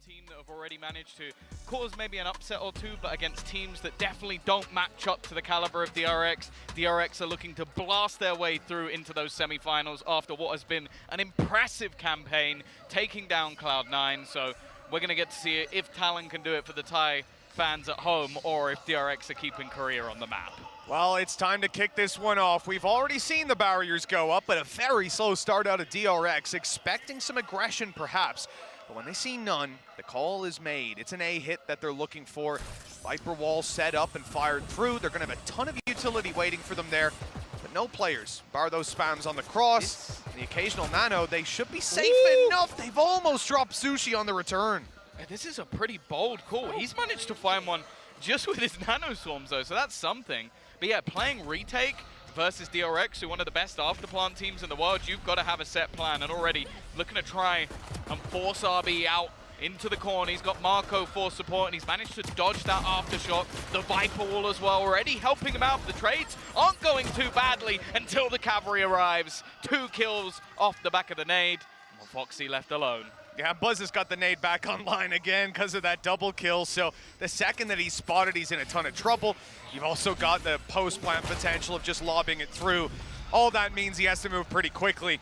team that have already managed to cause maybe an upset or two, but against teams that definitely don't match up to the caliber of DRX. DRX are looking to blast their way through into those semifinals after what has been an impressive campaign, taking down Cloud9. So we're going to get to see if TALON can do it for the Thai fans at home, or if DRX are keeping Korea on the map. Well, it's time to kick this one off. We've already seen the barriers go up, but a very slow start out of DRX, expecting some aggression perhaps. But when they see none, the call is made. It's an A hit that they're looking for. Viper wall set up and fired through. They're going to have a ton of utility waiting for them there, but no players. Bar those spams on the cross, and the occasional nano. They should be safe enough. They've almost dropped Sushi on the return. This is a pretty bold call. He's managed to find one just with his nano swarms though, so that's something. But yeah, playing retake versus DRX, who are one of the best afterplant teams in the world, you've got to have a set plan, and already looking to try and force RB out into the corner. He's got Marco for support, and he's managed to dodge that aftershock. The Viper wall as well, already helping him out. The trades aren't going too badly until the cavalry arrives. 2 kills off the back of the nade. Well, Foxy left alone. Yeah, Buzz has got the nade back online again because of that double kill. So the second that he's spotted, he's in a ton of trouble. You've also got the post-plant potential of just lobbing it through. All that means he has to move pretty quickly.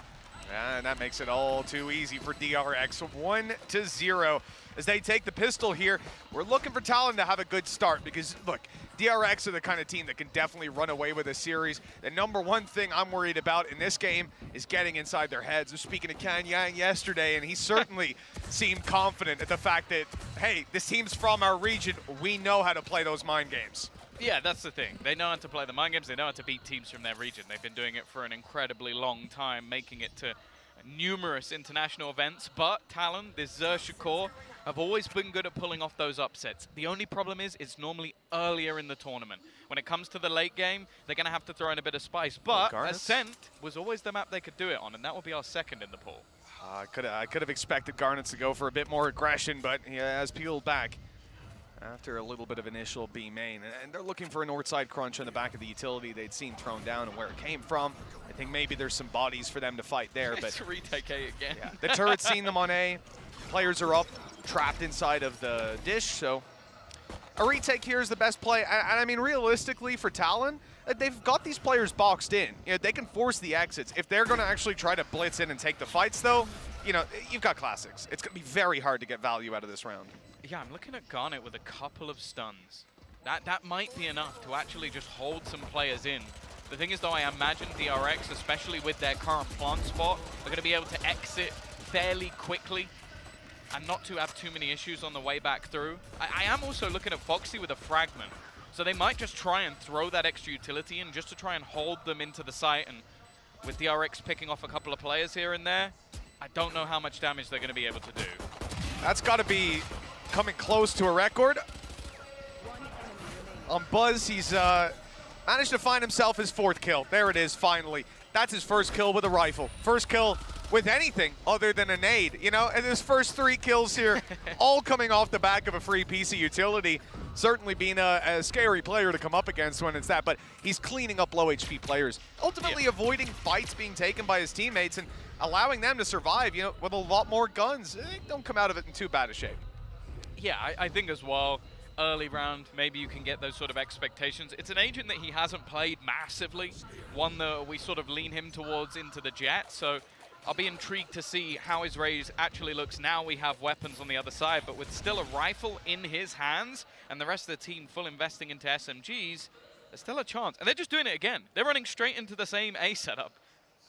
And that makes it all too easy for DRX. 1-0 as they take the pistol here. We're looking for TALON to have a good start because, look, DRX are the kind of team that can definitely run away with a series. The number one thing I'm worried about in this game is getting inside their heads. I was speaking to Kan Yang yesterday, and he certainly seemed confident at the fact that, hey, this team's from our region. We know how to play those mind games. Yeah, that's the thing. They know how to play the mind games. They know how to beat teams from their region. They've been doing it for an incredibly long time, making it to numerous international events. But TALON, this Xerxia core, have always been good at pulling off those upsets. The only problem is it's normally earlier in the tournament. When it comes to the late game, they're going to have to throw in a bit of spice. But Ascent was always the map they could do it on, and that will be our second in the pool. I could have expected Garnets to go for a bit more aggression, but he has peeled back after a little bit of initial B main. And they're looking for a north side crunch on the back of the utility they'd seen thrown down and where it came from. I think maybe there's some bodies for them to fight there. But it's a retake A again. Yeah, the turret's seen them on A. Players are up, trapped inside of the dish. So a retake here is the best play. And I mean, realistically for TALON, they've got these players boxed in. You know, they can force the exits. If they're going to actually try to blitz in and take the fights, though, you know, you've got classics. It's going to be very hard to get value out of this round. Yeah, I'm looking at Garnet with a couple of stuns. That might be enough to actually just hold some players in. The thing is, though, I imagine DRX, especially with their current plant spot, are going to be able to exit fairly quickly and not to have too many issues on the way back through. I am also looking at Foxy with a fragment. So they might just try and throw that extra utility in just to try and hold them into the site. And with DRX picking off a couple of players here and there, I don't know how much damage they're going to be able to do. That's got to be coming close to a record. On Buzz, he's managed to find himself his 4th kill. There it is, finally. That's his first kill with a rifle. First kill with anything other than a nade, you know? And his first 3 kills here, all coming off the back of a free piece of utility. Certainly being a scary player to come up against when it's that, but he's cleaning up low HP players. Ultimately avoiding fights being taken by his teammates and allowing them to survive, you know, with a lot more guns. They don't come out of it in too bad a shape. Yeah, I think as well, early round, maybe you can get those sort of expectations. It's an agent that he hasn't played massively, one that we sort of lean him towards into the jet, so I'll be intrigued to see how his raise actually looks now we have weapons on the other side, but with still a rifle in his hands and the rest of the team full investing into SMGs, there's still a chance. And they're just doing it again. They're running straight into the same A setup.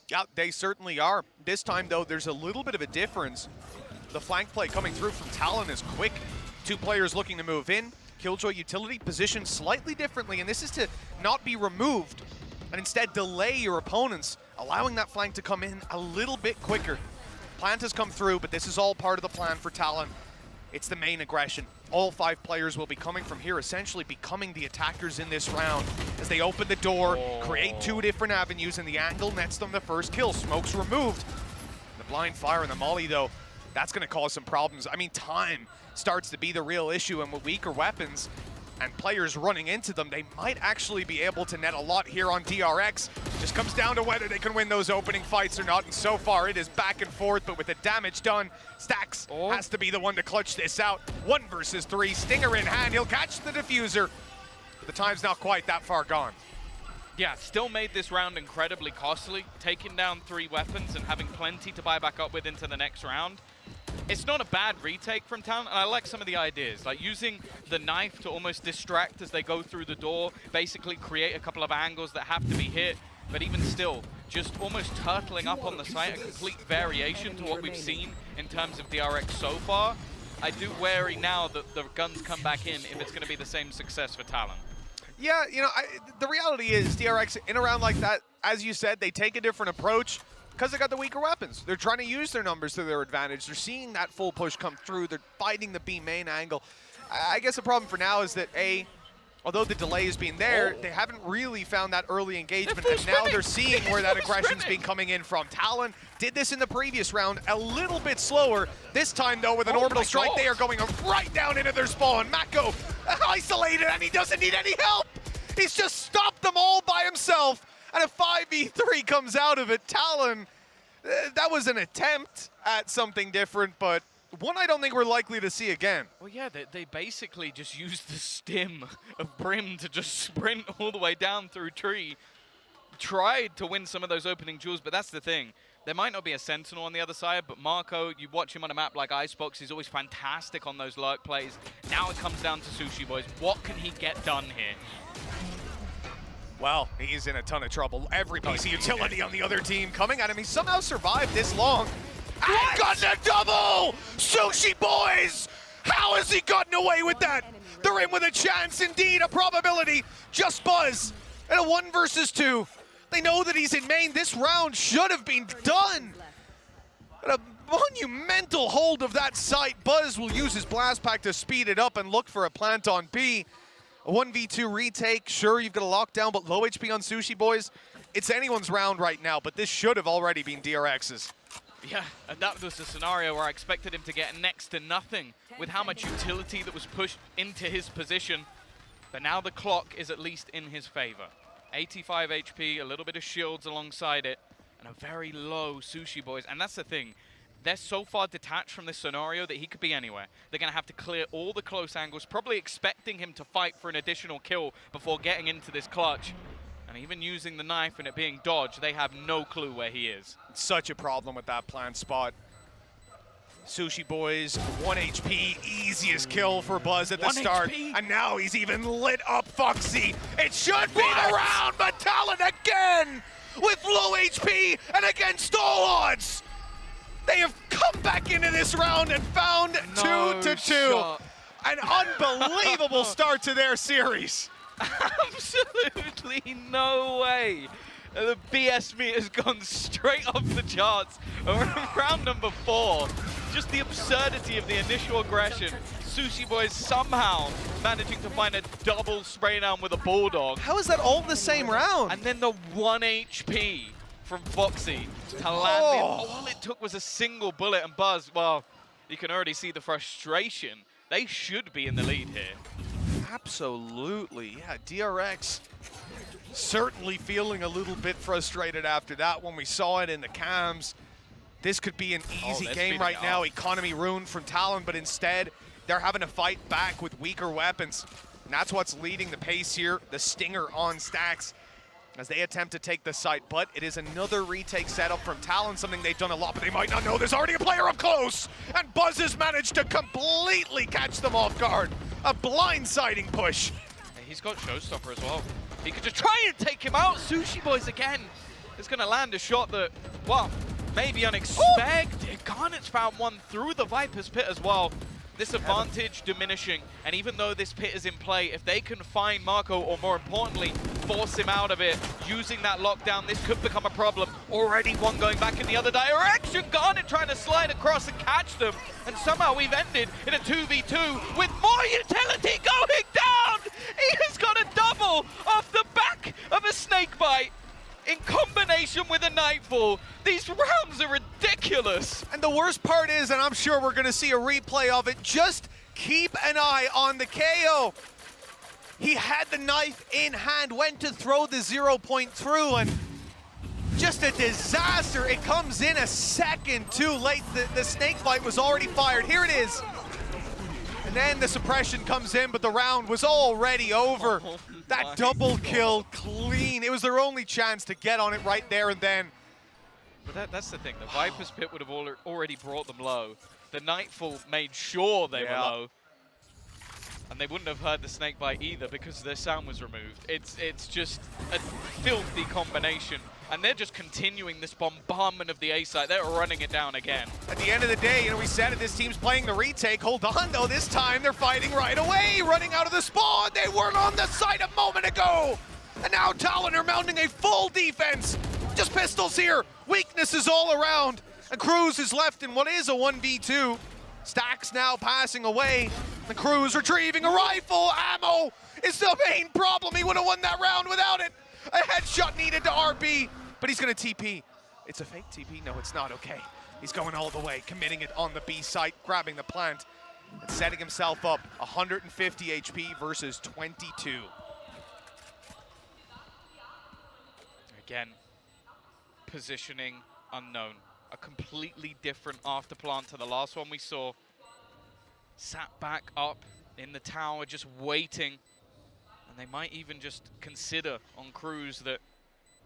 Yeah, they certainly are. This time, though, there's a little bit of a difference. The flank play coming through from TALON is quick. 2 players looking to move in. Killjoy utility positioned slightly differently, and this is to not be removed and instead delay your opponents, allowing that flank to come in a little bit quicker. Plant has come through, but this is all part of the plan for TALON. It's the main aggression. All 5 players will be coming from here, essentially becoming the attackers in this round as they open the door, create 2 different avenues, and the angle nets them the first kill. Smoke's removed. The blind fire and the molly, though, that's going to cause some problems. I mean, time starts to be the real issue, and with weaker weapons, and players running into them, they might actually be able to net a lot here on DRX. Just comes down to whether they can win those opening fights or not, and so far it is back and forth, but with the damage done, Stax has to be the one to clutch this out. 1 versus 3, Stinger in hand, he'll catch the diffuser. But the time's not quite that far gone. Yeah, still made this round incredibly costly, taking down 3 weapons and having plenty to buy back up with into the next round. It's not a bad retake from TALON, and I like some of the ideas, like using the knife to almost distract as they go through the door, basically create a couple of angles that have to be hit, but even still, just almost turtling up on the site, a complete variation to what we've seen in terms of DRX so far. I do worry now that the guns come back in if it's going to be the same success for TALON. Yeah, you know, the reality is DRX in a round like that, as you said, they take a different approach because they got the weaker weapons. They're trying to use their numbers to their advantage. They're seeing that full push come through. They're fighting the B main angle. I guess the problem for now is that although the delay has been there, they haven't really found that early engagement, and now they're seeing where that aggression's been coming in from. TALON did this in the previous round, a little bit slower. This time, though, with an orbital strike, they are going right down into their spawn. Mako isolated, and he doesn't need any help. He's just stopped them all by himself, and a 5v3 comes out of it. TALON, that was an attempt at something different, but one I don't think we're likely to see again. Well, yeah, they basically just used the stim of Brim to just sprint all the way down through tree. Tried to win some of those opening duels, but that's the thing. There might not be a Sentinel on the other side, but Marco, you watch him on a map like Icebox, he's always fantastic on those lurk plays. Now it comes down to Sushi Boys. What can he get done here? Well, he's in a ton of trouble. Every piece of utility on the other team coming at him. He somehow survived this long. And gotten a double! Sushi Boys! How has he gotten away with that? They're in with a chance, indeed, a probability. Just Buzz and a 1 versus 2. They know that he's in main. This round should have been done. But a monumental hold of that site. Buzz will use his blast pack to speed it up and look for a plant on B. A 1v2 retake. Sure, you've got a lockdown, but low HP on Sushi Boys. It's anyone's round right now, but this should have already been DRX's. Yeah, and that was a scenario where I expected him to get next to nothing with how much utility that was pushed into his position. But now the clock is at least in his favor. 85 HP, a little bit of shields alongside it, and a very low Sushi Boys. And that's the thing. They're so far detached from this scenario that he could be anywhere. They're going to have to clear all the close angles, probably expecting him to fight for an additional kill before getting into this clutch. And even using the knife and it being dodged, they have no clue where he is. Such a problem with that plant spot. Sushi Boys, 1 HP, easiest kill for Buzz at the start. HP? And now he's even lit up Foxy. It should be the round, but TALON again with low HP and against all odds. They have come back into this round and found 2-2. An unbelievable start to their series. Absolutely no way. The BS meter has gone straight off the charts. We're in round number 4. Just the absurdity of the initial aggression. Sushi Boys somehow managing to find a double spray down with a Bulldog. How is that all the same round? And then the 1 HP from Foxy to land in. All it took was a single bullet, and Buzz, well, you can already see the frustration. They should be in the lead here. Absolutely, yeah, DRX certainly feeling a little bit frustrated after that when we saw it in the cams. This could be an easy game right now. Economy ruined from TALON, but instead, they're having to fight back with weaker weapons. And that's what's leading the pace here. The Stinger on Stax as they attempt to take the site, but it is another retake setup from TALON, something they've done a lot, but they might not know there's already a player up close, and Buzz has managed to completely catch them off guard. A blindsiding push. He's got Showstopper as well. He could just try and take him out. Sushi Boys again is going to land a shot that, well, maybe unexpected. Garnet's found one through the Viper's pit as well. This advantage diminishing, and even though this pit is in play, if they can find Marco, or more importantly, force him out of it, using that lockdown, this could become a problem. Already one going back in the other direction. Garnet trying to slide across and catch them, and somehow we've ended in a 2v2 with more utility going down! He has got a double off the back of a snakebite in combination with a Nightfall. These rounds are ridiculous. And the worst part is, and I'm sure we're going to see a replay of it, just keep an eye on the KO. He had the knife in hand, went to throw the 0 point through, and just a disaster. It comes in a second too late. The snake bite was already fired. Here it is. And then the suppression comes in, but the round was already over. That double kill, clean. It was their only chance to get on it right there and then. But that's the thing. The Viper's Pit would have already brought them low. The Nightfall made sure they were low. And they wouldn't have heard the snake bite either because their sound was removed. It's just a filthy combination. And they're just continuing this bombardment of the A site. They're running it down again. At the end of the day, we said it, this team's playing the retake. Hold on, though, this time they're fighting right away, running out of the spawn. They weren't on the site a moment ago. And now TALON are mounting a full defense. Just pistols here, weaknesses all around. And Cruz is left in what is a 1v2. Stacks now passing away. The Cruz retrieving a rifle. Ammo is the main problem. He would have won that round without it. A headshot needed to RB, but he's gonna TP. It's a fake TP, no it's not, okay. He's going all the way, committing it on the B site, grabbing the plant, and setting himself up. 150 HP versus 22. Again, positioning unknown. A completely different afterplant to the last one we saw. Sat back up in the tower, just waiting. And they might even just consider on Cruz that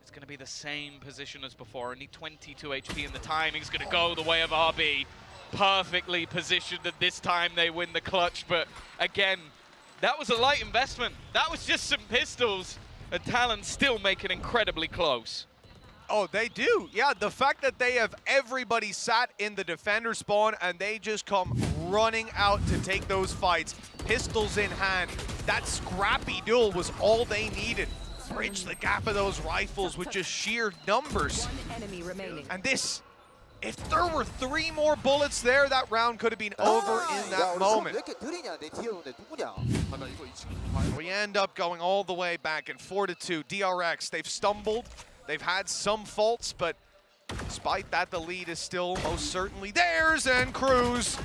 it's going to be the same position as before. Only 22 HP, and the timing's going to go the way of RB. Perfectly positioned, and this time they win the clutch. But again, that was a light investment. That was just some pistols. And TALON still make it incredibly close. Oh, they do. Yeah, the fact that they have everybody sat in the defender spawn and they just come running out to take those fights, pistols in hand. That scrappy duel was all they needed. Bridge the gap of those rifles with just sheer numbers. One enemy remaining. And this, if there were 3 more bullets there, that round could have been over in that moment. We end up going all the way back in 4-2. DRX, they've stumbled. They've had some faults, but despite that, the lead is still most certainly theirs. And Cruz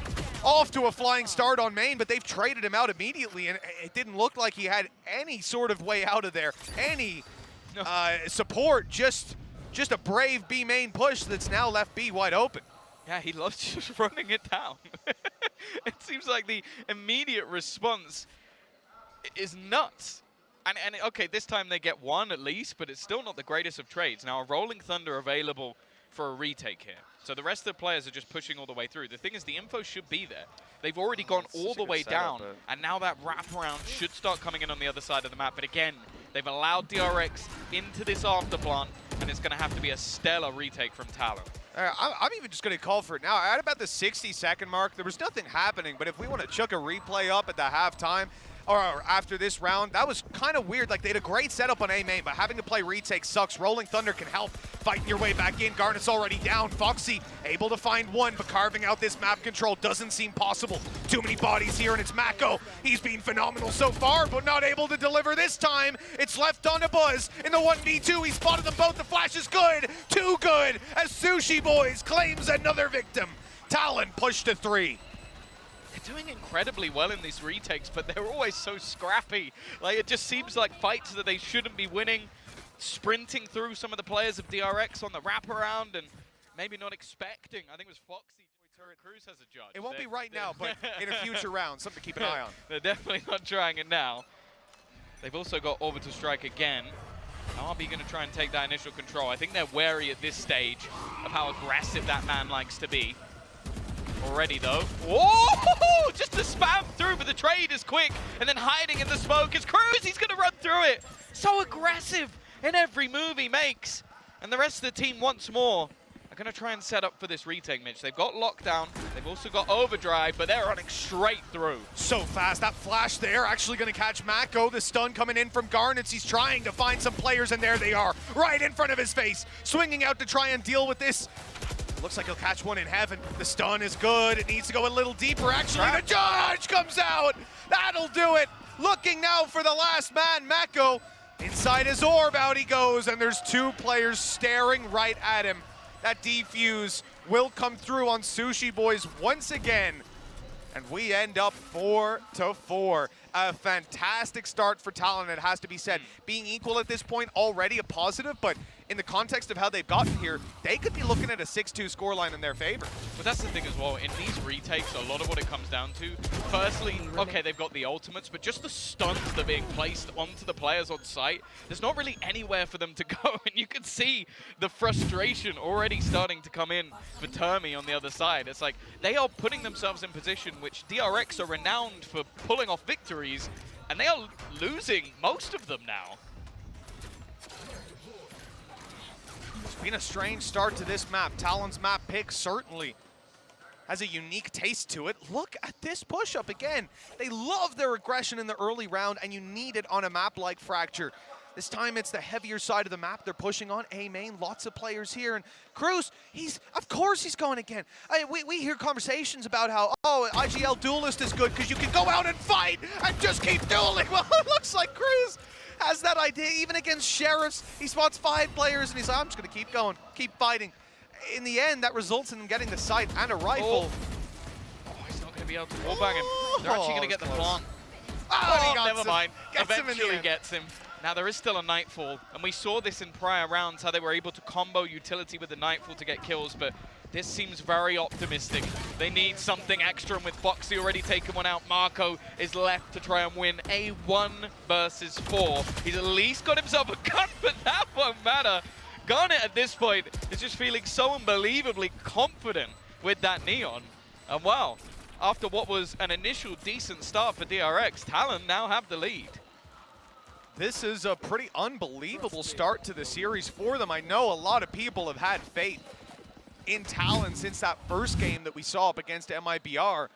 off to a flying start on main, but they've traded him out immediately, and it didn't look like he had any sort of way out of there, any support, just a brave B main push that's now left B wide open. Yeah, he loves just running it down. It seems like the immediate response is nuts. And okay, this time they get one at least, but it's still not the greatest of trades. Now, a Rolling Thunder available for a retake here. So the rest of the players are just pushing all the way through. The thing is, the info should be there. They've already gone all the way down, and now that wraparound should start coming in on the other side of the map. But again, they've allowed DRX into this afterplant, and it's going to have to be a stellar retake from TALON. I'm even just going to call for it now. At about the 60-second mark, there was nothing happening, but if we want to chuck a replay up at the halftime, or after this round, that was kind of weird. Like, they had a great setup on A main, but having to play retake sucks. Rolling Thunder can help fighting your way back in. Garnet's already down. Foxy able to find one, but carving out this map control doesn't seem possible. Too many bodies here, and it's Mako. He's been phenomenal so far, but not able to deliver this time. It's left on to Buzz in the 1v2. He spotted them both. The flash is good. Too good, as Sushi Boys claims another victim. TALON pushed to 3. They're doing incredibly well in these retakes, but they're always so scrappy. Like, it just seems like fights that they shouldn't be winning, sprinting through some of the players of DRX on the wraparound and maybe not expecting. I think it was Foxy. Cruz has a judge. It won't be right now, but in a future round, something to keep an eye on. They're definitely not trying it now. They've also got Orbital Strike again. RB going to try and take that initial control. I think they're wary at this stage of how aggressive that man likes to be. Already though. Whoa! Just to spam through, but the trade is quick. And then hiding in the smoke is Cruz. He's going to run through it. So aggressive in every move he makes. And the rest of the team once more are going to try and set up for this retake, Mitch. They've got lockdown. They've also got overdrive, but they're running straight through. So fast. That flash there actually going to catch Mako. The stun coming in from Garnets. He's trying to find some players, and there they are, right in front of his face. Swinging out to try and deal with this. Looks like he'll catch one in heaven. The stun is good. It needs to go a little deeper. Actually, the judge comes out. That'll do it. Looking now for the last man, Mako. Inside his orb, out he goes, and there's 2 players staring right at him. That defuse will come through on Sushi Boys once again. And we end up 4-4. A fantastic start for TALON, it has to be said. Being equal at this point, already a positive, but in the context of how they've gotten here, they could be looking at a 6-2 scoreline in their favor. But that's the thing as well, in these retakes, a lot of what it comes down to, firstly, okay, they've got the ultimates, but just the stuns that are being placed onto the players on site, there's not really anywhere for them to go, and you can see the frustration already starting to come in for Termi on the other side. It's like, they are putting themselves in position which DRX are renowned for pulling off victories, and they are losing most of them now. It's been a strange start to this map. Talon's map pick certainly has a unique taste to it. Look at this push-up again. They love their aggression in the early round, and you need it on a map like Fracture. This time it's the heavier side of the map they're pushing on. A main, lots of players here. And Cruz, of course he's going again. We hear conversations about how, oh, IGL Duelist is good because you can go out and fight and just keep dueling. Well, it looks like Cruz has that idea. Even against Sheriffs, he spots 5 players and he's like, I'm just going to keep going, keep fighting. In the end, that results in him getting the sight and a rifle. Oh, he's not going to be able to wallbang him. They're actually going to get the plant. Oh, never mind. Eventually gets him. Now, there is still a Nightfall, and we saw this in prior rounds, how they were able to combo utility with the Nightfall to get kills, but this seems very optimistic. They need something extra, and with Foxy already taking one out, Marco is left to try and win a 1 versus 4. He's at least got himself a gun, but that won't matter. Garnet at this point is just feeling so unbelievably confident with that Neon. And wow, after what was an initial decent start for DRX, TALON now have the lead. This is a pretty unbelievable start to the series for them. I know a lot of people have had faith in TALON since that first game that we saw up against MIBR.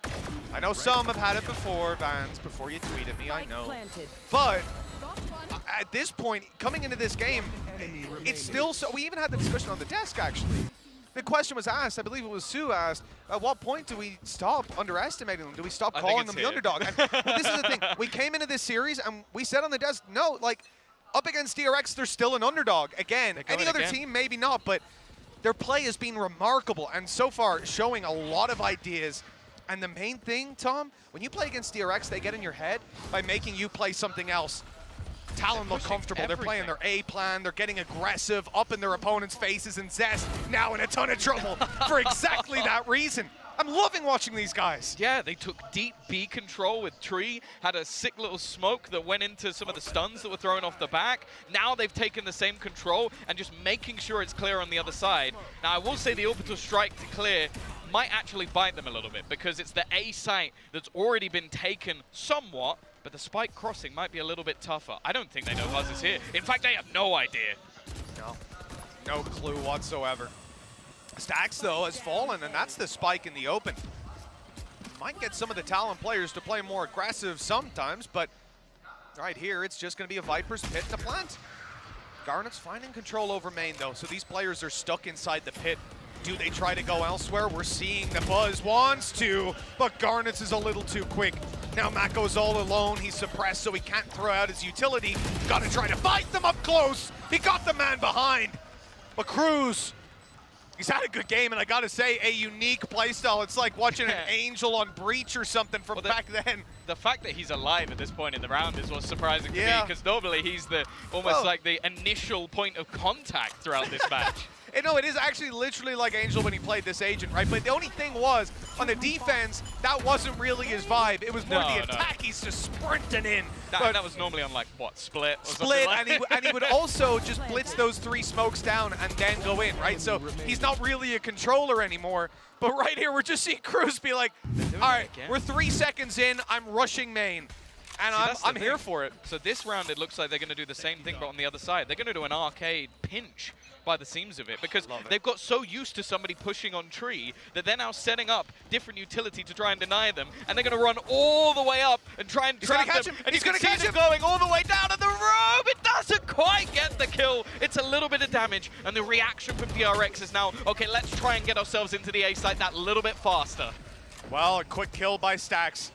I know some have had it before, Vans, before you tweet at me, I know. But at this point, coming into this game, it's still so. We even had the discussion on the desk, actually. The question was asked, I believe it was Sue asked, at what point do we stop underestimating them? Do we stop calling them the underdog? And this is the thing, we came into this series and we said on the desk, no, like, up against DRX, they're still an underdog. Again, any other team, maybe not, but their play has been remarkable and so far showing a lot of ideas. And the main thing, Tom, when you play against DRX, they get in your head by making you play something else. TALON look comfortable. They're playing their A plan. They're getting aggressive, up in their opponents' faces, and Zest now in a ton of trouble for exactly that reason. I'm loving watching these guys. Yeah, they took deep B control with Tree, had a sick little smoke that went into some of the stuns that were thrown off the back. Now they've taken the same control and just making sure it's clear on the other side. Now, I will say the orbital strike to clear might actually bite them a little bit because it's the A site that's already been taken somewhat, but the spike crossing might be a little bit tougher. I don't think they know Buzz is here. In fact, they have no idea. No clue whatsoever. Stacks, though, has fallen, and that's the spike in the open. Might get some of the TALON players to play more aggressive sometimes, but right here, it's just going to be a Viper's pit and a plant. Garnet's finding control over main, though, so these players are stuck inside the pit. Do they try to go elsewhere? We're seeing the Buzz wants to, but Garnet's is a little too quick. Now Mako's all alone. He's suppressed, so he can't throw out his utility. Got to try to fight them up close. He got the man behind. But Cruz, he's had a good game, and I got to say, a unique playstyle. It's like watching an Angel on Breach or something from back then. The fact that he's alive at this point in the round is what's surprising to me, because normally he's the almost like the initial point of contact throughout this match. No, it is actually literally like Angel when he played this agent, right? But the only thing was, on the defense, that wasn't really his vibe. It was more the attack. He's just sprinting in. That was normally on, like, what, Split? Or Split, like and he would also just blitz those 3 smokes down and then go in, right? So he's not really a controller anymore. But right here, we're just seeing Cruz be like, all right, we're 3 seconds in, I'm rushing main. And I'm here for it. So this round, it looks like they're going to do the same thing, but on the other side. They're going to do an arcade pinch by the seams of it, because they've got so used to somebody pushing on Tree that they're now setting up different utility to try and deny them, and they're going to run all the way up and try and trap them. And he's going to catch him going all the way down to the rope. It doesn't quite get the kill. It's a little bit of damage, and the reaction from DRX is now, okay, let's try and get ourselves into the A site that little bit faster. Well, a quick kill by Stacks.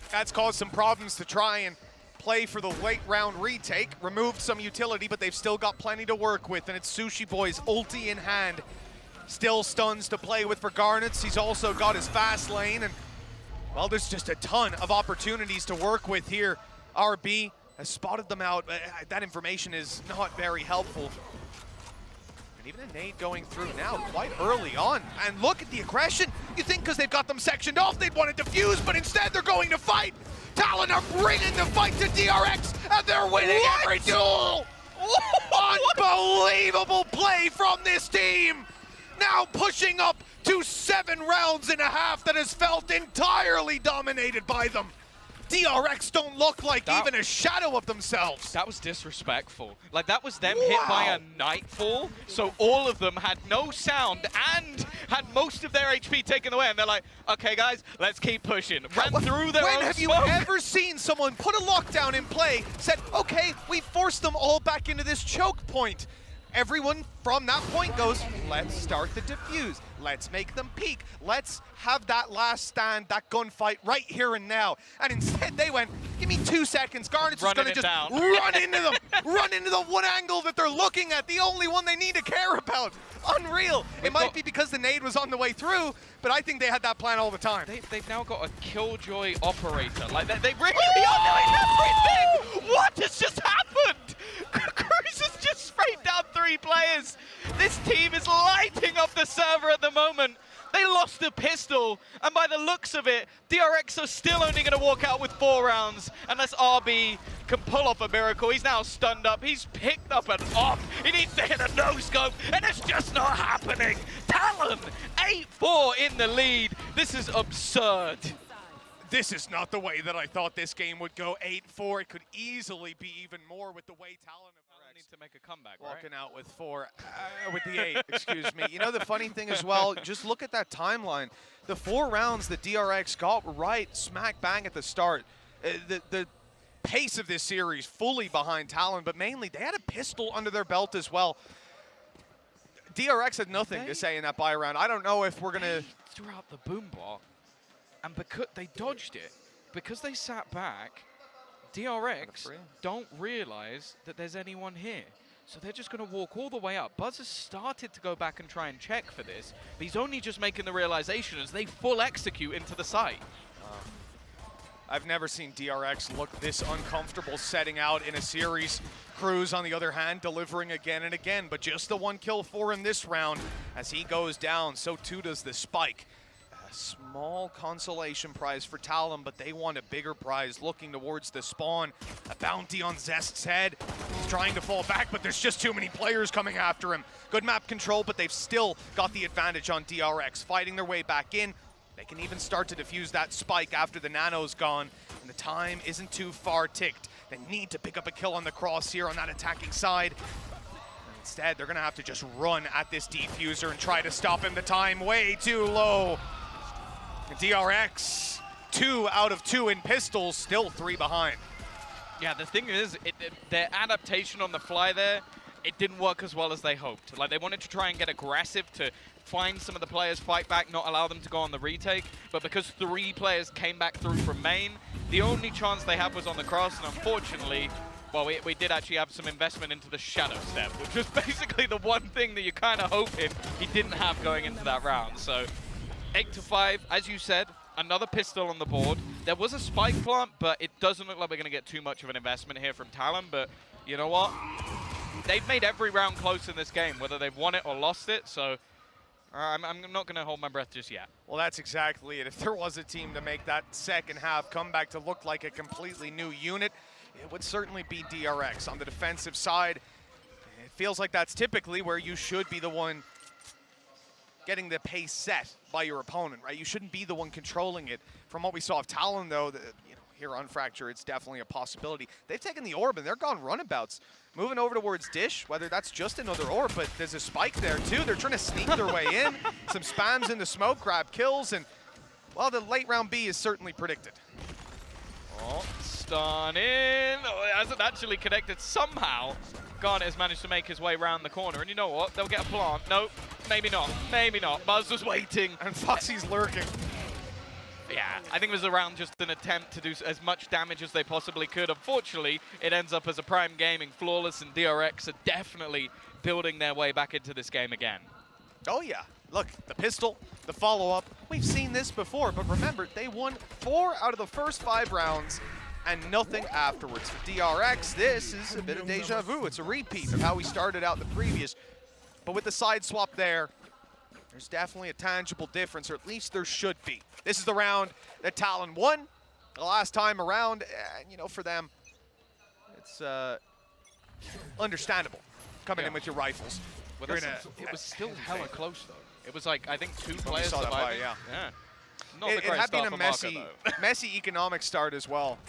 That's caused some problems to try and play for the late round retake. Removed some utility, but they've still got plenty to work with, and it's Sushi Boy's ulti in hand. Still stuns to play with for Garnets. He's also got his fast lane, and Well, there's just a ton of opportunities to work with here. RB has spotted them out. That information is not very helpful. And even a nade going through now quite early on. And look at the aggression. You think because they've got them sectioned off, they'd want to defuse, but instead they're going to fight. Talon are bringing the fight to DRX, and they're winning every duel. Unbelievable play from this team. Now pushing up to 7 rounds and a half that has felt entirely dominated by them. DRX don't look like even a shadow of themselves. That was disrespectful. Like, that was them hit by a nightfall, so all of them had no sound and had most of their HP taken away, and they're like, okay, guys, let's keep pushing. Ran through their own When have you ever seen someone put a lockdown in play, said, okay, we forced them all back into this choke point? Everyone from that point goes, let's start the defuse. Let's make them peak. Let's have that last stand, that gunfight right here and now. And instead they went, give me 2 seconds. Garnet's is gonna just run into them. Run into the one angle that they're looking at, the only one they need to care about. Unreal. It might be because the nade was on the way through, but I think they had that plan all the time. They've now got a Killjoy operator. Like, they really are doing everything. What has just happened? Cruz has just sprayed down 3 players. This team is lighting up the server at the moment. They lost a pistol, and by the looks of it, DRX are still only going to walk out with 4 rounds, unless RB can pull off a miracle. He's now stunned up. He's picked up an op. He needs to hit a no-scope, and it's just not happening. Talon, 8-4 in the lead. This is absurd. This is not the way that I thought this game would go. 8-4. It could easily be even more with the way Talon needs to make a comeback, walking out with 4, with the 8, excuse me. You know, the funny thing as well, just look at that timeline. The 4 rounds that DRX got right smack bang at the start. The pace of this series fully behind Talon, but mainly they had a pistol under their belt as well. DRX had nothing to say in that buy round. I don't know if we're going to... threw out the boom bot, and because they dodged it, because they sat back, DRX don't realize that there's anyone here. So they're just going to walk all the way up. Buzz has started to go back and try and check for this, but he's only just making the realization as they full execute into the site. I've never seen DRX look this uncomfortable setting out in a series. Cruz, on the other hand, delivering again and again, but just the 1 kill for him this round. As he goes down, so too does the Spike. Small consolation prize for Talon, but they want a bigger prize, looking towards the spawn. A bounty on Zest's head. He's trying to fall back, but there's just too many players coming after him. Good map control, but they've still got the advantage on DRX, fighting their way back in. They can even start to defuse that Spike after the nano's gone, and the time isn't too far ticked. They need to pick up a kill on the cross here on that attacking side. Instead, they're gonna have to just run at this defuser and try to stop him. The time way too low. DRX, 2 out of 2 in pistols, still 3 behind. Yeah, the thing is, their adaptation on the fly there, it didn't work as well as they hoped. Like, they wanted to try and get aggressive to find some of the players, fight back, not allow them to go on the retake. But because 3 players came back through from main, the only chance they had was on the cross, and unfortunately, well, we did actually have some investment into the shadow step, which was basically the one thing that you kind of hoping he didn't have going into that round. So 8-5, as you said, another pistol on the board. There was a spike plant, but it doesn't look like we're going to get too much of an investment here from Talon. But you know what? They've made every round close in this game, whether they've won it or lost it. So I'm not going to hold my breath just yet. Well, that's exactly it. If there was a team to make that second half comeback to look like a completely new unit, it would certainly be DRX. On the defensive side, it feels like that's typically where you should be the one getting the pace set by your opponent, right? You shouldn't be the one controlling it. From what we saw of Talon, though, here on Fracture, it's definitely a possibility. They've taken the orb, and they're gone runabouts. Moving over towards Dish, whether that's just another orb, but there's a spike there, too. They're trying to sneak their way in. Some spams in the smoke, grab kills, and, well, the late round B is certainly predicted. Oh, stun in. Oh, it hasn't actually connected somehow. Garnet has managed to make his way around the corner, and you know what? They'll get a plant. Nope, maybe not. Maybe not. Buzz was waiting. And Foxy's lurking. Yeah, I think it was around just an attempt to do as much damage as they possibly could. Unfortunately, it ends up as a Prime Gaming. Flawless and DRX are definitely building their way back into this game again. Oh, yeah. look, the pistol, the follow-up, we've seen this before, but remember, they won 4 out of the first 5 rounds and nothing afterwards. For DRX, this is a bit of deja vu. It's a repeat of how we started out the previous. But with the side swap there, there's definitely a tangible difference, or at least there should be. This is the round that TALON won the last time around, and you know, for them, it's understandable coming in with your rifles. Well, it was still hella close, though. It was like, I think 2 players survived. Yeah. Not It had been a messy economic start as well.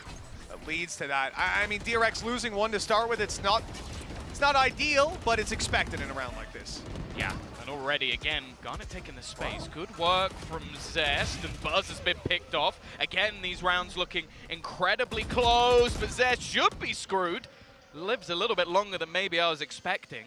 That leads to that. I mean, DRX losing 1 to start with, it's not ideal, but it's expected in a round like this. Yeah, and already, again, Garnet taking the space. Good work from Zest, and Buzz has been picked off. Again, these rounds looking incredibly close, but Zest should be screwed. Lives a little bit longer than maybe I was expecting.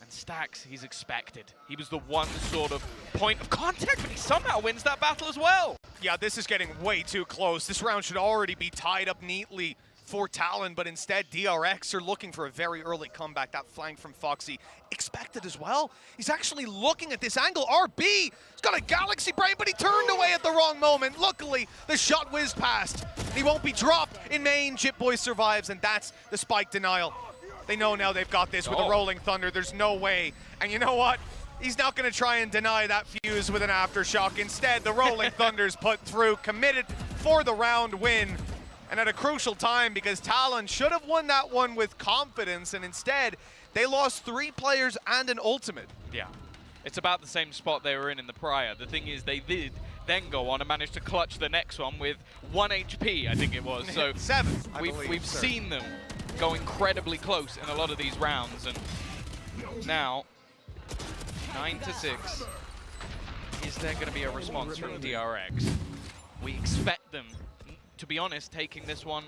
And Stax, he's expected. He was the one sort of point of contact, but he somehow wins that battle as well. Yeah, this is getting way too close. This round should already be tied up neatly for TALON, but instead DRX are looking for a very early comeback. That flank from Foxy, expected as well. He's actually looking at this angle. RB, he's got a galaxy brain, but he turned away at the wrong moment. Luckily, the shot whizzed past. He won't be dropped in main. Jitboy survives, and that's the spike denial. They know now they've got this with a Rolling Thunder. There's no way. And you know what? He's not going to try and deny that fuse with an aftershock. Instead, the Rolling Thunder's put through, committed for the round win. And at a crucial time, because TALON should have won that one with confidence, and instead, they lost 3 players and an ultimate. Yeah, it's about the same spot they were in the prior. The thing is, they did then go on and manage to clutch the next one with 1 HP, I think it was. So 7, we've seen them go incredibly close in a lot of these rounds, and now 9 to 6. Is there going to be a response from DRX? We expect them, to be honest, taking this one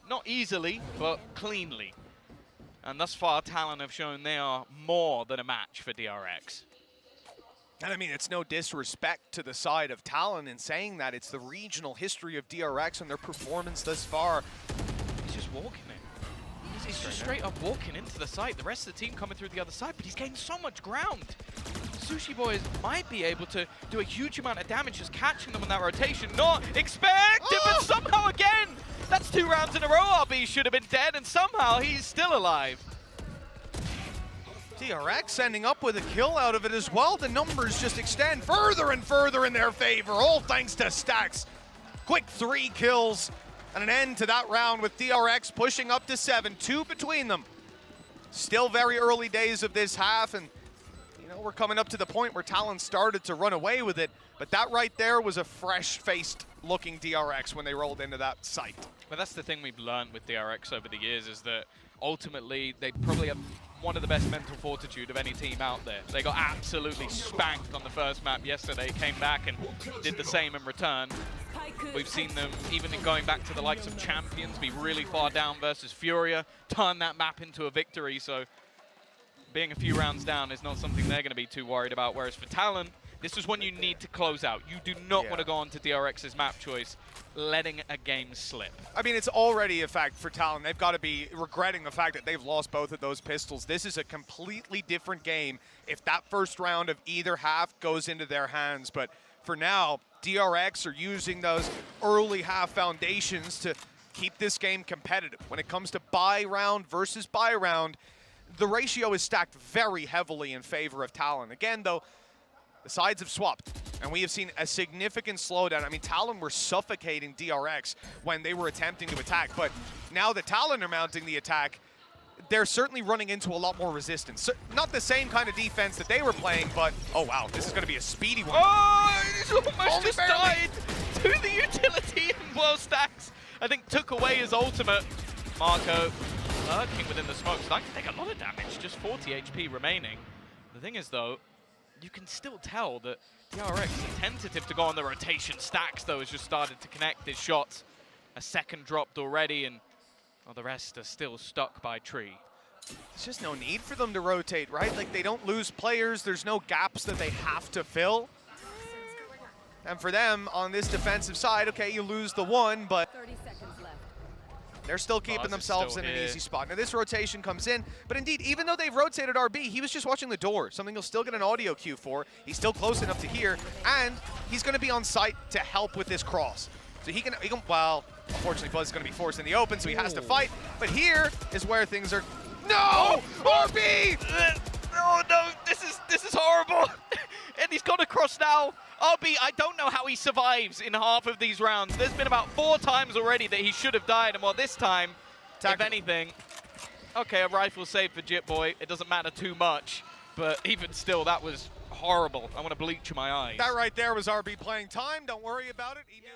not easily, but cleanly. And thus far, TALON have shown they are more than a match for DRX. And I mean, it's no disrespect to the side of TALON in saying that. It's the regional history of DRX and their performance thus far. He's just walking it. He's just straight up walking into the site. The rest of the team coming through the other side, but he's getting so much ground. Sushi Boys might be able to do a huge amount of damage just catching them on that rotation. Not expected, but somehow again, that's 2 rounds in a row. RB should have been dead, and somehow he's still alive. DRX ending up with a kill out of it as well. The numbers just extend further and further in their favor, all thanks to Stax. Quick 3 kills and an end to that round with DRX pushing up to 7, 2 between them. Still very early days of this half, and you know, we're coming up to the point where TALON started to run away with it, but that right there was a fresh-faced looking DRX when they rolled into that site. But that's the thing we've learned with DRX over the years, is that ultimately they probably have one of the best mental fortitude of any team out there. They got absolutely spanked on the first map yesterday, came back and did the same in return. We've seen them, even going back to the likes of Champions, be really far down versus Furia, turn that map into a victory. So being a few rounds down is not something they're going to be too worried about. Whereas for TALON, this is when you need to close out. You do not want to go on to DRX's map choice, letting a game slip. I mean, it's already a fact for TALON. They've got to be regretting the fact that they've lost both of those pistols. This is a completely different game if that first round of either half goes into their hands. But for now, DRX are using those early half foundations to keep this game competitive. When it comes to buy round versus buy round, the ratio is stacked very heavily in favor of TALON. Again, though, the sides have swapped, and we have seen a significant slowdown. I mean, TALON were suffocating DRX when they were attempting to attack, but now that TALON are mounting the attack, they're certainly running into a lot more resistance. So, not the same kind of defense that they were playing, but oh wow, this is going to be a speedy one. Oh, he's almost just died to the utility, and well, Stax, I think, took away his ultimate. Marco lurking within the smoke, starting to take a lot of damage, just 40 HP remaining. The thing is, though, you can still tell that DRX is tentative to go on the rotation. Stax, though, has just started to connect his shots. A second dropped already, and well, the rest are still stuck by tree. There's just no need for them to rotate, right? Like, they don't lose players. There's no gaps that they have to fill. And for them, on this defensive side, okay, you lose the one, but 30 seconds left. They're still keeping themselves in an here. easy spot. Now this rotation comes in, but indeed, even though they've rotated RB, he was just watching the door, something he'll still get an audio cue for. He's still close enough to hear, and he's going to be on site to help with this cross. So he can well, unfortunately Buzz is going to be forced in the open, so he has to fight. But here is where things are, no! RB! Oh no, this is horrible. And he's gone across now. RB, I don't know how he survives in half of these rounds. There's been about 4 times already that he should have died, and well, this time, if anything, okay, a rifle save for Jit Boy. It doesn't matter too much, but even still, that was horrible. I want to bleach my eyes. That right there was RB playing time. Don't worry about it. He knew.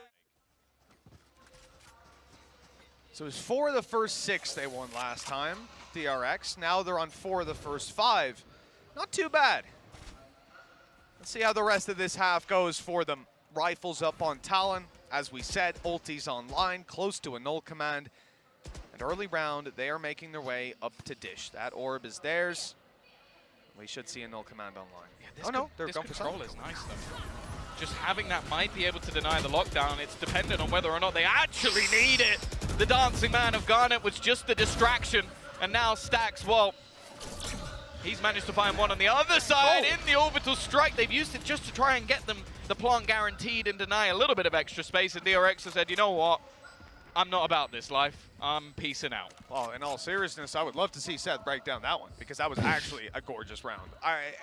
So it was 4 of the first 6 they won last time, DRX. Now they're on 4 of the first 5. Not too bad. Let's see how the rest of this half goes for them. Rifles up on Talon. As we said, ultis online, close to a null command. And early round, they are making their way up to Dish. That orb is theirs. We should see a null command online. Yeah, they're going for control is nice though. Just having that might be able to deny the lockdown. It's dependent on whether or not they actually need it. The dancing man of Garnet was just the distraction. And now Stacks, well, he's managed to find one on the other side in the orbital strike. They've used it just to try and get them the plant guaranteed and deny a little bit of extra space. And DRX has said, you know what? I'm not about this life. I'm peacing out. Well, in all seriousness, I would love to see Seth break down that one because that was actually a gorgeous round.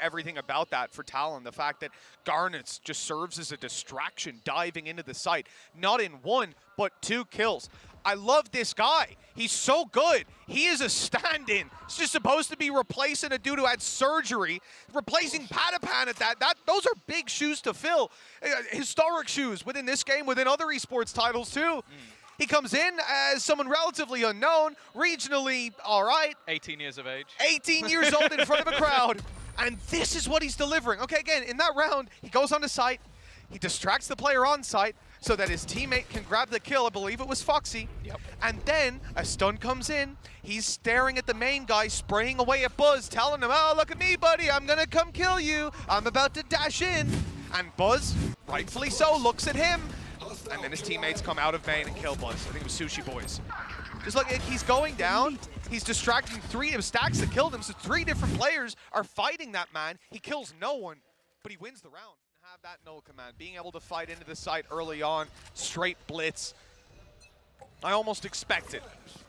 Everything about that for Talon, the fact that Garnets just serves as a distraction diving into the site, not in 1, but 2 kills. I love this guy. He's so good. He is a stand-in. He's just supposed to be replacing a dude who had surgery, replacing Patapan at that. Those are big shoes to fill. Historic shoes within this game, within other esports titles too. He comes in as someone relatively unknown, regionally all right. 18 years of age. 18 years old in front of a crowd. And this is what he's delivering. Okay, again, in that round, he goes on the site. He distracts the player on site so that his teammate can grab the kill. I believe it was Foxy. Yep. And then a stun comes in. He's staring at the main guy, spraying away at Buzz, telling him, oh, look at me, buddy. I'm going to come kill you. I'm about to dash in. And Buzz, rightfully so, looks at him. And then his teammates come out of main and kill Buzz. I think it was Sushi Boys. Just look, he's going down. He's distracting 3 of Stacks that killed him. So 3 different players are fighting that man. He kills no one, but he wins the round. Have that null command, being able to fight into the site early on, straight blitz. I almost expected.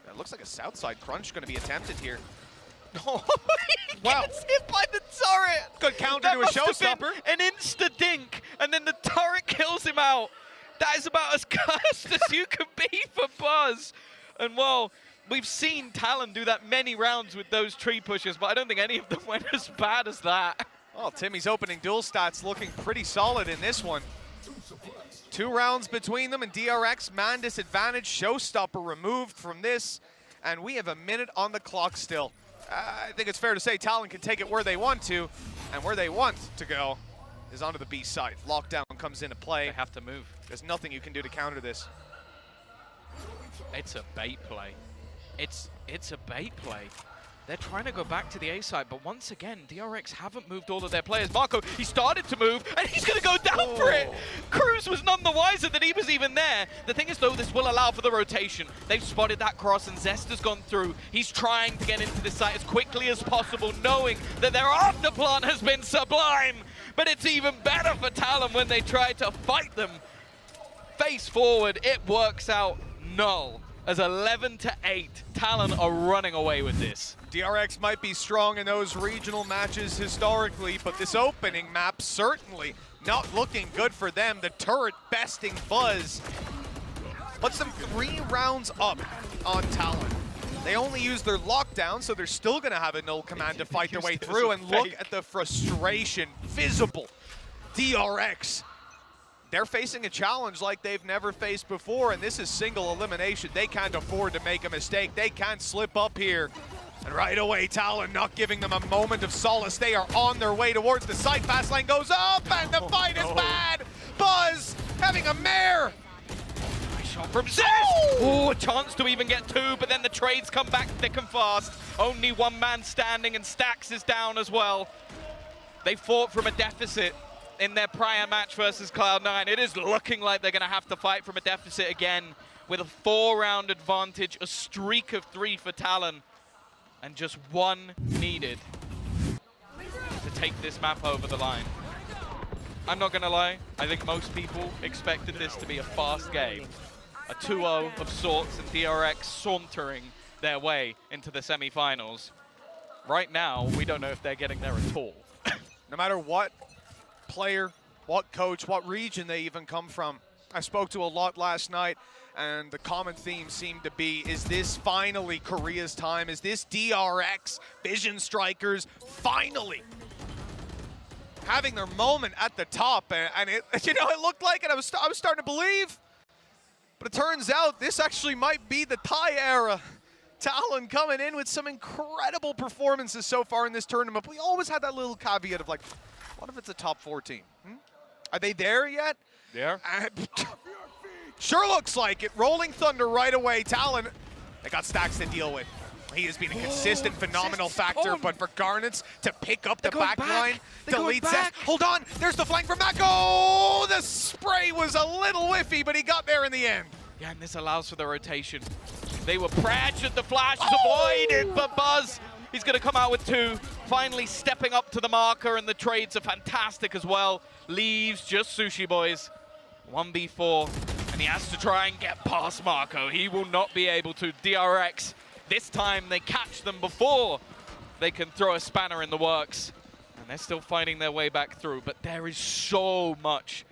It looks like a south side crunch going to be attempted here. Oh, wow. Gets hit by the turret. Good counter to a showstopper. An insta-dink, and then the turret kills him out. That is about as cursed as you can be for Buzz. And well, we've seen Talon do that many rounds with those tree pushes, but I don't think any of them went as bad as that. Well, Timmy's opening duel stats looking pretty solid in this one. 2 rounds between them, and DRX man disadvantage. Showstopper removed from this, and we have a minute on the clock still. I think it's fair to say Talon can take it where they want to, and where they want to go is onto the B side. Lockdown comes into play. They have to move. There's nothing you can do to counter this. It's a bait play. It's a bait play. They're trying to go back to the A side, but once again, DRX haven't moved all of their players. Marco, he started to move, and he's going to go down for it. Cruz was none the wiser that he was even there. The thing is, though, this will allow for the rotation. They've spotted that cross, and Zest has gone through. He's trying to get into the site as quickly as possible, knowing that their afterplant has been sublime. But it's even better for Talon when they try to fight them. Face forward, it works out null. As 11-8, Talon are running away with this. DRX might be strong in those regional matches historically, but this opening map certainly not looking good for them. The turret besting Buzz puts them 3 rounds up on Talon. They only use their lockdown, so they're still going to have a null command to fight their way through. And look at the frustration visible. DRX. They're facing a challenge like they've never faced before, and this is single elimination. They can't afford to make a mistake. They can't slip up here. And right away, Talon not giving them a moment of solace. They are on their way towards the site. Fast lane goes up, and the fight is bad. Buzz having a mare. Nice shot from Zest. Oh, a chance to even get 2, but then the trades come back thick and fast. Only 1 man standing, and Stacks is down as well. They fought from a deficit in their prior match versus Cloud9. It is looking like they're going to have to fight from a deficit again. with a 4-round advantage, a streak of 3 for TALON, and just 1 needed to take this map over the line. I'm not gonna lie, I think most people expected this to be a fast game. A 2-0 of sorts and DRX sauntering their way into the semi-finals. Right now, we don't know if they're getting there at all. No matter what player, what coach, what region they even come from. I spoke to a lot last night, and the common theme seemed to be, is this finally Korea's time? Is this DRX, Vision Strikers, finally having their moment at the top? And it, you know, it looked like it. I was starting to believe. But it turns out this actually might be the Thai era. TALON coming in with some incredible performances so far in this tournament. We always had that little caveat of like, what if it's a top 4 team? Are they there yet? Yeah. Sure looks like it. Rolling Thunder right away. TALON, they got Stacks to deal with. He has been a consistent, phenomenal factor, but for Garnets to pick up the back line, to lead set. Hold on, there's the flank from Mako. The spray was a little whiffy, but he got there in the end. Yeah, and this allows for the rotation. They were pressured, the flash is avoided, but Buzz, he's gonna come out with 2. Finally stepping up to the marker, and the trades are fantastic as well. Leaves just Sushi Boys. 1v4, and he has to try and get past Marco. He will not be able to. DRX, this time they catch them before they can throw a spanner in the works. And they're still fighting their way back through, but there is so much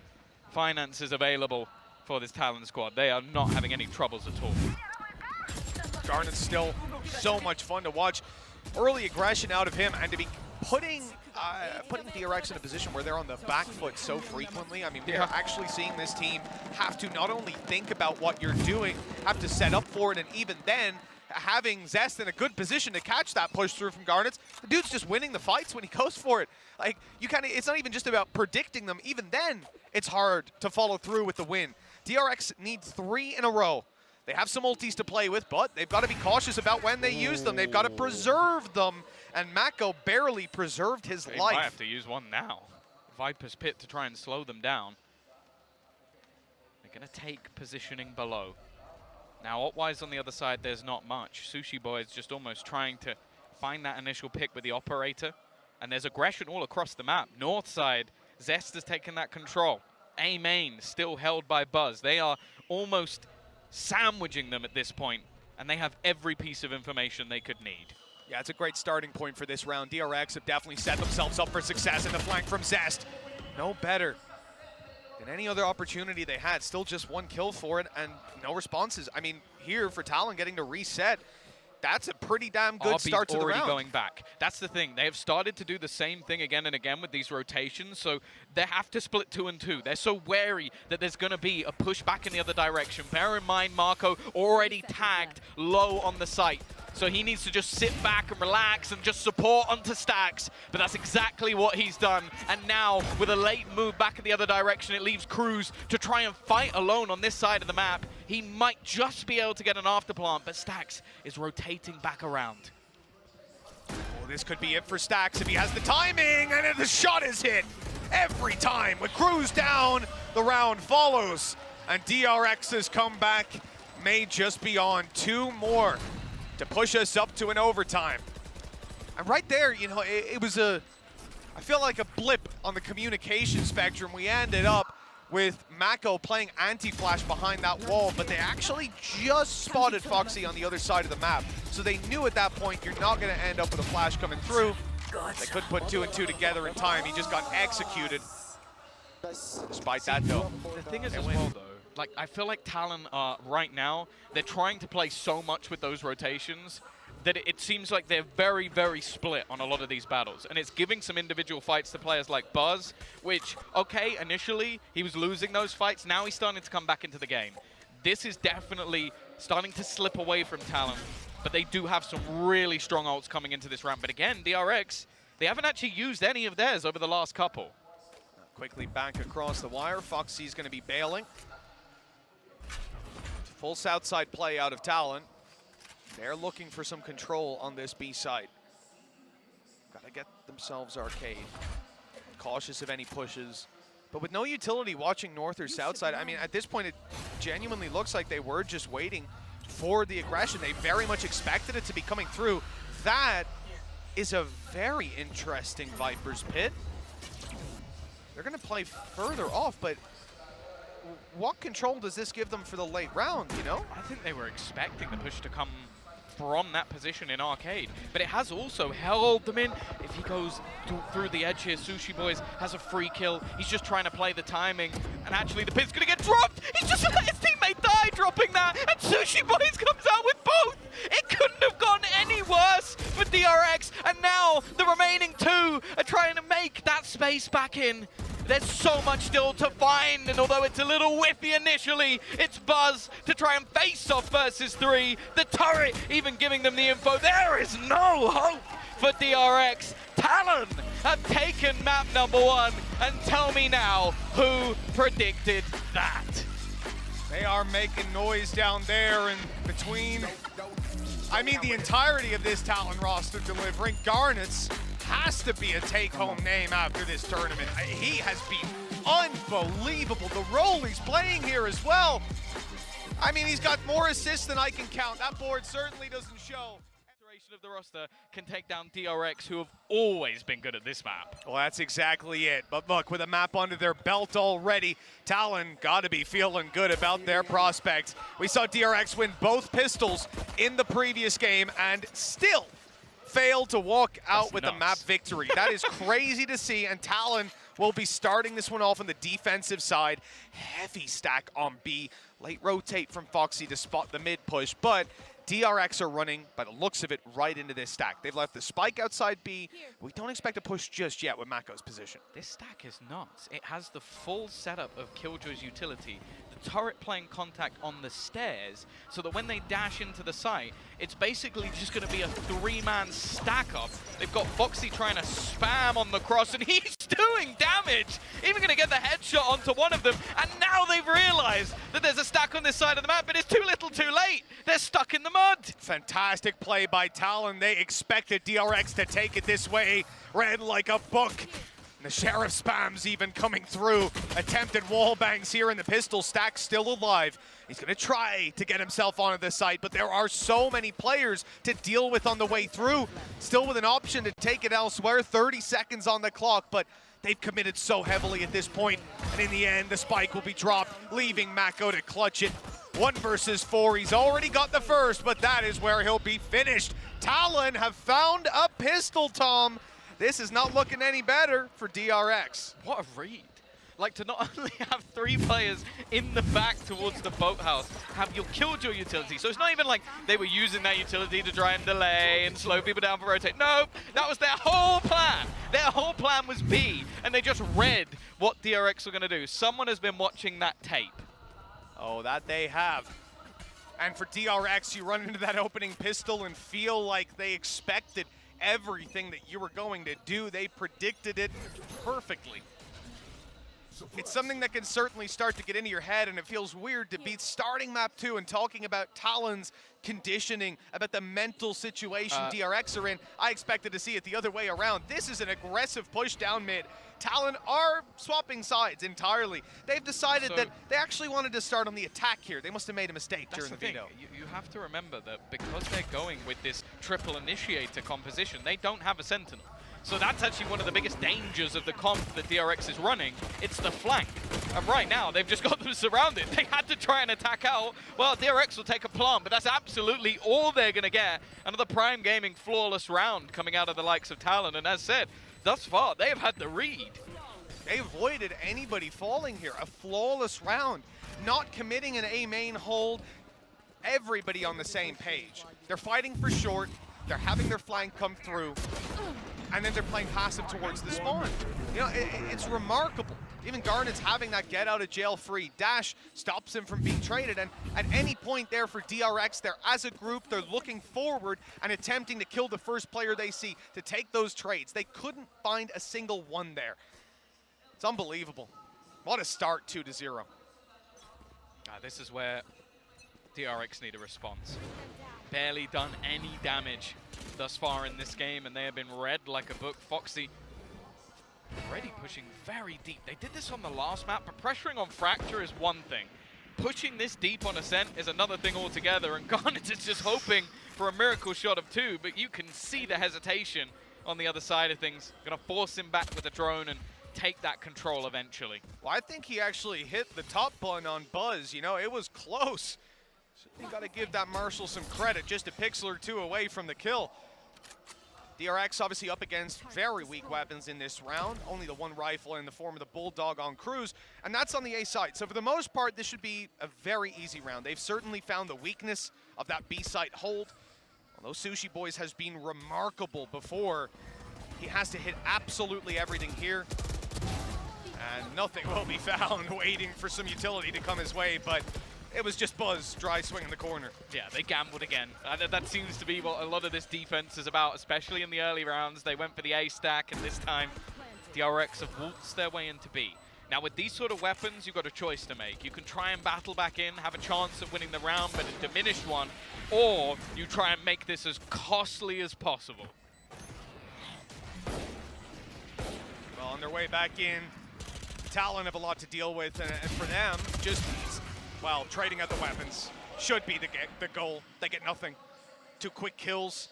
finances available for this TALON squad. They are not having any troubles at all. Garnet's still so much fun to watch. Early aggression out of him, and to be putting DRX in a position where they're on the back foot so frequently. I mean, we're actually seeing this team have to not only think about what you're doing, have to set up for it, and even then, having Zest in a good position to catch that push through from Garnets. The dude's just winning the fights when he goes for it. Like, you kind of, it's not even just about predicting them. Even then, it's hard to follow through with the win. DRX need 3 in a row. They have some ultis to play with, but they've got to be cautious about when they use them. They've got to preserve them, and Mako barely preserved his life. He might have to use one now. Viper's Pit to try and slow them down. They're going to take positioning below. Now, Opwise on the other side, there's not much. Sushi Boy is just almost trying to find that initial pick with the operator, and there's aggression all across the map. North side, Zest has taken that control. A main still held by Buzz. They are almost sandwiching them at this point, and they have every piece of information they could need. Yeah, it's a great starting point for this round. DRX have definitely set themselves up for success in the flank from Zest. No better than any other opportunity they had. Still just 1 kill for it and no responses. I mean, here for TALON getting to reset, that's a pretty damn good start to the round. Already going back. That's the thing. They have started to do the same thing again and again with these rotations, so they have to split 2 and 2. They're so wary that there's going to be a push back in the other direction. Bear in mind, Marco already tagged low on the site, so he needs to just sit back and relax and just support onto Stacks, but that's exactly what he's done. And now, with a late move back in the other direction, it leaves Cruz to try and fight alone on this side of the map. He might just be able to get an afterplant, but Stacks is rotating back around. Oh, this could be it for Stacks if he has the timing, and the shot is hit every time. With Cruz down, the round follows, and DRX's comeback may just be on 2 more to push us up to an overtime. And right there, you know, it was I feel like a blip on the communication spectrum. We ended up with Mako playing anti-flash behind that wall, but they actually just spotted Foxy on the other side of the map. So they knew at that point, you're not gonna end up with a flash coming through. They could put 2 and 2 together in time. He just got executed. Despite that though. The thing is as well though, like, I feel like TALON right now, they're trying to play so much with those rotations that it seems like they're very, very split on a lot of these battles. And it's giving some individual fights to players like Buzz, which, okay, initially he was losing those fights. Now he's starting to come back into the game. This is definitely starting to slip away from TALON, but they do have some really strong ults coming into this round. But again, DRX, they haven't actually used any of theirs over the last couple. Quickly back across the wire. Foxy's going to be bailing. Full south side play out of TALON. They're looking for some control on this B side. Gotta get themselves arcade. Cautious of any pushes. But with no utility watching north or south side, I mean, at this point, it genuinely looks like they were just waiting for the aggression. They very much expected it to be coming through. That is a very interesting Viper's Pit. They're going to play further off, but what control does this give them for the late round, you know? I think they were expecting the push to come from that position in Arcade, but it has also held them in. If he goes through the edge here, Sushi Boys has a free kill. He's just trying to play the timing, and actually the pit's gonna get dropped. He's just let his teammate die dropping that, and Sushi Boys comes out with both. It couldn't have gone any worse for DRX, and now the remaining two are trying to make that space back in. There's so much still to find, and although it's a little whiffy initially, it's Buzz to try and face off versus 3. The turret even giving them the info. There is no hope for DRX. TALON have taken map number 1, and tell me now, who predicted that? They are making noise down there in between. I mean, the entirety of this TALON roster delivering. Garnets has to be a take-home name after this tournament. He has been unbelievable. The role he's playing here as well. I mean, he's got more assists than I can count. That board certainly doesn't show. Of the roster can take down DRX, who have always been good at this map. Well, that's exactly it. But look, with a map under their belt already, TALON got to be feeling good about their prospects. We saw DRX win both pistols in the previous game and still failed to walk out with a map victory. That is crazy to see, and TALON will be starting this one off on the defensive side. Heavy stack on B. Late rotate from Foxy to spot the mid push, but DRX are running, by the looks of it, right into this stack. They've left the spike outside B. We don't expect a push just yet with Mako's position. This stack is nuts. It has the full setup of Killjoy's utility, the turret playing contact on the stairs, so that when they dash into the site, it's basically just going to be a 3-man stack up. They've got Foxy trying to spam on the cross, and he's doing damage. Even going to get the headshot onto one of them, and now they've realized that there's a stack on this side of the map, but it's too little too late. They're stuck in the mud. Fantastic play by TALON. They expected DRX to take it this way. Read like a book. And the Sheriff spams even coming through. Attempted wall bangs here, and the pistol stack still alive. He's going to try to get himself onto the site, but there are so many players to deal with on the way through. Still with an option to take it elsewhere. 30 seconds on the clock, but they've committed so heavily at this point. And in the end, the spike will be dropped, leaving Mako to clutch it. 1 versus 4. He's already got the first, but that is where he'll be finished. TALON have found a pistol, Tom. This is not looking any better for DRX. What a read. Like, to not only have 3 players in the back towards the boathouse, have your Killjoy utility. So it's not even like they were using that utility to try and delay and slow people down for rotate. Nope, that was their whole plan. Their whole plan was B, and they just read what DRX were going to do. Someone has been watching that tape. Oh, that they have. And for DRX, you run into that opening pistol and feel like they expected everything that you were going to do. They predicted it perfectly. It's something that can certainly start to get into your head, and it feels weird to be starting map 2 and talking about TALON's conditioning, about the mental situation DRX are in. I expected to see it the other way around. This is an aggressive push down mid. TALON are swapping sides entirely. They've decided that they actually wanted to start on the attack here. They must have made a mistake during the veto. You have to remember that because they're going with this triple initiator composition, they don't have a sentinel. So that's actually one of the biggest dangers of the comp that DRX is running. It's the flank. And right now, they've just got them surrounded. They had to try and attack out. Well, DRX will take a plant, but that's absolutely all they're going to get. Another Prime Gaming flawless round coming out of the likes of TALON. And as said, thus far, they have had the read. They avoided anybody falling here. A flawless round. Not committing an A main hold. Everybody on the same page. They're fighting for short. They're having their flank come through. And then they're playing passive towards the spawn. You know, it's remarkable. Even Garnet's having that get out of jail free dash stops him from being traded. And at any point there for DRX, they're as a group, they're looking forward and attempting to kill the first player they see to take those trades. They couldn't find a single one there. It's unbelievable. What a start, 2-0. This is where DRX need a response. Barely done any damage thus far in this game, and they have been read like a book. Foxy Already pushing very deep. They did this on the last map, but pressuring on Fracture is one thing. Pushing this deep on Ascent is another thing altogether, and Garnet is just hoping for a miracle shot of 2, but you can see the hesitation on the other side of things. Gonna force him back with the drone and take that control eventually. Well, I think he actually hit the top button on Buzz. You know, it was close. So you got to give that Marshall some credit, just a pixel or 2 away from the kill. DRX obviously up against very weak weapons in this round. Only the one rifle in the form of the Bulldog on cruise, and that's on the A side. So for the most part, this should be a very easy round. They've certainly found the weakness of that B site hold. Although Sushi Boys has been remarkable before, he has to hit absolutely everything here. And nothing will be found waiting for some utility to come his way, but it was just Buzz dry swing in the corner. Yeah, they gambled again. That seems to be what a lot of this defense is about, especially in the early rounds. They went for the A stack, and this time DRX have waltzed their way into B. Now with these sort of weapons, you've got a choice to make. You can try and battle back in, have a chance of winning the round, but a diminished one, or you try and make this as costly as possible. Well, on their way back in, Talon have a lot to deal with, and for them, just, well, trading out the weapons should be the goal. They get nothing. 2 quick kills.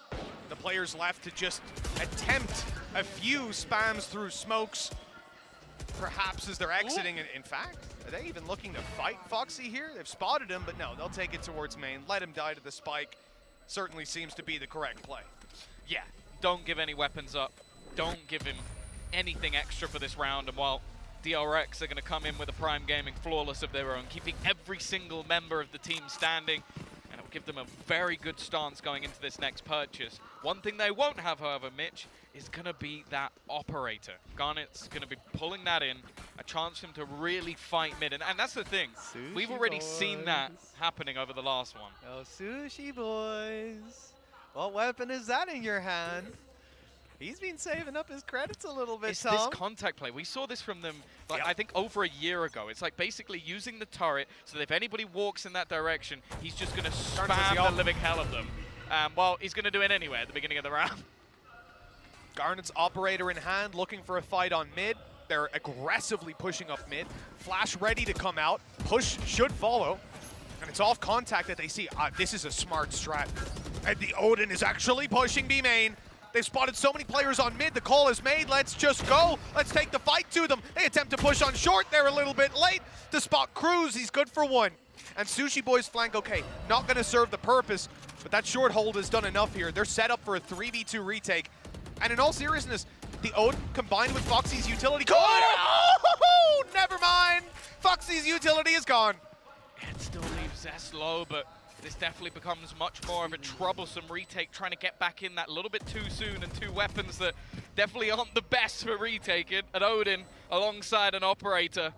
The players left to just attempt a few spams through smokes, perhaps as they're exiting. And in fact, are they even looking to fight Foxy here? They've spotted him, but no, they'll take it towards main. Let him die to the spike. Certainly seems to be the correct play. Yeah, don't give any weapons up. Don't give him anything extra for this round. And while DRX are going to come in with a Prime Gaming flawless of their own, keeping every single member of the team standing, and it'll give them a very good stance going into this next purchase. One thing they won't have, however, Mitch, is going to be that operator. Garnet's going to be pulling that in, a chance for him to really fight mid. And that's the thing. Sushi We've already boys. seen that happening over the last one. Oh, Sushi Boys. What weapon is that in your hand? He's been saving up his credits a little bit, It's Tom. this contact play. We saw this from them, like, Yep. I think, over a year ago. It's like basically using the turret so that if anybody walks in that direction, he's just going to spam the living hell of them. Well, he's going to do it anyway at the beginning of the round. Garnet's operator in hand, looking for a fight on mid. They're aggressively pushing up mid. Flash ready to come out. Push should follow. And it's off contact that they see. This is a smart strat. And the Odin is actually pushing B main. They've spotted so many players on mid. The call is made. Let's just go. Let's take the fight to them. They attempt to push on short. They're a little bit late to spot Cruz. He's good for 1. And Sushi Boys flank, okay, not going to serve the purpose, but that short hold has done enough here. They're set up for a 3v2 retake. And in all seriousness, the Odin combined with Foxy's utility. Oh, never mind. Foxy's utility is gone. It still leaves Zest low, but this definitely becomes much more of a troublesome retake, trying to get back in that little bit too soon, and 2 weapons that definitely aren't the best for retaking. An Odin alongside an operator.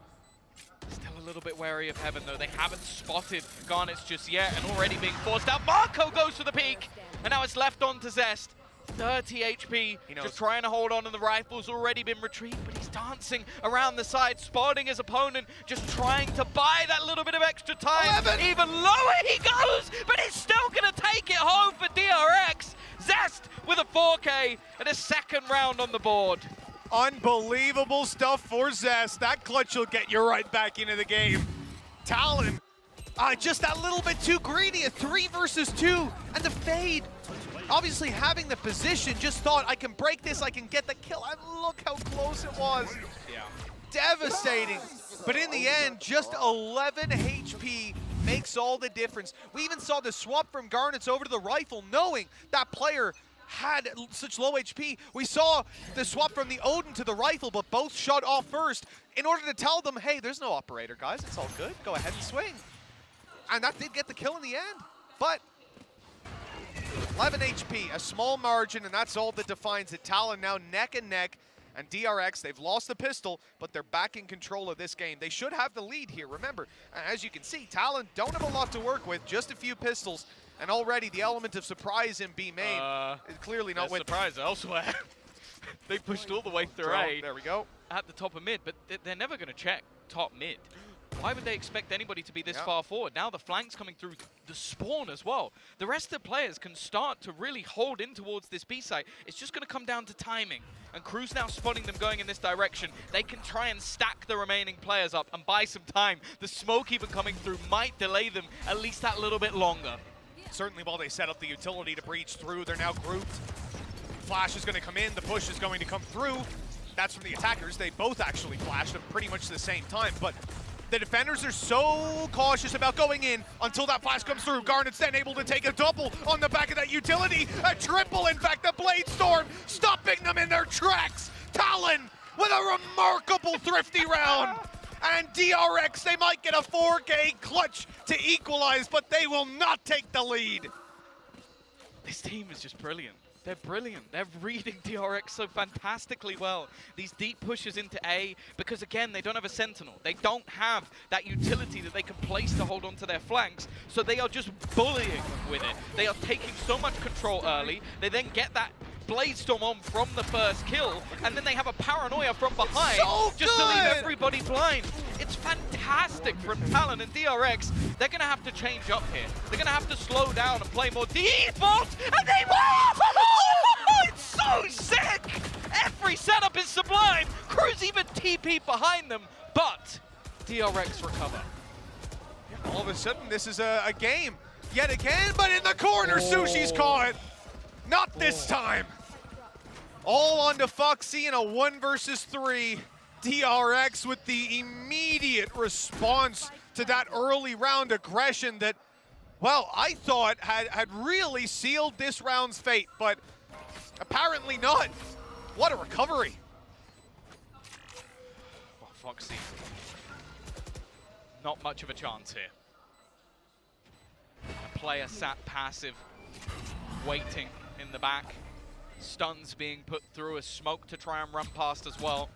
Still a little bit wary of Heaven, though. They haven't spotted Garnet's just yet, and already being forced out. Marco goes for the peak, and now it's left on to Zest. 30 HP, just trying to hold on, and the rifle's already been retrieved, but he's dancing around the side, spotting his opponent, just trying to buy that little bit of extra time. 11. Even lower he goes, but he's still going to take it home for DRX. Zest with a 4K and a second round on the board. Unbelievable stuff for Zest. That clutch will get you right back into the game. Talon, just that little bit too greedy. A 3 versus 2, and the fade. Obviously having the position, just thought, I can break this, I can get the kill. And look how close it was. Yeah. Devastating. But in the end, just 11 HP makes all the difference. We even saw the swap from Garnets over to the rifle, knowing that player had such low HP. We saw the swap from the Odin to the rifle, but both shot off first in order to tell them, hey, there's no operator, guys. It's all good. Go ahead and swing. And that did get the kill in the end. But 11 HP, a small margin, and that's all that defines it. Talon now neck and neck, and DRX, they've lost the pistol, but they're back in control of this game. They should have the lead here. Remember, as you can see, Talon don't have a lot to work with, just a few pistols, and already the element of surprise in B main is clearly not with surprise elsewhere. They pushed all the way through A. There we go. At the top of mid, but they're never going to check top mid. Why would they expect anybody to be this far forward? Now the flank's coming through the spawn as well. The rest of the players can start to really hold in towards this B site. It's just going to come down to timing. And Crew's now spotting them going in this direction. They can try and stack the remaining players up and buy some time. The smoke even coming through might delay them at least that little bit longer. Certainly while they set up the utility to breach through, they're now grouped. Flash is going to come in, the push is going to come through. That's from the attackers. They both actually flashed at pretty much the same time, but the defenders are so cautious about going in until that flash comes through. Garnet's then able to take a double on the back of that utility. A triple, in fact, the Blade Storm stopping them in their tracks. TALON with a remarkable thrifty round. And DRX, they might get a 4K clutch to equalize, but they will not take the lead. This team is just brilliant. They're brilliant. They're reading DRX so fantastically well. These deep pushes into A, because again, they don't have a sentinel. They don't have that utility that they can place to hold onto their flanks, so they are just bullying them with it. They are taking so much control early. They then get that Blade Storm on from the first kill, and then they have a paranoia from behind just to leave everybody blind. It's fantastic from TALON and DRX. They're going to have to change up here. They're going to have to slow down and play more default, and they will! Oh, it's so sick! Every setup is sublime. Crew's even TP behind them, but DRX recover. All of a sudden, this is a game yet again, but in the corner, Sushi's caught. Not this time. All on to Foxy in a 1 versus 3. DRX with the immediate response to that early round aggression that, well, I thought had really sealed this round's fate, but apparently not. What a recovery. Well, Foxy, not much of a chance here. A player sat passive, waiting in the back. Stuns being put through, a smoke to try and run past as well.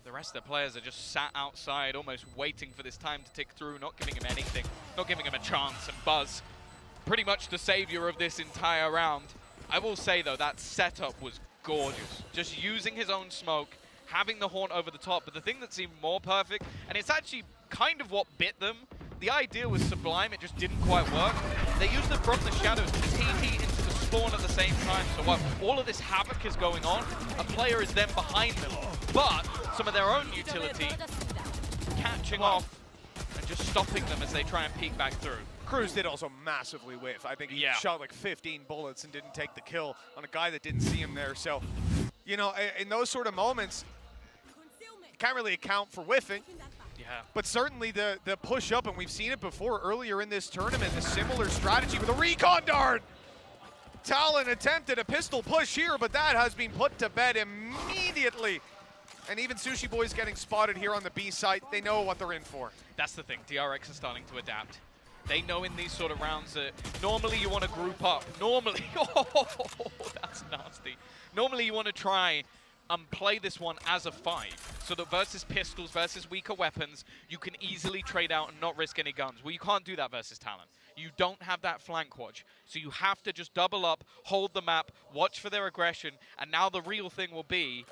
The rest of the players are just sat outside, almost waiting for this time to tick through, not giving him anything, not giving him a chance. And Buzz, pretty much the savior of this entire round. I will say though, that setup was gorgeous. Just using his own smoke, having the haunt over the top, but the thing that seemed more perfect, and it's actually kind of what bit them, the idea was sublime, it just didn't quite work. They used it from the shadows to TP into the spawn at the same time, so while all of this havoc is going on, a player is then behind them, but some of their own utility catching off and just stopping them as they try and peek back through. Cruz did also massively whiff. I think he shot like 15 bullets and didn't take the kill on a guy that didn't see him there. So, you know, in those sort of moments, you can't really account for whiffing. Yeah. But certainly the push up, and we've seen it before earlier in this tournament, a similar strategy with a recon dart. TALON attempted a pistol push here, but that has been put to bed immediately. And even Sushi Boy's getting spotted here on the B site. They know what they're in for. That's the thing, DRX is starting to adapt. They know in these sort of rounds that normally you want to group up. Normally, oh, that's nasty. Normally you want to try and play this one as a 5, so that versus pistols, versus weaker weapons, you can easily trade out and not risk any guns. Well, you can't do that versus TALON. You don't have that flank watch, so you have to just double up, hold the map, watch for their aggression, and now the real thing will be,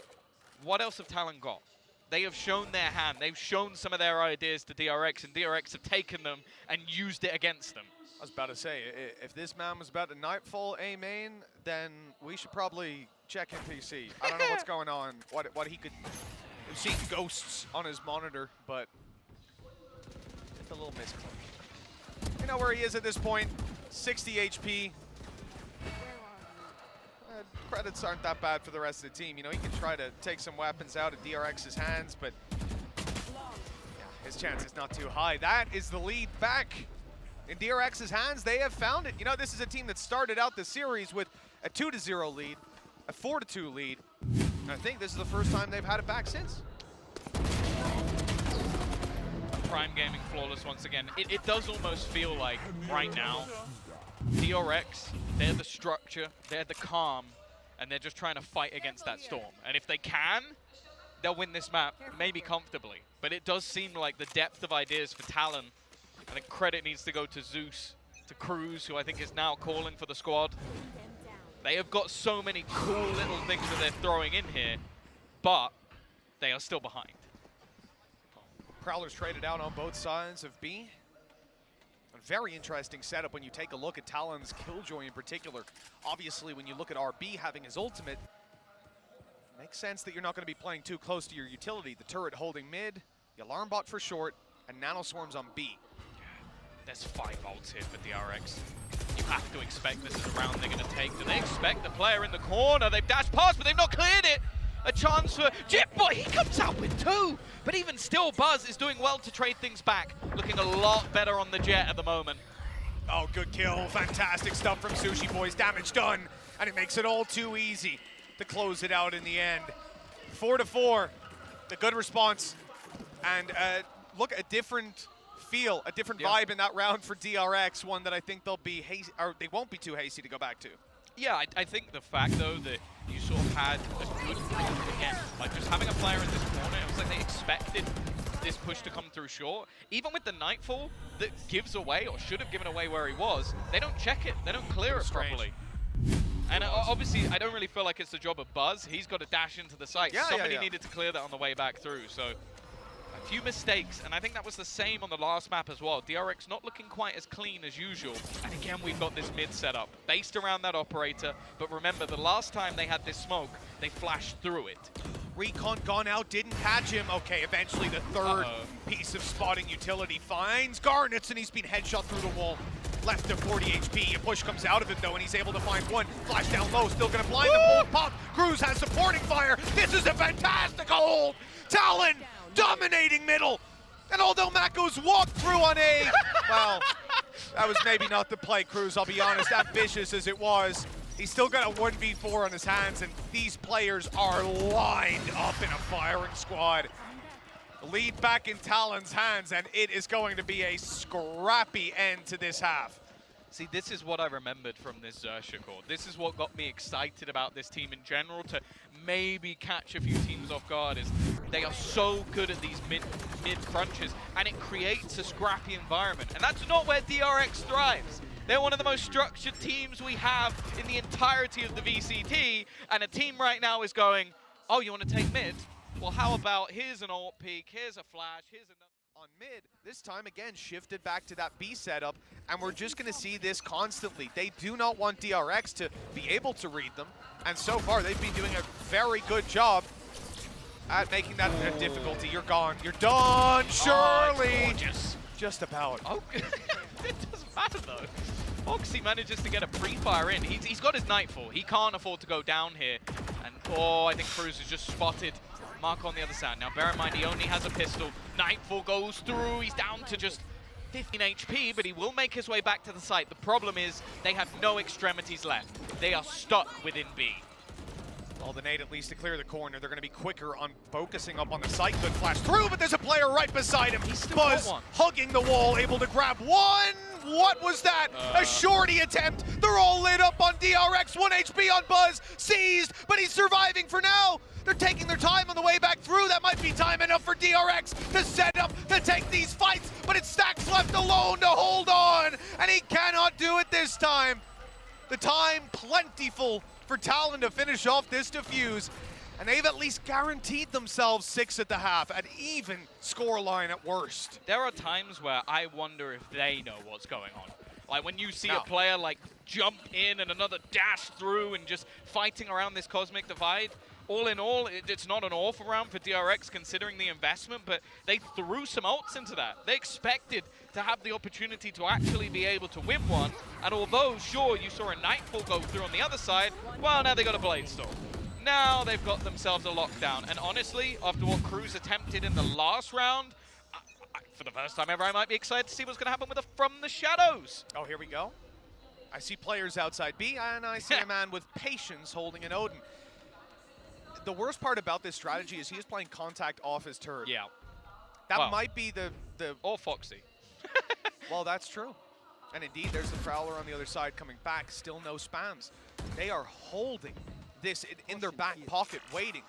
what else have TALON got? They have shown their hand. They've shown some of their ideas to DRX, and DRX have taken them and used it against them. I was about to say, if this man was about to nightfall A main, then we should probably check NPC. I don't know what's going on, what he could see ghosts on his monitor, but it's a little misclick. You know where he is at this point, 60 HP. Credits aren't that bad for the rest of the team. You know, he can try to take some weapons out of DRX's hands, but yeah, his chance is not too high. That is the lead back in DRX's hands. They have found it. You know, this is a team that started out the series with a 2-0 lead, a 4-2 lead. And I think this is the first time they've had it back since. Prime Gaming flawless once again. It does almost feel like right now, DRX, they're the structure, they're the calm, and they're just trying to fight against that storm. And if they can, they'll win this map, maybe comfortably. But it does seem like the depth of ideas for TALON, I think credit needs to go to Zeus, to Cruz, who I think is now calling for the squad. They have got so many cool little things that they're throwing in here, but they are still behind. Prowlers traded out on both sides of B. A very interesting setup when you take a look at Talon's Killjoy in particular. Obviously, when you look at RB having his ultimate, makes sense that you're not going to be playing too close to your utility. The turret holding mid, the alarm bot for short, and nano swarms on B. There's 5 ults here for DRX. You have to expect this is a round they're going to take. Do they expect the player in the corner? They've dashed past, but they've not cleared it. A chance for Jitboy. He comes out with 2. But even still, Buzz is doing well to trade things back. Looking a lot better on the Jet at the moment. Oh, good kill. Fantastic stuff from Sushi Boys. Damage done. And it makes it all too easy to close it out in the end. 4-4. The good response. And look, a different feel, a different vibe in that round for DRX. One that I think they'll be they won't be too hasty to go back to. Yeah, I think the fact, though, that you sort of had a good again, like just having a player in this corner, it was like they expected this push to come through short. Even with the Nightfall that gives away, or should have given away where he was, they don't check it, they don't clear it properly. And obviously, I don't really feel like it's the job of Buzz. He's got to dash into the site. Somebody needed to clear that on the way back through, so a few mistakes, and I think that was the same on the last map as well. DRX not looking quite as clean as usual. And again, we've got this mid setup based around that operator. But remember, the last time they had this smoke, they flashed through it. Recon gone out, didn't catch him. Okay, eventually the third piece of spotting utility finds Garnets, and he's been headshot through the wall. Left to 40 HP. A push comes out of it, though, and he's able to find one. Flash down low, still going to blind the whole pop. Cruz has supporting fire. This is a fantastic hold. Talon dominating middle. And although Mako's walked through on A, well, that was maybe not the play, Cruz, I'll be honest. Ambitious as it was, he's still got a 1v4 on his hands, and these players are lined up in a firing squad. Lead back in Talon's hands, and it is going to be a scrappy end to this half. See, this is what I remembered from this Xerxia core. This is what got me excited about this team in general, to maybe catch a few teams off guard, is they are so good at these mid crunches, and it creates a scrappy environment. And that's not where DRX thrives. They're one of the most structured teams we have in the entirety of the VCT, and a team right now is going, oh, you want to take mid? Well, how about here's an ult peek, here's a flash, here's another. On mid, this time again shifted back to that B setup, and we're just going to see this constantly. They do not want DRX to be able to read them, and so far they've been doing a very good job at making that a difficulty. You're gone. You're done, Shirley. Just about. Oh, it doesn't matter though. Foxy manages to get a pre-fire in. He's got his Nightfall. He can't afford to go down here. And I think Cruz has just spotted Mark on the other side. Now bear in mind, he only has a pistol. Nightfall goes through. He's down to just 15 HP, but he will make his way back to the site. The problem is they have no extremities left. They are stuck within B. Well, the nade at least to clear the corner. They're going to be quicker on focusing up on the site. Good flash through, but there's a player right beside him. He's still Buzz got one. hugging the wall, able to grab one. What was that? A shorty attempt. They're all lit up on DRX. 1 HP on Buzz. Seized, but he's surviving for now. They're taking their time on the way back through. That might be time enough for DRX to set up to take these fights, but it's Stacks left alone to hold on, and he cannot do it this time. The time plentiful for Talon to finish off this defuse, and they've at least guaranteed themselves 6 at the half, at even scoreline at worst. There are times where I wonder if they know what's going on. Like when you see a player like jump in and another dash through and just fighting around this cosmic divide. All in all, it's not an awful round for DRX considering the investment, but they threw some ults into that. They expected to have the opportunity to actually be able to win one, and although, sure, you saw a Nightfall go through on the other side, well, now they got a Blade Storm. Now they've got themselves a lockdown, and honestly, after what Cruz attempted in the last round, for the first time ever, I might be excited to see what's going to happen with a From the Shadows. Oh, here we go. I see players outside B, and I see a man with patience holding an Odin. The worst part about this strategy is he is playing contact off his turret. Yeah. That might be the... Or Foxy. Well, that's true. And indeed, there's the Prowler on the other side coming back. Still no spams. They are holding this in their back pocket, waiting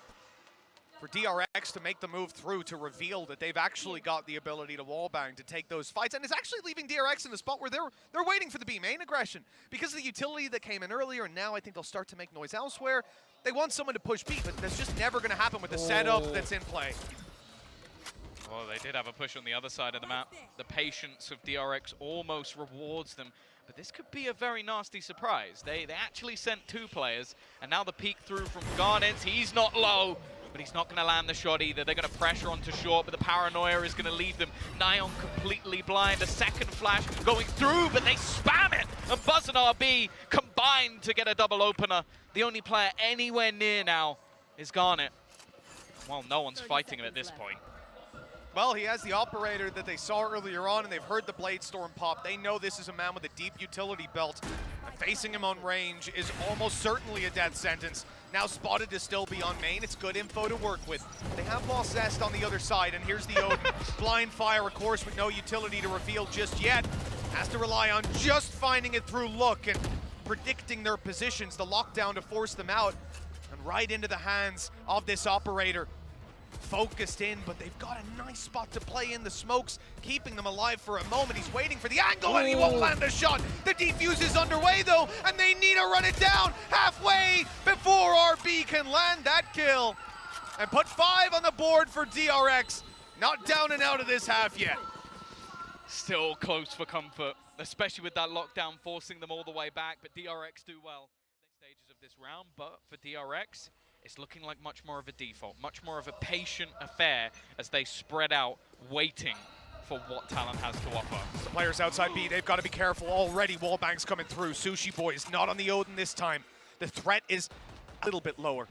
for DRX to make the move through to reveal that they've actually got the ability to wallbang to take those fights, and it's actually leaving DRX in a spot where they're waiting for the B main aggression because of the utility that came in earlier, and now I think they'll start to make noise elsewhere. They want someone to push B, but that's just never going to happen with the setup that's in play. Well, they did have a push on the other side of the map. The patience of DRX almost rewards them. But this could be a very nasty surprise. They actually sent 2 players, and now the peek through from Garnets. He's not low, but he's not going to land the shot either. They're going to pressure onto short, but the paranoia is going to leave them. Nyon completely blind. A second flash going through, but they spam it. And Buzz and RB combined to get a double opener. The only player anywhere near now is Garnet. Well, no one's fighting him at this point. Well, he has the operator that they saw earlier on, and they've heard the Blade Storm pop. They know this is a man with a deep utility belt. And facing him on range is almost certainly a death sentence. Now spotted to still be on main. It's good info to work with. They have lost Zest on the other side, and here's the Odin. Blind fire, of course, with no utility to reveal just yet. Has to rely on just finding it through look and predicting their positions, the lockdown to force them out. And right into the hands of this operator. Focused in, but they've got a nice spot to play in the smokes, keeping them alive for a moment. He's waiting for the angle, and he won't land a shot. The defuse is underway, though, and they need to run it down halfway before RB can land that kill. And put 5 on the board for DRX. Not down and out of this half yet. Still close for comfort, especially with that lockdown forcing them all the way back, but DRX do well. Next stages of this round, but for DRX, it's looking like much more of a default, much more of a patient affair as they spread out, waiting for what Talon has to offer. The players outside B, they've got to be careful already. Wallbang's coming through. Sushi Boy is not on the Odin this time. The threat is a little bit lower.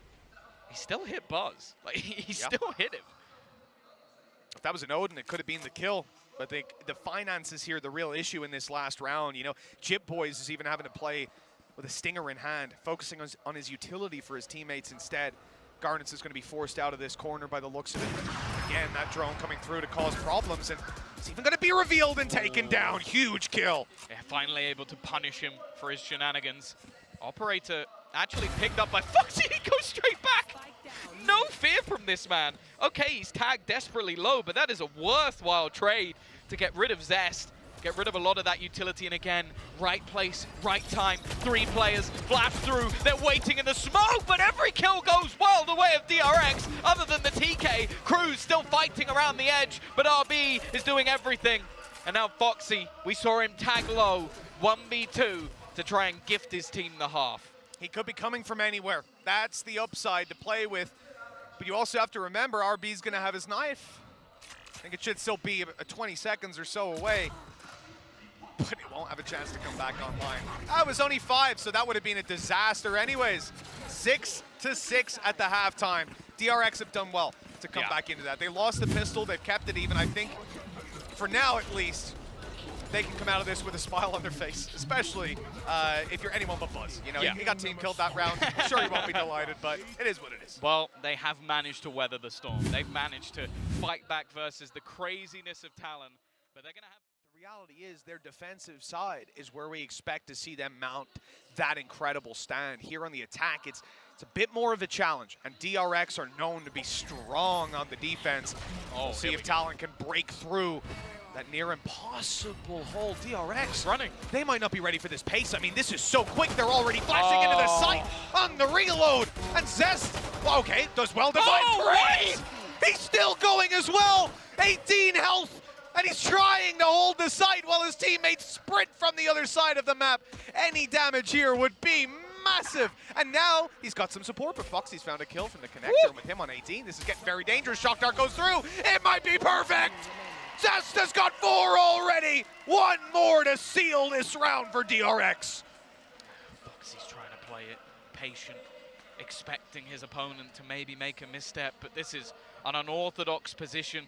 He still hit Buzz. Like, he still hit him. If that was an Odin, it could have been the kill. But the finances here, the real issue in this last round. You know, Chip Boys is even having to play with a stinger in hand, focusing on his utility for his teammates instead. Garnets is going to be forced out of this corner by the looks of it. Again, that drone coming through to cause problems, and it's even going to be revealed and taken down. Huge kill. Yeah, finally able to punish him for his shenanigans. Operator actually picked up by Foxy. He goes straight back. No fear from this man. Okay, he's tagged desperately low, but that is a worthwhile trade to get rid of Zest. Get rid of a lot of that utility, and again, right place, right time, 3 players, flash through, they're waiting in the smoke, but every kill goes well the way of DRX, other than the TK. Cruz still fighting around the edge, but RB is doing everything. And now Foxy, we saw him tag low, 1v2, to try and gift his team the half. He could be coming from anywhere. That's the upside to play with. But you also have to remember, RB's gonna have his knife. I think it should still be 20 seconds or so away. But it won't have a chance to come back online. That was only 5, so that would have been a disaster anyways. 6-6 at the halftime. DRX have done well to come back into that. They lost the pistol, they've kept it even. I think, for now at least, they can come out of this with a smile on their face, especially if you're anyone but Buzz. You know, he got team killed that round. I'm sure he won't be delighted, but it is what it is. Well, they have managed to weather the storm. They've managed to fight back versus the craziness of Talon, but they're gonna have... The reality is their defensive side is where we expect to see them mount that incredible stand. Here on the attack, it's a bit more of a challenge, and DRX are known to be strong on the defense. We'll see if Talon can break through that near impossible hold. DRX running. They might not be ready for this pace. I mean, this is so quick. They're already flashing into the site on the reload. And Zest, okay, does well divide threat. He's still going as well. 18 health. And he's trying to hold the site while his teammates sprint from the other side of the map. Any damage here would be massive. And now he's got some support, but Foxy's found a kill from the connector. And with him on 18, this is getting very dangerous. Shock Dart goes through. It might be perfect. Zest has got 4 already. 1 more to seal this round for DRX. Foxy's trying to play it patient, expecting his opponent to maybe make a misstep, but this is an unorthodox position.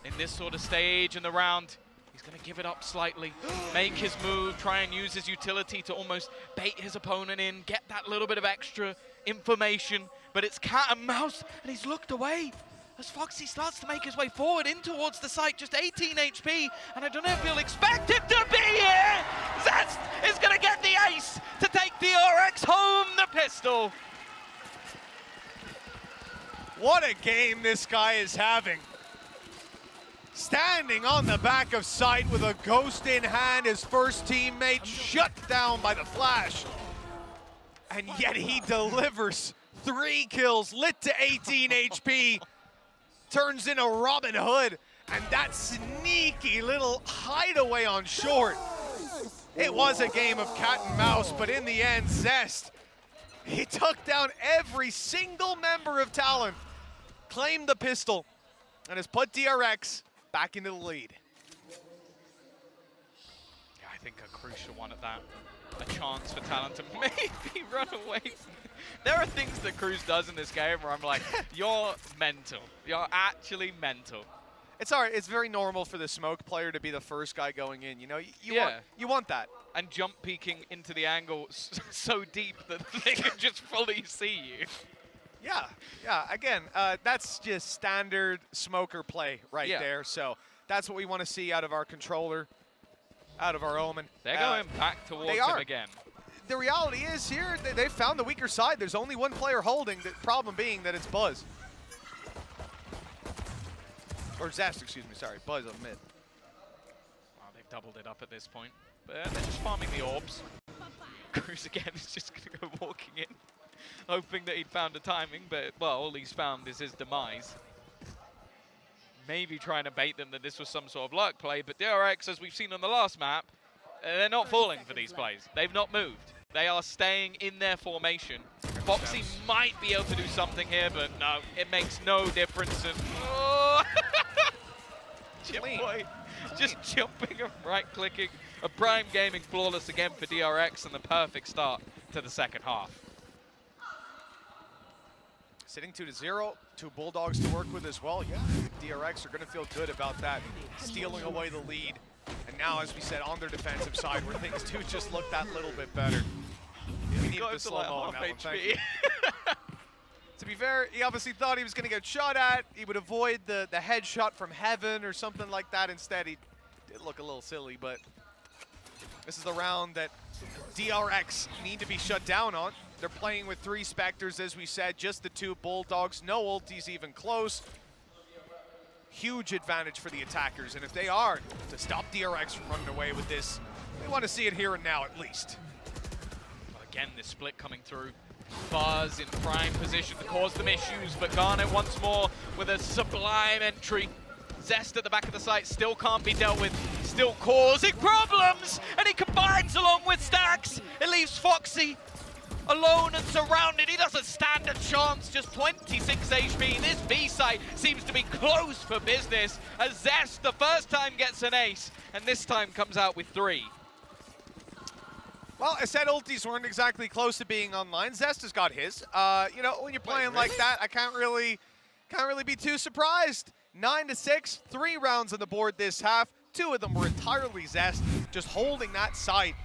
In this sort of stage in the round, he's going to give it up slightly, make his move, try and use his utility to almost bait his opponent in, get that little bit of extra information, but it's cat and mouse, and he's looked away as Foxy starts to make his way forward in towards the site, just 18 HP, and I don't know if you'll expect him to be here! Zest is going to get the ace to take DRX home the pistol. What a game this guy is having. Standing on the back of site with a ghost in hand, his first teammate shut down by the flash. And yet he delivers 3 kills, lit to 18 HP turns into Robin Hood, and that sneaky little hideaway on short. It was a game of cat and mouse, but in the end, Zest, he took down every single member of TALON, claimed the pistol, and has put DRX back into the lead. Yeah, I think a crucial one at that. A chance for TALON to maybe run away. There are things that Cruz does in this game where I'm like, you're mental. You're actually mental. It's all right. It's very normal for the smoke player to be the first guy going in. You know, you want that. And jump peeking into the angle so deep that they can just fully see you. Yeah. Again, that's just standard smoker play right there. So that's what we want to see out of our controller, out of our Omen. They're going back towards him again. The reality is here, they found the weaker side. There's only one player holding, the problem being that it's Buzz. Or Zest, excuse me, sorry. Buzz on mid. Well, they've doubled it up at this point. But they're just farming the orbs. Cruz again is just going to go walking in, hoping that he'd found a timing, but, well, all he's found is his demise. Maybe trying to bait them that this was some sort of luck play, but DRX, as we've seen on the last map, they're not falling for these plays. They've not moved. They are staying in their formation. Foxy might be able to do something here, but no, it makes no difference. And oh. Chip boy just jumping and right-clicking. A prime gaming flawless again for DRX and the perfect start to the second half. Sitting 2-0, 2 Bulldogs to work with as well. Yeah, DRX are going to feel good about that, stealing away the lead. And now, as we said, on their defensive side, where things do just look that little bit better. We need the slow-mo on that one, thank you. To be fair, he obviously thought he was going to get shot at. He would avoid the headshot from heaven or something like that. Instead, he did look a little silly, but this is the round that DRX need to be shut down on. They're playing with 3 Spectres, as we said, just the 2 Bulldogs, no ultis even close. Huge advantage for the attackers, and if they are to stop DRX from running away with this, we want to see it here and now at least. Again, this split coming through. Buzz in prime position to cause them issues, but Garnet once more with a sublime entry. Zest at the back of the site still can't be dealt with, still causing problems, and he combines along with Stacks. It leaves Foxy alone and surrounded. He doesn't stand a chance, just 26 HP. This B site seems to be closed for business as Zest the first time gets an ace, and this time comes out with 3. Well, I said ultis weren't exactly close to being online. Zest has got his. You know, when you're playing like that, I can't really be too surprised. 9-6, 3 rounds on the board this half. 2 of them were entirely Zest, just holding that site.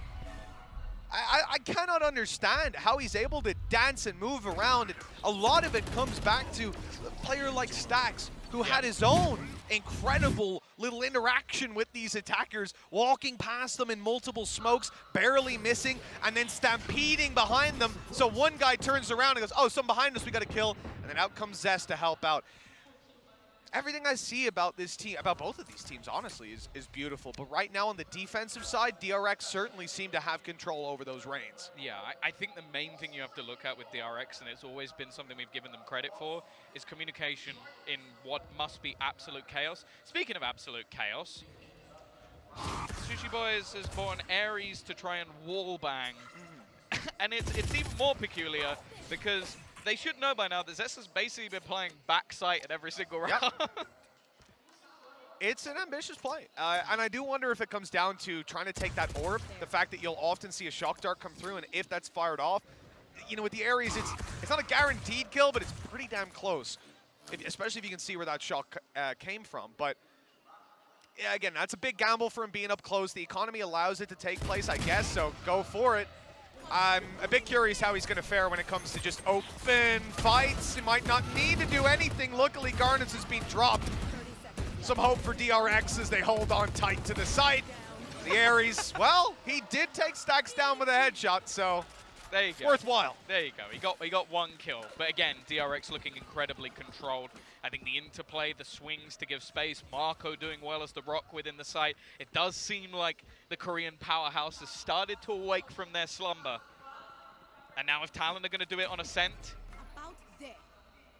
I cannot understand how he's able to dance and move around. And a lot of it comes back to a player like Stacks, who had his own incredible little interaction with these attackers, walking past them in multiple smokes, barely missing, and then stampeding behind them. So one guy turns around and goes, oh, someone behind us, we got to kill. And then out comes Zest to help out. Everything I see about this team, about both of these teams, honestly, is beautiful. But right now on the defensive side, DRX certainly seem to have control over those reins. Yeah, I think the main thing you have to look at with DRX, and it's always been something we've given them credit for, is communication in what must be absolute chaos. Speaking of absolute chaos, Sushi Boys has bought an Ares to try and wallbang. And it's even more peculiar because they should know by now that Zest has basically been playing backside at every single round. Yep. It's an ambitious play. And I do wonder if it comes down to trying to take that orb, the fact that you'll often see a shock dart come through, and if that's fired off, you know, with the Ares, it's not a guaranteed kill, but it's pretty damn close, especially if you can see where that shot came from. But yeah, again, that's a big gamble for him being up close. The economy allows it to take place, I guess, so go for it. I'm a bit curious how he's going to fare when it comes to just open fights. He might not need to do anything. Luckily, Garnets has been dropped. Some hope for DRX as they hold on tight to the site. The Ares, well, he did take Stacks down with a headshot, so there you go. Worthwhile. There you go. He got 1 kill. But again, DRX looking incredibly controlled. I think the interplay, the swings to give space, Marco doing well as the rock within the site. It does seem like the Korean powerhouse has started to awake from their slumber. And now if TALON are going to do it on Ascent,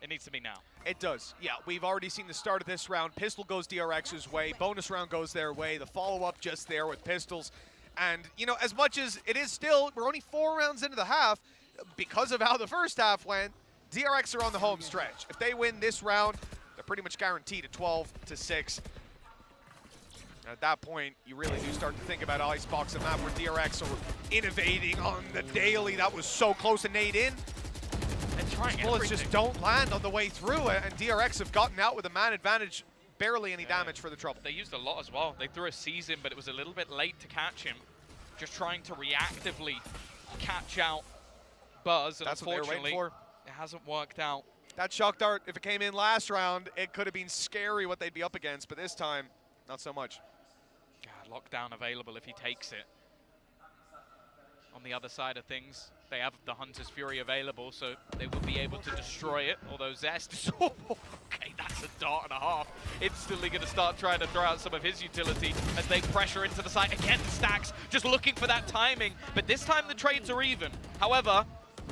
It needs to be now. It does. Yeah, we've already seen the start of this round. Pistol goes DRX's way. Bonus round goes their way. The follow-up just there with pistols. And, you know, as much as it is still, we're only 4 rounds into the half, because of how the first half went, DRX are on the home stretch. If they win this round, they're pretty much guaranteed a 12-6. At that point, you really do start to think about Icebox and map where DRX are innovating on the daily. That was so close, and nade in. And trying Bullets just don't land on the way through, and DRX have gotten out with a man advantage. Barely any damage for the trouble. They used a lot as well. They threw a season, but it was a little bit late to catch him. Just trying to reactively catch out Buzz, and That's what they were unfortunately, waiting for. it hasn't worked out. That shock dart, if it came in last round, it could have been scary what they'd be up against, but this time, not so much. God, lockdown available if he takes it. On the other side of things, they have the Hunter's Fury available, so they will be able to destroy it. Although Zest is, okay, that's a dart and a half. Instantly going to start trying to throw out some of his utility as they pressure into the site. Again, Stacks just looking for that timing, but this time the trades are even. However,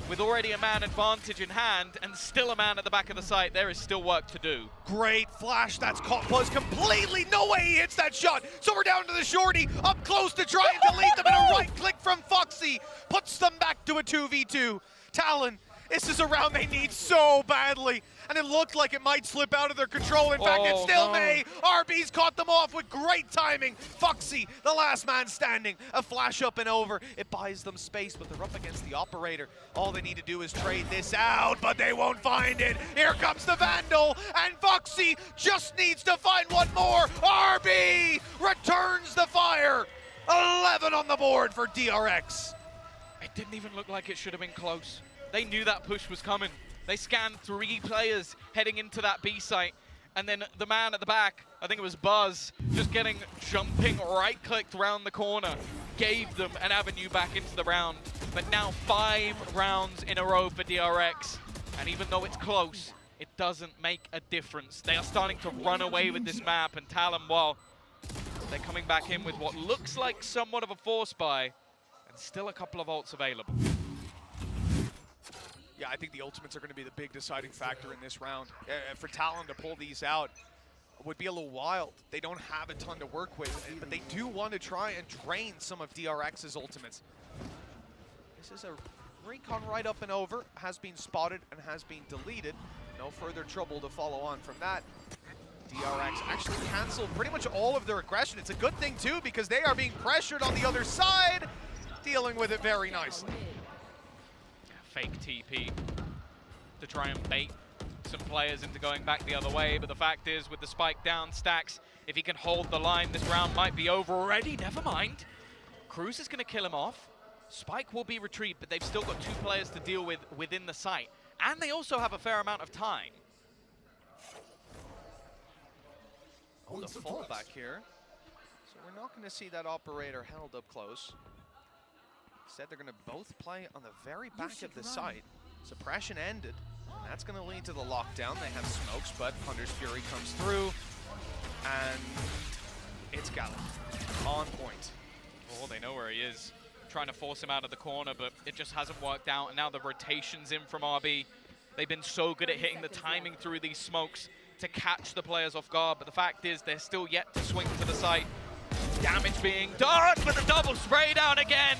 with already a man advantage in hand and still a man at the back of the site, there is still work to do. Great flash, that's caught Buzz completely. No way he hits that shot. So we're down to the shorty, up close to try and delete them, and a right click from Foxy puts them back to a 2v2. Talon, this is a round they need so badly, and it looked like it might slip out of their control. In fact, it still may. RB's caught them off with great timing. Foxy, the last man standing. A flash up and over. It buys them space, but they're up against the operator. All they need to do is trade this out, but they won't find it. Here comes the Vandal, and Foxy just needs to find one more. RB returns the fire. 11 on the board for DRX. It didn't even look like it should have been close. They knew that push was coming. They scanned 3 players heading into that B site, and then the man at the back, I think it was Buzz, just jumping right-clicked around the corner, gave them an avenue back into the round. But now 5 rounds in a row for DRX, and even though it's close, it doesn't make a difference. They are starting to run away with this map, and Talon, well, they're coming back in with what looks like somewhat of a force buy, and still a couple of ults available. Yeah, I think the ultimates are going to be the big deciding factor in this round. For Talon to pull these out would be a little wild. They don't have a ton to work with, but they do want to try and drain some of DRX's ultimates. This is a recon right up and over, has been spotted and has been deleted. No further trouble to follow on from that. DRX actually canceled pretty much all of their aggression. It's a good thing too, because they are being pressured on the other side, dealing with it very nicely. Fake TP to try and bait some players into going back the other way, but the fact is, with the spike down, Stacks, if he can hold the line, this round might be over already. Never mind. Cruz is going to kill him off. Spike will be retrieved, but they've still got 2 players to deal with within the site, and they also have a fair amount of time. On the fallback here. So we're not going to see that operator held up close. Said they're going to both play on the very back of the site. Suppression ended, and that's going to lead to the lockdown. They have smokes, but Hunter's Fury comes through, and it's Gallant on point. Oh, they know where he is. Trying to force him out of the corner, but it just hasn't worked out, and now the rotation's in from RB. They've been so good at hitting the timing through these smokes to catch the players off guard, but the fact is they're still yet to swing to the site. Damage being done, but the double spray down again.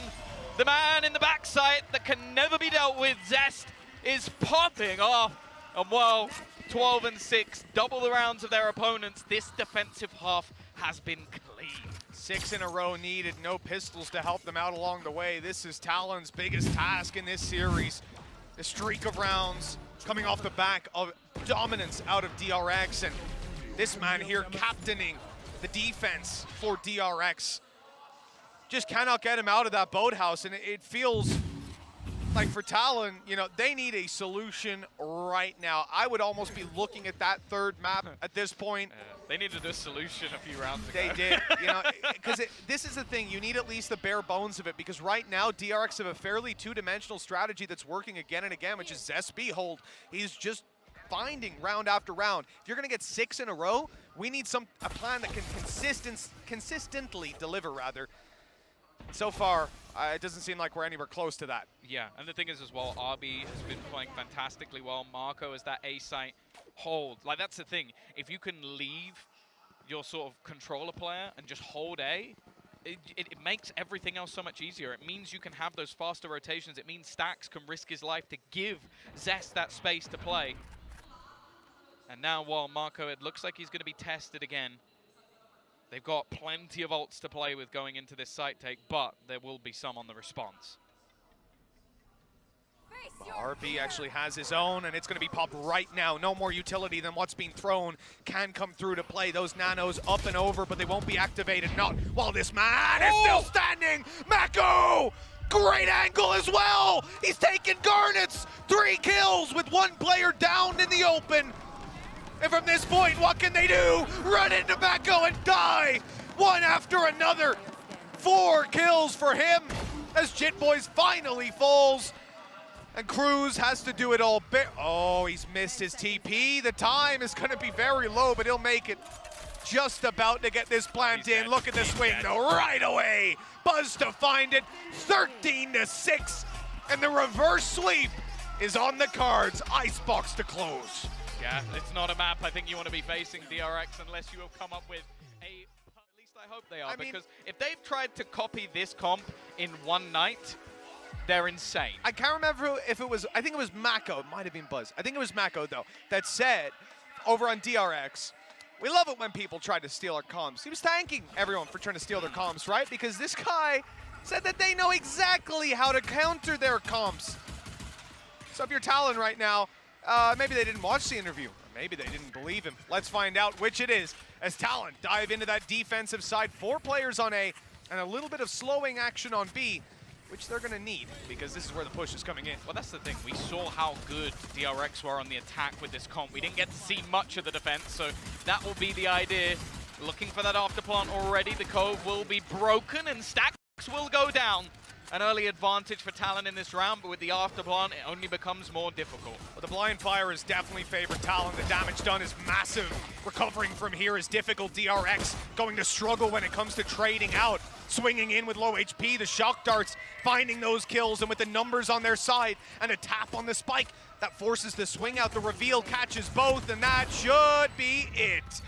The man in the backside that can never be dealt with, Zest, is popping off. And well, 12 and 6, double the rounds of their opponents. This defensive half has been clean. 6 in a row needed, no pistols to help them out along the way. This is Talon's biggest task in this series. The streak of rounds coming off the back of dominance out of DRX, and this man here captaining the defense for DRX. Just cannot get him out of that boathouse, and it feels like for Talon, you know, they need a solution right now. I would almost be looking at that 3rd map at this point. They needed a solution a few rounds ago. They did, you know, because this is the thing, you need at least the bare bones of it, because right now DRX have a fairly 2-dimensional strategy that's working again and again, which is Zest hold. He's just finding round after round. If you're going to get 6 in a row, we need a plan that can consistently deliver, rather. So far, it doesn't seem like we're anywhere close to that. Yeah, and the thing is as well, RB has been playing fantastically well. Marco is that A site hold. Like, that's the thing. If you can leave your sort of controller player and just hold A, it makes everything else so much easier. It means you can have those faster rotations. It means Stacks can risk his life to give Zest that space to play. And now while Marco, it looks like he's going to be tested again. They've got plenty of ults to play with going into this site take, but there will be some on the response. RB actually has his own, and it's going to be popped right now. No more utility than what's being thrown can come through to play. Those nanos up and over, but they won't be activated. Not while this man is still standing. Mako! Great angle as well! He's taking Garnets! 3 kills with 1 player down in the open. And from this point, what can they do? Run into Mako and die! One after another. 4 kills for him as Jitboys finally falls. And Cruz has to do it all. Oh, he's missed his TP. The time is going to be very low, but he'll make it. Just about to get this plant in. Look at the swing, though, right away. Buzz to find it. 13-6. And the reverse sweep is on the cards. Icebox to close. Yeah, it's not a map I think you want to be facing, DRX, unless you have come up with a... At least I hope they are, because if they've tried to copy this comp in one night, they're insane. I can't remember if it was, I think it was Mako, it might have been Buzz. I think it was Mako, though, that said over on DRX, we love it when people try to steal our comms. He was thanking everyone for trying to steal their comms, right? Because this guy said that they know exactly how to counter their comms. So if you're Talon right now, maybe they didn't watch the interview, or maybe they didn't believe him. Let's find out which it is as Talon dive into that defensive side. 4 players on A and a little bit of slowing action on B, which they're going to need because this is where the push is coming in. Well, that's the thing. We saw how good DRX were on the attack with this comp. We didn't get to see much of the defense, so that will be the idea. Looking for that afterplant already. The cove will be broken and Stacks will go down. An early advantage for Talon in this round, but with the afterplant, it only becomes more difficult. Well, the blind fire is definitely favored Talon. The damage done is massive. Recovering from here is difficult. DRX going to struggle when it comes to trading out. Swinging in with low HP, the shock darts finding those kills, and with the numbers on their side and a tap on the spike, that forces the swing out. The reveal catches both, and that should be it.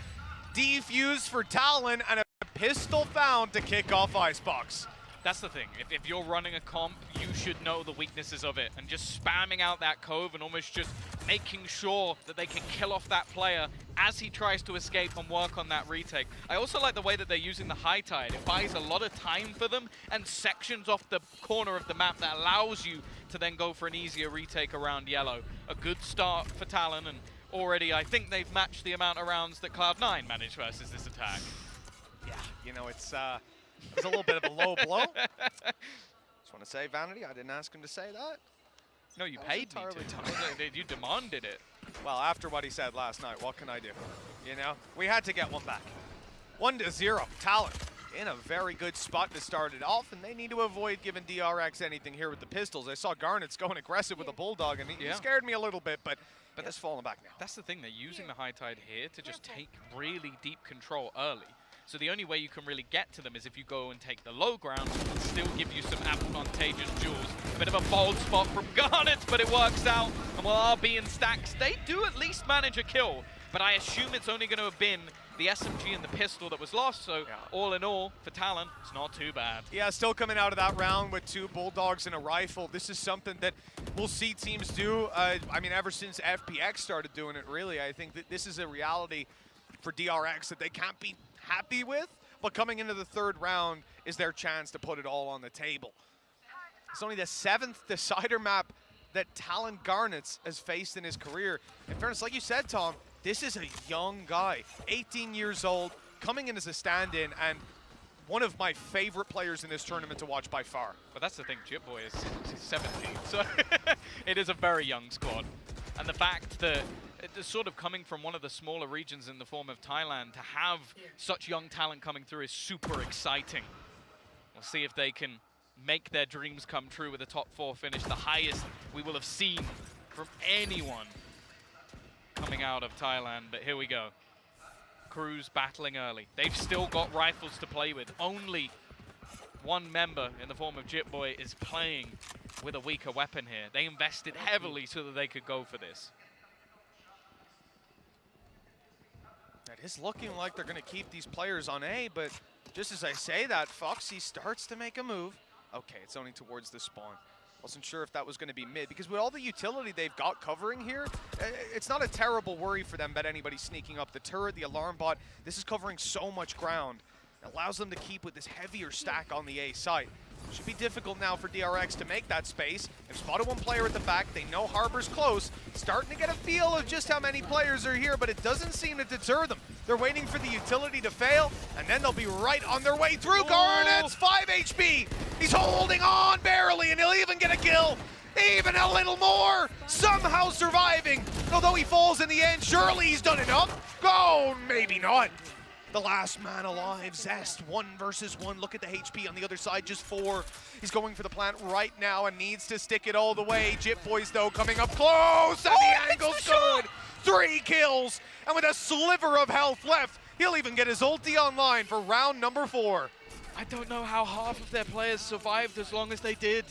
Defuse for Talon and a pistol found to kick off Icebox. That's the thing. If you're running a comp, you should know the weaknesses of it. And just spamming out that cove and almost just making sure that they can kill off that player as he tries to escape and work on that retake. I also like the way that they're using the high tide. It buys a lot of time for them and sections off the corner of the map that allows you to then go for an easier retake around yellow. A good start for Talon, and already I think they've matched the amount of rounds that Cloud9 managed versus this attack. Yeah, you know, it's a little bit of a low blow. Just want to say, Vanity, I didn't ask him to say that. No, you paid me to. You demanded it. Well, after what he said last night, what can I do? You know, we had to get one back. 1-0, Talon in a very good spot to start it off, and they need to avoid giving DRX anything here with the pistols. I saw Garnets going aggressive with a Bulldog, and he scared me a little bit, but it's falling back now. That's the thing, they're using the high tide here to just take really deep control early. So the only way you can really get to them is if you go and take the low ground, which will still give you some advantageous duels. A bit of a bold spot from Garnet, but it works out. And while RB and Stacks, they do at least manage a kill. But I assume it's only going to have been the SMG and the pistol that was lost. So all in all, for Talon, it's not too bad. Yeah, still coming out of that round with 2 Bulldogs and a rifle. This is something that we'll see teams do. I mean, ever since FPX started doing it, really, I think that this is a reality for DRX that they can't be happy with, but coming into the 3rd round is their chance to put it all on the table. It's only the 7th decider map that Talon Garnets has faced in his career. In fairness, like you said, Tom, this is a young guy, 18 years old, coming in as a stand-in, and one of my favorite players in this tournament to watch by far. But that's the thing, Jitboy is 17, so it is a very young squad. And the fact that it's sort of coming from one of the smaller regions in the form of Thailand, to have such young talent coming through is super exciting. We'll see if they can make their dreams come true with a top 4 finish, the highest we will have seen from anyone coming out of Thailand. But here we go. Cruz battling early. They've still got rifles to play with. Only one member in the form of Jitboy is playing with a weaker weapon here. They invested heavily so that they could go for this. It is looking like they're going to keep these players on A, but just as I say that, Foxy starts to make a move. Okay, it's only towards the spawn. Wasn't sure if that was going to be mid, because with all the utility they've got covering here, it's not a terrible worry for them about anybody sneaking up. The turret, the alarm bot, this is covering so much ground. It allows them to keep with this heavier stack on the A site. Should be difficult now for DRX to make that space. They've spotted one player at the back. They know Harbor's close. Starting to get a feel of just how many players are here, but it doesn't seem to deter them. They're waiting for the utility to fail, and then they'll be right on their way through. Garnet's 5 HP. He's holding on barely, and he'll even get a kill. Even a little more. Somehow surviving. Although he falls in the end, surely he's done enough. Oh, maybe not. The last man alive, Zest, 1 versus 1. Look at the HP on the other side, just 4. He's going for the plant right now and needs to stick it all the way. Jitboy's, though, coming up close, and the angle's good. 3 kills, and with a sliver of health left, he'll even get his ulti online for round number 4. I don't know how half of their players survived as long as they did.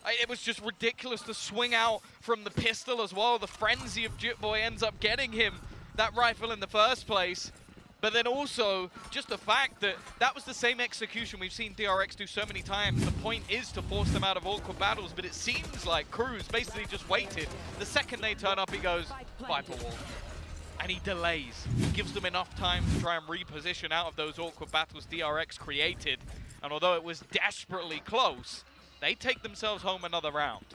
It was just ridiculous to swing out from the pistol as well. The frenzy of Jitboy ends up getting him that rifle in the first place. But then also, just the fact that that was the same execution we've seen DRX do so many times. The point is to force them out of awkward battles, but it seems like Cruz basically just waited. The second they turn up, he goes, Viper Wall. And he delays. He gives them enough time to try and reposition out of those awkward battles DRX created. And although it was desperately close, they take themselves home another round.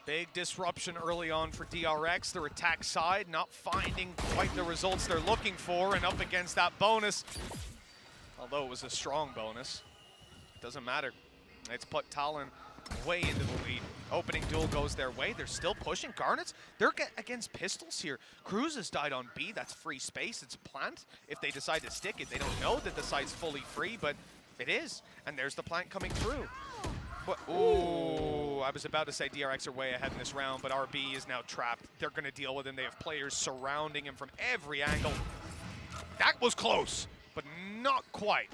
Big disruption early on for DRX. Their attack side not finding quite the results they're looking for, and up against that bonus. Although it was a strong bonus, doesn't matter. It's put TALON way into the lead. Opening duel goes their way. They're still pushing. Garnets, they're against pistols here. Cruz has died on B. That's free space. It's a plant. If they decide to stick it, they don't know that the site's fully free, but it is. And there's the plant coming through. Ooh, I was about to say DRX are way ahead in this round, but RB is now trapped. They're going to deal with him. They have players surrounding him from every angle. That was close, but not quite.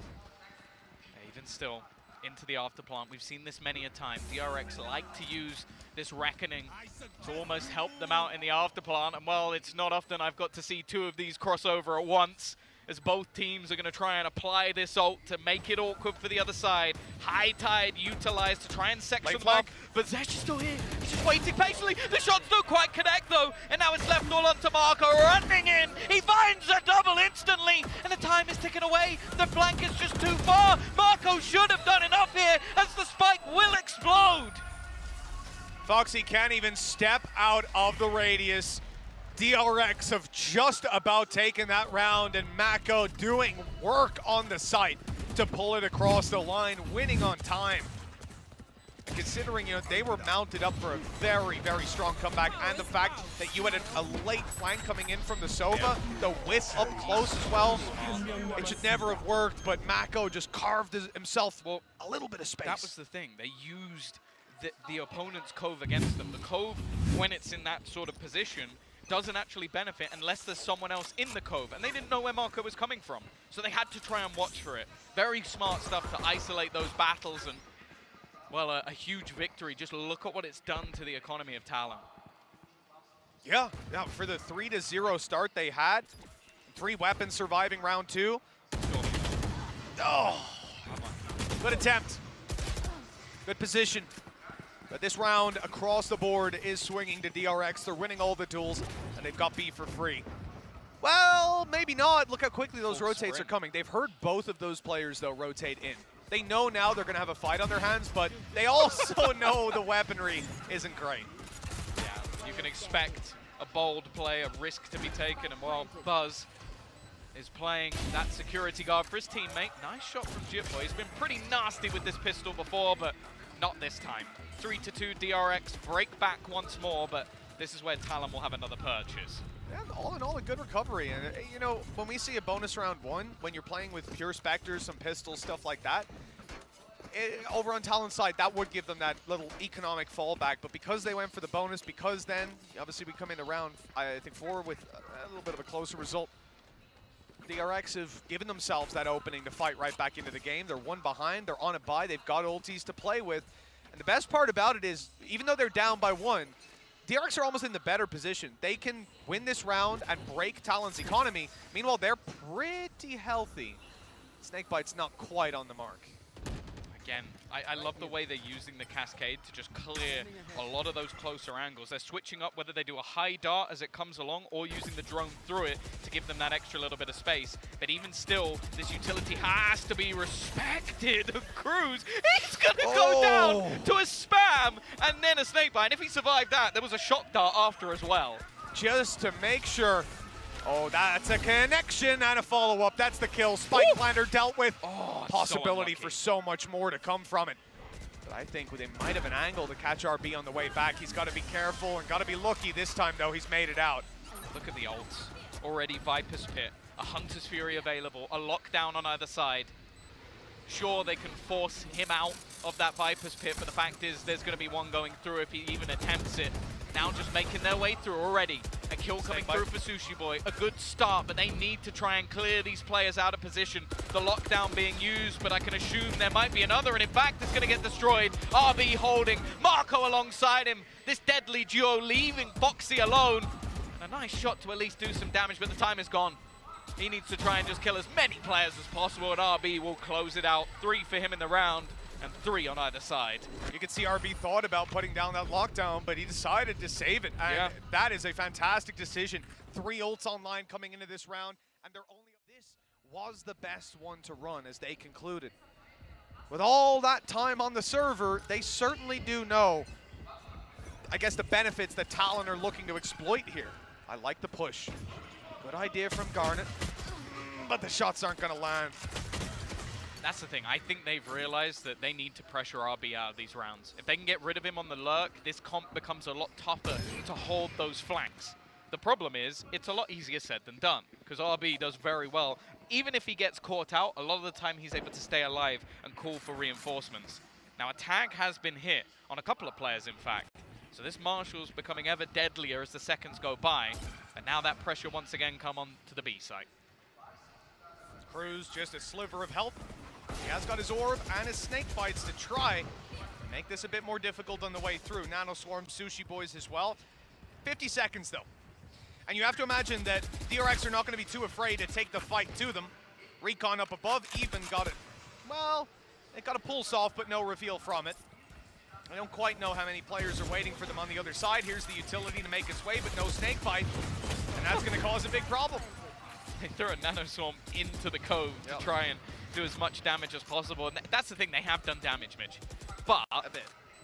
Even still, into the afterplant. We've seen this many a time. DRX like to use this reckoning to almost help them out in the afterplant. And while it's not often I've got to see 2 of these crossover at once, as both teams are going to try and apply this ult to make it awkward for the other side. High Tide utilized to try and section them off, but Zesh is still here. He's just waiting patiently. The shots don't quite connect though, and now it's left all onto Marco running in. He finds a double instantly, and the time is ticking away. The flank is just too far. Marco should have done enough here, as the spike will explode. Foxy can't even step out of the radius. DRX have just about taken that round, and Mako doing work on the site to pull it across the line, winning on time. Considering, they were mounted up for a very, very strong comeback, and the fact that you had a late flank coming in from the Sova, the width up close as well, it should never have worked, but Mako just carved himself a little bit of space. That was the thing. They used the opponent's cove against them. The cove, when it's in that sort of position, doesn't actually benefit unless there's someone else in the cove, and they didn't know where Marco was coming from, so they had to try and watch for it. Very smart stuff to isolate those battles, and well, a huge victory. Just look at what it's done to the economy of Talon. Yeah, for the 3-0 start they had, 3 weapons surviving round 2. Oh, good attempt, good position. But this round, across the board, is swinging to DRX. They're winning all the duels, and they've got B for free. Well, maybe not. Look how quickly those rotates are coming. They've heard both of those players, though, rotate in. They know now they're going to have a fight on their hands, but they also know the weaponry isn't great. Yeah, you can expect a bold play, a risk to be taken, and while Buzz is playing that security guard for his teammate, nice shot from Jitboy. He's been pretty nasty with this pistol before, but not this time. 3-2 DRX, break back once more, but this is where Talon will have another purchase. Yeah, all in all, a good recovery. And, when we see a bonus round 1, when you're playing with pure Spectres, some pistols, stuff like that, over on Talon's side, that would give them that little economic fallback. But because they went for the bonus, because then, obviously, we come into round, I think, 4 with a little bit of a closer result. DRX have given themselves that opening to fight right back into the game. They're one behind, they're on a bye, they've got ultis to play with. And the best part about it is, even though they're down by 1, DRX are almost in the better position. They can win this round and break Talon's economy. Meanwhile, they're pretty healthy. Snakebite's not quite on the mark. Again, I love the way they're using the cascade to just clear a lot of those closer angles. They're switching up whether they do a high dart as it comes along or using the drone through it to give them that extra little bit of space. But even still, this utility has to be respected. Cruz, he's going to go down to a spam and then a snakebite. And if he survived that, there was a shock dart after as well. Just to make sure. Oh, that's a connection and a follow-up. That's the kill. Spike Lander dealt with. Possibility for so much more to come from it. But I think they might have an angle to catch RB on the way back. He's got to be careful and got to be lucky this time, though. He's made it out. Look at the ults. Already Viper's Pit, a Hunter's Fury available, a lockdown on either side. Sure, they can force him out of that Viper's Pit, but the fact is there's going to be one going through if he even attempts it. Now just making their way through already. A kill coming through for Sushi Boy. A good start, but they need to try and clear these players out of position. The lockdown being used, but I can assume there might be another, and in fact, it's going to get destroyed. RB holding, Marco alongside him. This deadly duo leaving Foxy alone. And a nice shot to at least do some damage, but the time is gone. He needs to try and just kill as many players as possible, and RB will close it out. 3 for him in the round, and 3 on either side. You can see RB thought about putting down that lockdown, but he decided to save it. And that is a fantastic decision. 3 ults online coming into this round, and they're only... This was the best one to run, as they concluded. With all that time on the server, they certainly do know, I guess, the benefits that Talon are looking to exploit here. I like the push. Good idea from Garnet, but the shots aren't going to land. That's the thing. I think they've realized that they need to pressure RB out of these rounds. If they can get rid of him on the lurk, this comp becomes a lot tougher to hold those flanks. The problem is, it's a lot easier said than done, because RB does very well. Even if he gets caught out, a lot of the time he's able to stay alive and call for reinforcements. Now, a tag has been hit on a couple of players, in fact. So this Marshall's becoming ever deadlier as the seconds go by. And now that pressure once again come on to the B site. Cruz, just a sliver of health. He has got his orb and his snake bites to try and make this a bit more difficult on the way through. Nano Swarm, Sushi Boys as well. 50 seconds though. And you have to imagine that DRX are not going to be too afraid to take the fight to them. Recon up above even got it. Well, it got a pulse off, but no reveal from it. I don't quite know how many players are waiting for them on the other side. Here's the utility to make its way, but no snake bite. And that's going to cause a big problem. They throw a Nano Swarm into the cove to try and do as much damage as possible. And that's the thing, they have done damage, Mitch. But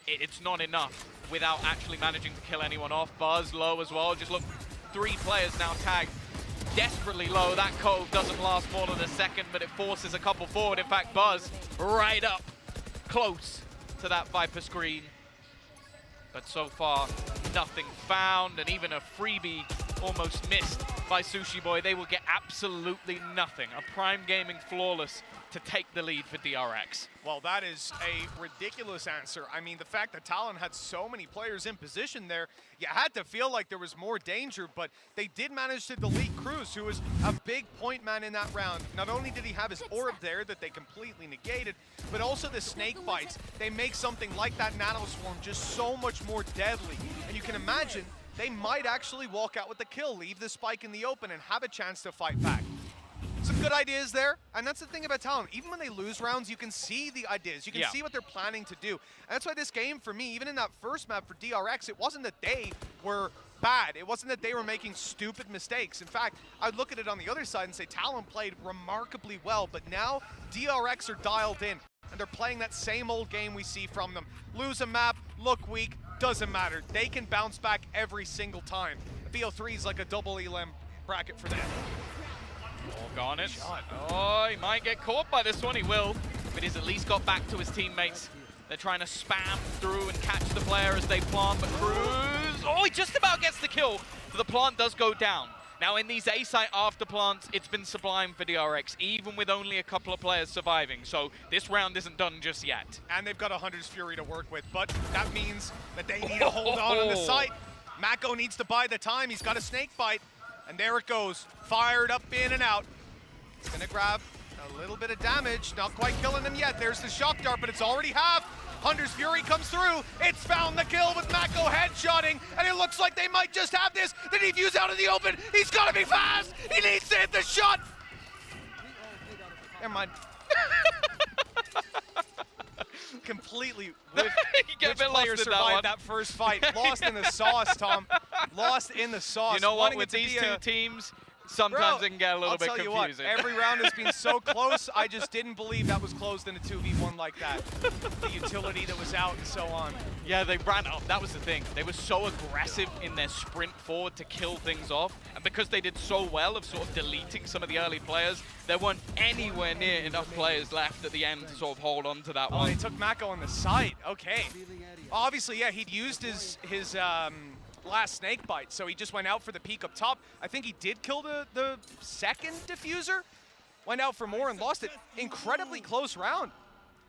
it's not enough without actually managing to kill anyone off. Buzz low as well. Just look, 3 players now tagged desperately low. That cove doesn't last more than a second, but it forces a couple forward. In fact, Buzz right up close to that Viper screen. But so far, nothing found, and even a freebie almost missed by Sushi Boy. They will get absolutely nothing. A Prime Gaming flawless to take the lead for DRX. Well, that is a ridiculous answer. I mean, the fact that Talon had so many players in position there, you had to feel like there was more danger, but they did manage to delete Cruz, who was a big point man in that round. Not only did he have his orb there that they completely negated, but also the snake bites. They make something like that Nano Swarm just so much more deadly. And you can imagine they might actually walk out with the kill, leave the spike in the open, and have a chance to fight back. Some good ideas there, and that's the thing about Talon. Even when they lose rounds, you can see the ideas. You can see what they're planning to do. And that's why this game, for me, even in that first map for DRX, it wasn't that they were bad. It wasn't that they were making stupid mistakes. In fact, I'd look at it on the other side and say Talon played remarkably well, but now DRX are dialed in, and they're playing that same old game we see from them. Lose a map, look weak, doesn't matter. They can bounce back every single time. The BO3 is like a double elim bracket for them. Garnet. Oh, he might get caught by this one. He will, but he's at least got back to his teammates. They're trying to spam through and catch the player as they plant, but Cruz, oh, he just about gets the kill, but the plant does go down. Now in these A-site after plants, it's been sublime for DRX, even with only a couple of players surviving. So this round isn't done just yet. And they've got a Hunter's Fury to work with, but that means that they need to hold on the site. Mako needs to buy the time. He's got a snake bite, and there it goes. Fired up in and out. It's gonna grab a little bit of damage, not quite killing him yet. There's the shock dart, but it's already half. Hunter's Fury comes through. It's found the kill with Mako headshotting, and it looks like they might just have this. The defuse out in the open. He's gotta be fast. He needs to hit the shot. Never mind. Completely. Which player survived that first fight? Lost in the sauce, Tom. Lost in the sauce. You know what? With these two teams, sometimes it can get a little bit confusing. I'll tell you what, every round has been so close, I just didn't believe that was closed in a 2v1 like that. The utility that was out and so on. Yeah, they ran up. That was the thing. They were so aggressive in their sprint forward to kill things off. And because they did so well of sort of deleting some of the early players, there weren't anywhere near enough players left at the end to sort of hold on to that one. Oh, he took Mako on the side. Okay. Obviously, yeah, he'd used his last snake bite, so he just went out for the peek up top. I think he did kill the second diffuser, went out for more and lost it. Incredibly close round.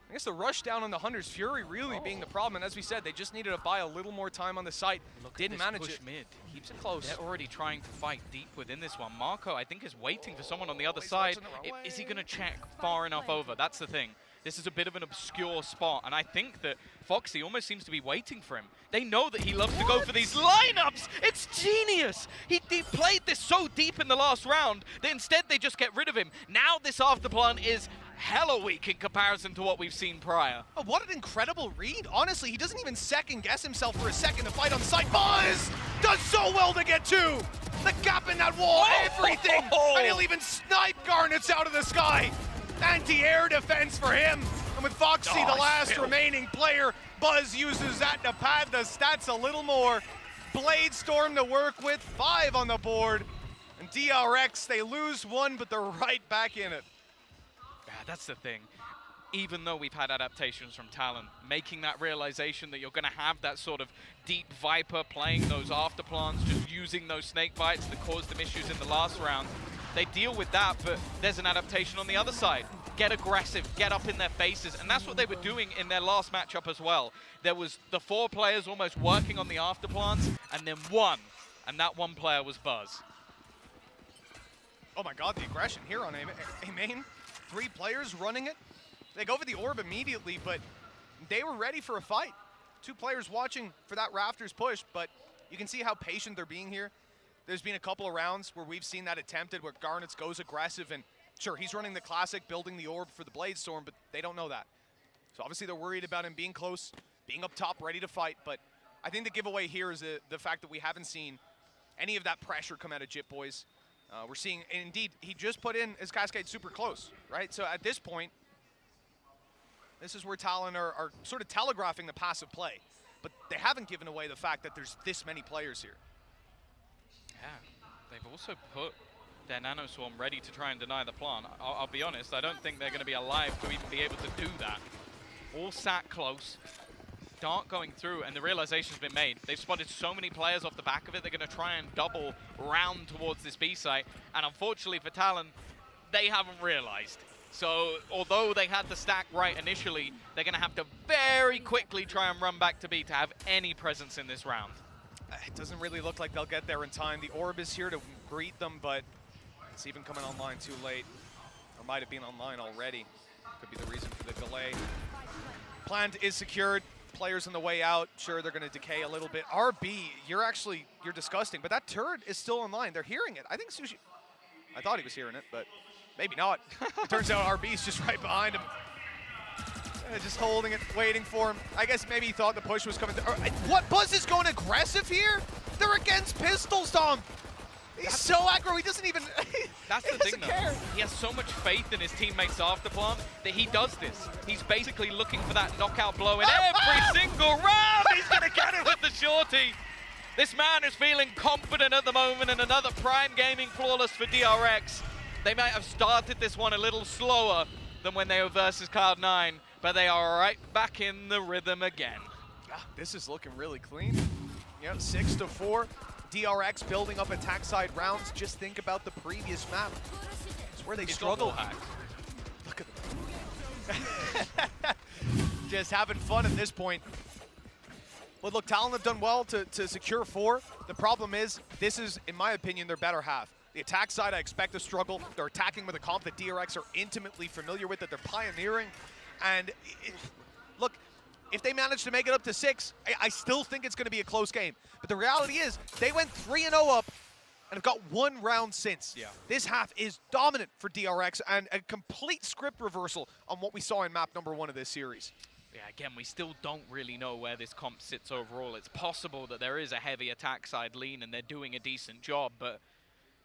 I guess the rush down on the Hunter's Fury really being the problem, and as we said, they just needed to buy a little more time on the site. Didn't manage it. Mid. Keeps it close. They're already trying to fight deep within this one. Marco, I think, is waiting for someone on the other side. Is he going to check far enough over? That's the thing. This is a bit of an obscure spot, and I think that Foxy almost seems to be waiting for him. They know that he loves to go for these lineups. It's genius. He played this so deep in the last round that instead they just get rid of him. Now this afterplan is hella weak in comparison to what we've seen prior. Oh, what an incredible read. Honestly, he doesn't even second guess himself for a second to fight on site. Buzz does so well to get two. The gap in that wall, everything. And he'll even snipe Garnets out of the sky. Anti-air defense for him. And with Foxy, the last remaining player, Buzz uses that to pad the stats a little more. Blade Storm to work with, 5 on the board. And DRX, they lose one, but they're right back in it. Yeah, that's the thing. Even though we've had adaptations from TALON, making that realization that you're going to have that sort of deep Viper playing those afterplans, just using those snake bites that caused them issues in the last round. They deal with that, but there's an adaptation on the other side. Get aggressive, get up in their faces, and that's what they were doing in their last matchup as well. There was the 4 players almost working on the afterplans, and then one, and that one player was Buzz. Oh my god, the aggression here on A main. 3 players running it. They go for the orb immediately, but they were ready for a fight. 2 players watching for that Rafters push, but you can see how patient they're being here. There's been a couple of rounds where we've seen that attempted, where Garnets goes aggressive, and sure, he's running the classic, building the orb for the Blade Storm, but they don't know that. So obviously they're worried about him being close, being up top, ready to fight, but I think the giveaway here is the fact that we haven't seen any of that pressure come out of Jit Boys. We're seeing, and indeed, he just put in his Cascade super close, right? So at this point, this is where TALON are sort of telegraphing the passive play, but they haven't given away the fact that there's this many players here. Yeah, they've also put their Nano Swarm ready to try and deny the plan. I'll be honest, I don't think they're going to be alive to even be able to do that. All sat close, Dart going through, and the realization's been made. They've spotted so many players off the back of it, they're going to try and double round towards this B site, and unfortunately for TALON, they haven't realized. So, although they had the stack right initially, they're going to have to very quickly try and run back to B to have any presence in this round. It doesn't really look like they'll get there in time. The orb is here to greet them, but it's even coming online too late. Or might have been online already. Could be the reason for the delay. Plant is secured. Players on the way out. Sure, they're going to decay a little bit. RB, you're disgusting, but that turret is still online. They're hearing it. I think Sushi, I thought he was hearing it, but maybe not. It turns out RB's just right behind him. Just holding it, waiting for him. I guess maybe he thought the push was coming through. What? Buzz is going aggressive here? They're against pistols, Tom. He's so aggro, he doesn't even, That's the thing, though. He has so much faith in his teammates' afterplan that he does this. He's basically looking for that knockout blow in every single round. He's going to get it with the shorty. This man is feeling confident at the moment, and another prime gaming flawless for DRX. They might have started this one a little slower than when they were versus Cloud9, but they are right back in the rhythm again. This is looking really clean. Yep, 6-4. DRX building up attack side rounds. Just think about the previous map. It's where they struggle. Look at them. Just having fun at this point. But look, TALON have done well to secure 4. The problem is, this is, in my opinion, their better half. The attack side, I expect to struggle. They're attacking with a comp that DRX are intimately familiar with, that they're pioneering. And look, if they manage to make it up to 6, I still think it's going to be a close game. But the reality is, they went 3-0 up and have got 1 round since. Yeah. This half is dominant for DRX and a complete script reversal on what we saw in map number 1 of this series. Yeah, again, we still don't really know where this comp sits overall. It's possible that there is a heavy attack side lean and they're doing a decent job, but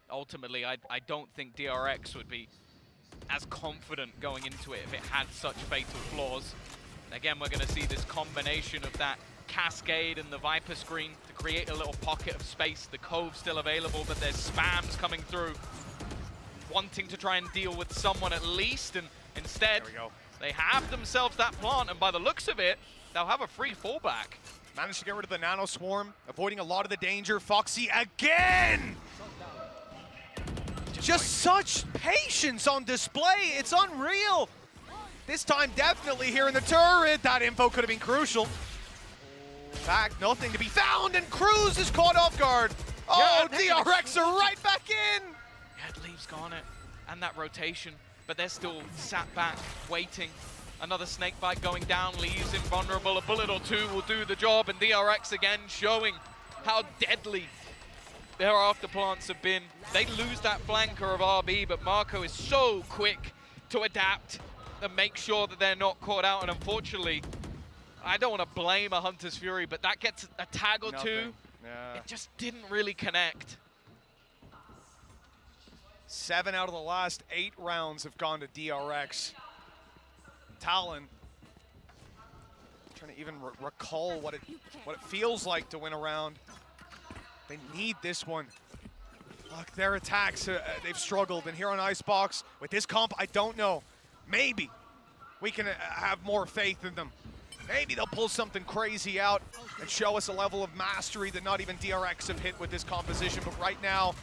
ultimately, I don't think DRX would be as confident going into it if it had such fatal flaws. And again, we're going to see this combination of that cascade and the Viper screen to create a little pocket of space. The Cove's still available, but there's spams coming through, wanting to try and deal with someone at least, and instead, There we go. they have themselves that plant, and by the looks of it, they'll have a free fallback. Managed to get rid of the Nano Swarm, avoiding a lot of the danger. Foxy again! Just such patience on display. It's unreal. This time, definitely here in the turret. That info could have been crucial. In fact, nothing to be found, and Cruz is caught off guard. Oh, Yeah, DRX are right back in. Yeah, it leaves Garnet and that rotation, but they're still sat back, waiting. Another snake bite going down, leaves invulnerable. A bullet or two will do the job, and DRX again showing how deadly their afterplants have been. They lose that flanker of RB, but Marco is so quick to adapt and make sure that they're not caught out. And unfortunately, I don't want to blame a Hunter's Fury, but that gets a tag or two. Yeah. It just didn't really connect. 7 out of the last 8 rounds have gone to DRX. Talon, trying to even recall what it feels like to win a round. They need this one. Look, their attacks, they've struggled. And here on Icebox, with this comp, I don't know. Maybe we can have more faith in them. Maybe they'll pull something crazy out and show us a level of mastery that not even DRX have hit with this composition. But right now,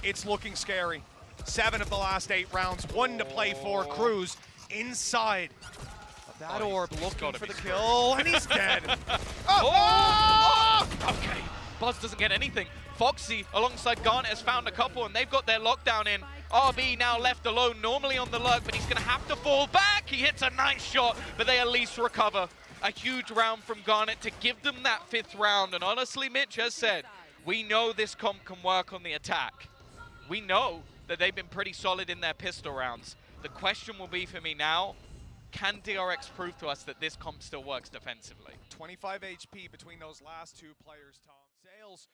it's looking scary. 7 of the last 8 rounds, 1 to play for. Cruz inside of that orb, looking for the kill, and he's dead. Okay, Buzz doesn't get anything. Foxy, alongside Garnet, has found a couple, and they've got their lockdown in. RB now left alone, normally on the lurk, but he's going to have to fall back. He hits a nice shot, but they at least recover. A huge round from Garnet to give them that 5th round, and honestly, Mitch has said, we know this comp can work on the attack. We know that they've been pretty solid in their pistol rounds. The question will be for me now, can DRX prove to us that this comp still works defensively? 25 HP between those last 2 players, Tom. Sales,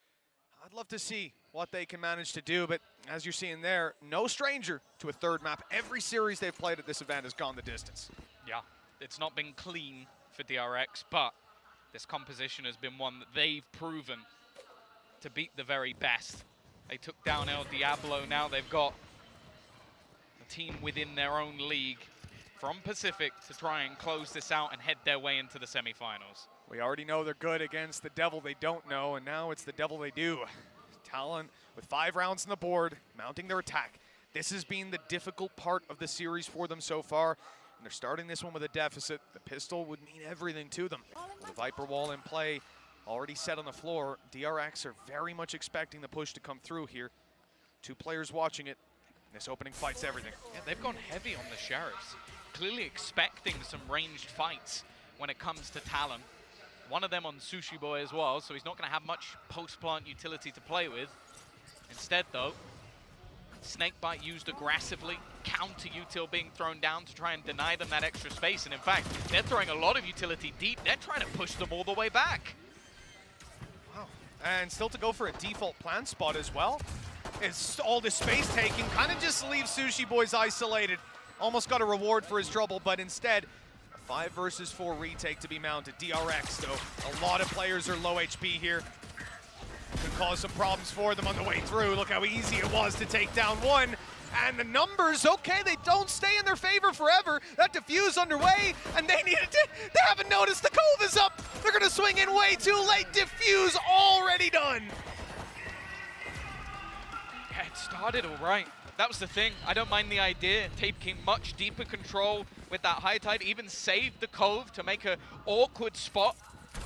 I'd love to see what they can manage to do, but as you're seeing there, no stranger to a 3rd map. Every series they've played at this event has gone the distance. Yeah, it's not been clean for DRX, but this composition has been one that they've proven to beat the very best. They took down El Diablo, now they've got a team within their own league from Pacific to try and close this out and head their way into the semifinals. We already know they're good against the devil they don't know, and now it's the devil they do. Talon with 5 rounds on the board, mounting their attack. This has been the difficult part of the series for them so far, and they're starting this one with a deficit. The pistol would mean everything to them. The Viper wall in play, already set on the floor. DRX are very much expecting the push to come through here. 2 players watching it. This opening fight's everything. Yeah, they've gone heavy on the Sheriffs, clearly expecting some ranged fights when it comes to Talon. One of them on Sushi Boy as well, so he's not going to have much post-plant utility to play with. Instead, though, Snakebite used aggressively, counter-util being thrown down to try and deny them that extra space. And in fact, they're throwing a lot of utility deep. They're trying to push them all the way back. Wow. And still to go for a default plant spot as well. It's all this space taking, kind of just leaves Sushi Boys isolated. Almost got a reward for his trouble, but instead, a 5 versus 4 retake to be mounted. DRX, though, a lot of players are low HP here. Could cause some problems for them on the way through. Look how easy it was to take down 1. And the numbers, okay, they don't stay in their favor forever. That diffuse underway, and they haven't noticed the Cove is up. They're gonna swing in way too late. Diffuse already done. Yeah, it started all right. That was the thing. I don't mind the idea. Taking much deeper control with that high tide, even saved the Cove to make an awkward spot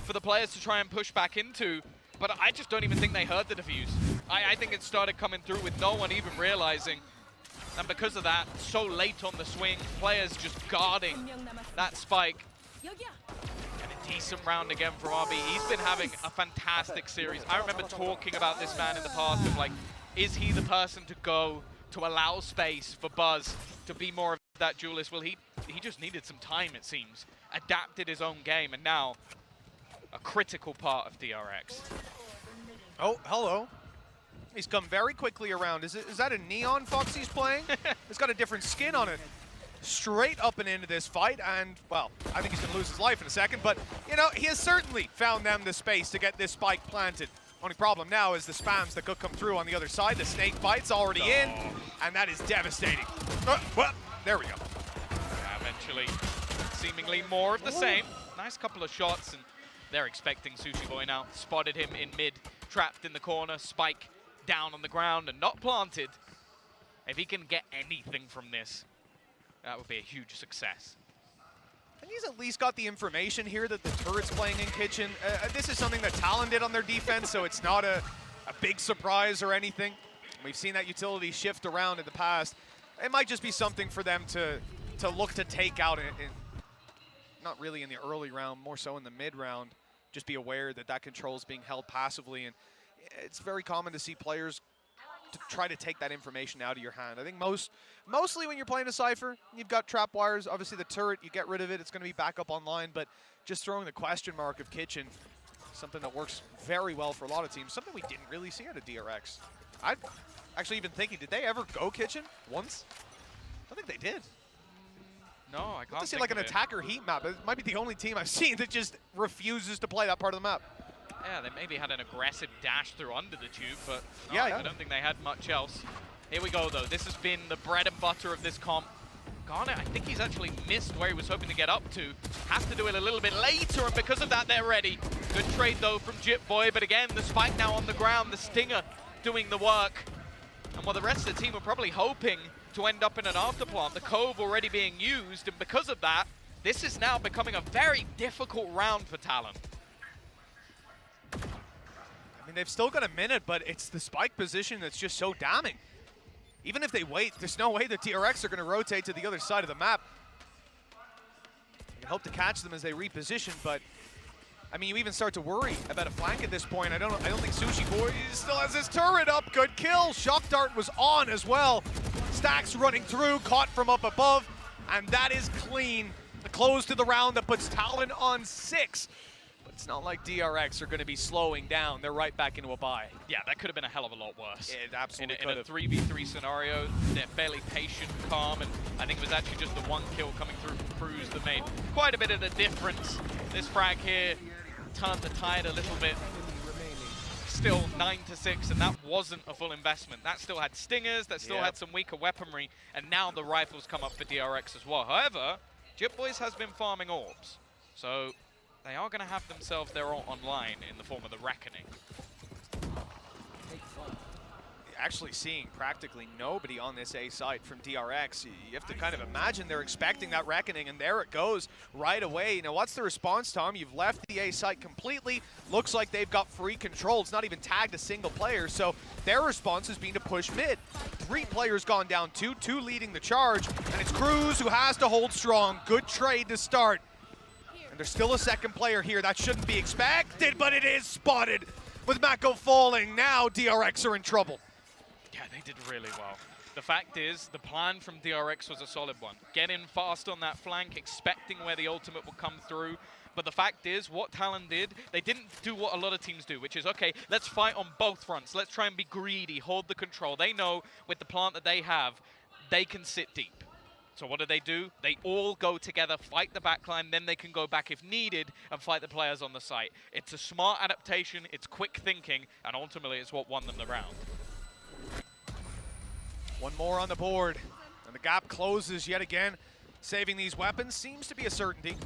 for the players to try and push back into. But I just don't even think they heard the diffuse. I think it started coming through with no one even realizing. And because of that, so late on the swing, players just guarding that spike. And a decent round again from RB. He's been having a fantastic series. I remember talking about this man in the past of like, is he the person to go to allow space for Buzz to be more of that duelist? Well, he just needed some time, it seems. Adapted his own game, and now a critical part of DRX. Oh, hello. He's come very quickly around. Is that a Neon Fox he's playing? It's got a different skin on it. Straight up and into this fight, and, well, I think he's going to lose his life in a second, but, you know, he has certainly found them the space to get this spike planted. Only problem now is the spams that could come through on the other side. The snake bite's already in, and that is devastating. Well, there we go. Eventually, seemingly more of the same. Nice couple of shots, and they're expecting Sushi Boy now. Spotted him in mid, trapped in the corner, spike down on the ground and not planted. If he can get anything from this, that would be a huge success. And he's at least got the information here that the turret's playing in kitchen. This is something that Talon did on their defense, so it's not a big surprise or anything. We've seen that utility shift around in the past. It might just be something for them to look to take out not really in the early round, more so in the mid round. Just be aware that that control is being held passively, and it's very common to see players to try to take that information out of your hand. I think mostly when you're playing a Cypher, you've got trap wires. Obviously the turret, you get rid of it, it's going to be back up online, but just throwing the question mark of kitchen, something that works very well for a lot of teams, something we didn't really see out of DRX. I'd actually even thinking, did they ever go kitchen once? I don't think they did. No, I can't see like an attacker heat map. It might be the only team I've seen that just refuses to play that part of the map. Yeah, they maybe had an aggressive dash through under the tube, but no, yeah. I don't think they had much else. Here we go, though. This has been the bread and butter of this comp. Garnet, I think he's actually missed where he was hoping to get up to. Has to do it a little bit later, and because of that, they're ready. Good trade, though, from Jip Boy, but again, the spike now on the ground, the stinger doing the work. And while the rest of the team were probably hoping to end up in an afterplant, the Cove already being used, and because of that, this is now becoming a very difficult round for Talon. I mean, they've still got a minute, but it's the spike position that's just so damning. Even if they wait, there's no way the DRX are going to rotate to the other side of the map. You can hope to catch them as they reposition, but I mean, you even start to worry about a flank at this point. I don't think Sushi Boy still has his turret up. Good kill. Shock Dart was on as well. Stacks running through, caught from up above, and that is clean. The close to the round that puts Talon on 6. But it's not like DRX are going to be slowing down. They're right back into a bye. Yeah, that could have been a hell of a lot worse. It absolutely in a 3v3 scenario, they're fairly patient, calm, and I think it was actually just the one kill coming through from Cruz that made quite a bit of the difference. This frag here turned the tide a little bit. Still 9-6, and that wasn't a full investment. That still had stingers, that still had some weaker weaponry, and now the rifles come up for DRX as well. However, Jip Boys has been farming orbs, so they are going to have themselves their own online in the form of the Reckoning. Actually seeing practically nobody on this A site from DRX. You have to kind of imagine they're expecting that Reckoning, and there it goes right away. Now, what's the response, Tom? You've left the A site completely. Looks like they've got free control. It's not even tagged a single player, so their response has been to push mid. 3 players gone down, 2 leading the charge, and it's Cruz who has to hold strong. Good trade to start. And there's still a second player here. That shouldn't be expected, but it is spotted. With Mako falling, now DRX are in trouble. Yeah, they did really well. The fact is, the plan from DRX was a solid one. Get in fast on that flank, expecting where the ultimate will come through. But the fact is, what Talon did, they didn't do what a lot of teams do, which is, okay, let's fight on both fronts. Let's try and be greedy, hold the control. They know with the plant that they have, they can sit deep. So what do? They all go together, fight the backline, then they can go back if needed and fight the players on the site. It's a smart adaptation, it's quick thinking, and ultimately it's what won them the round. One more on the board, and the gap closes yet again. Saving these weapons seems to be a certainty.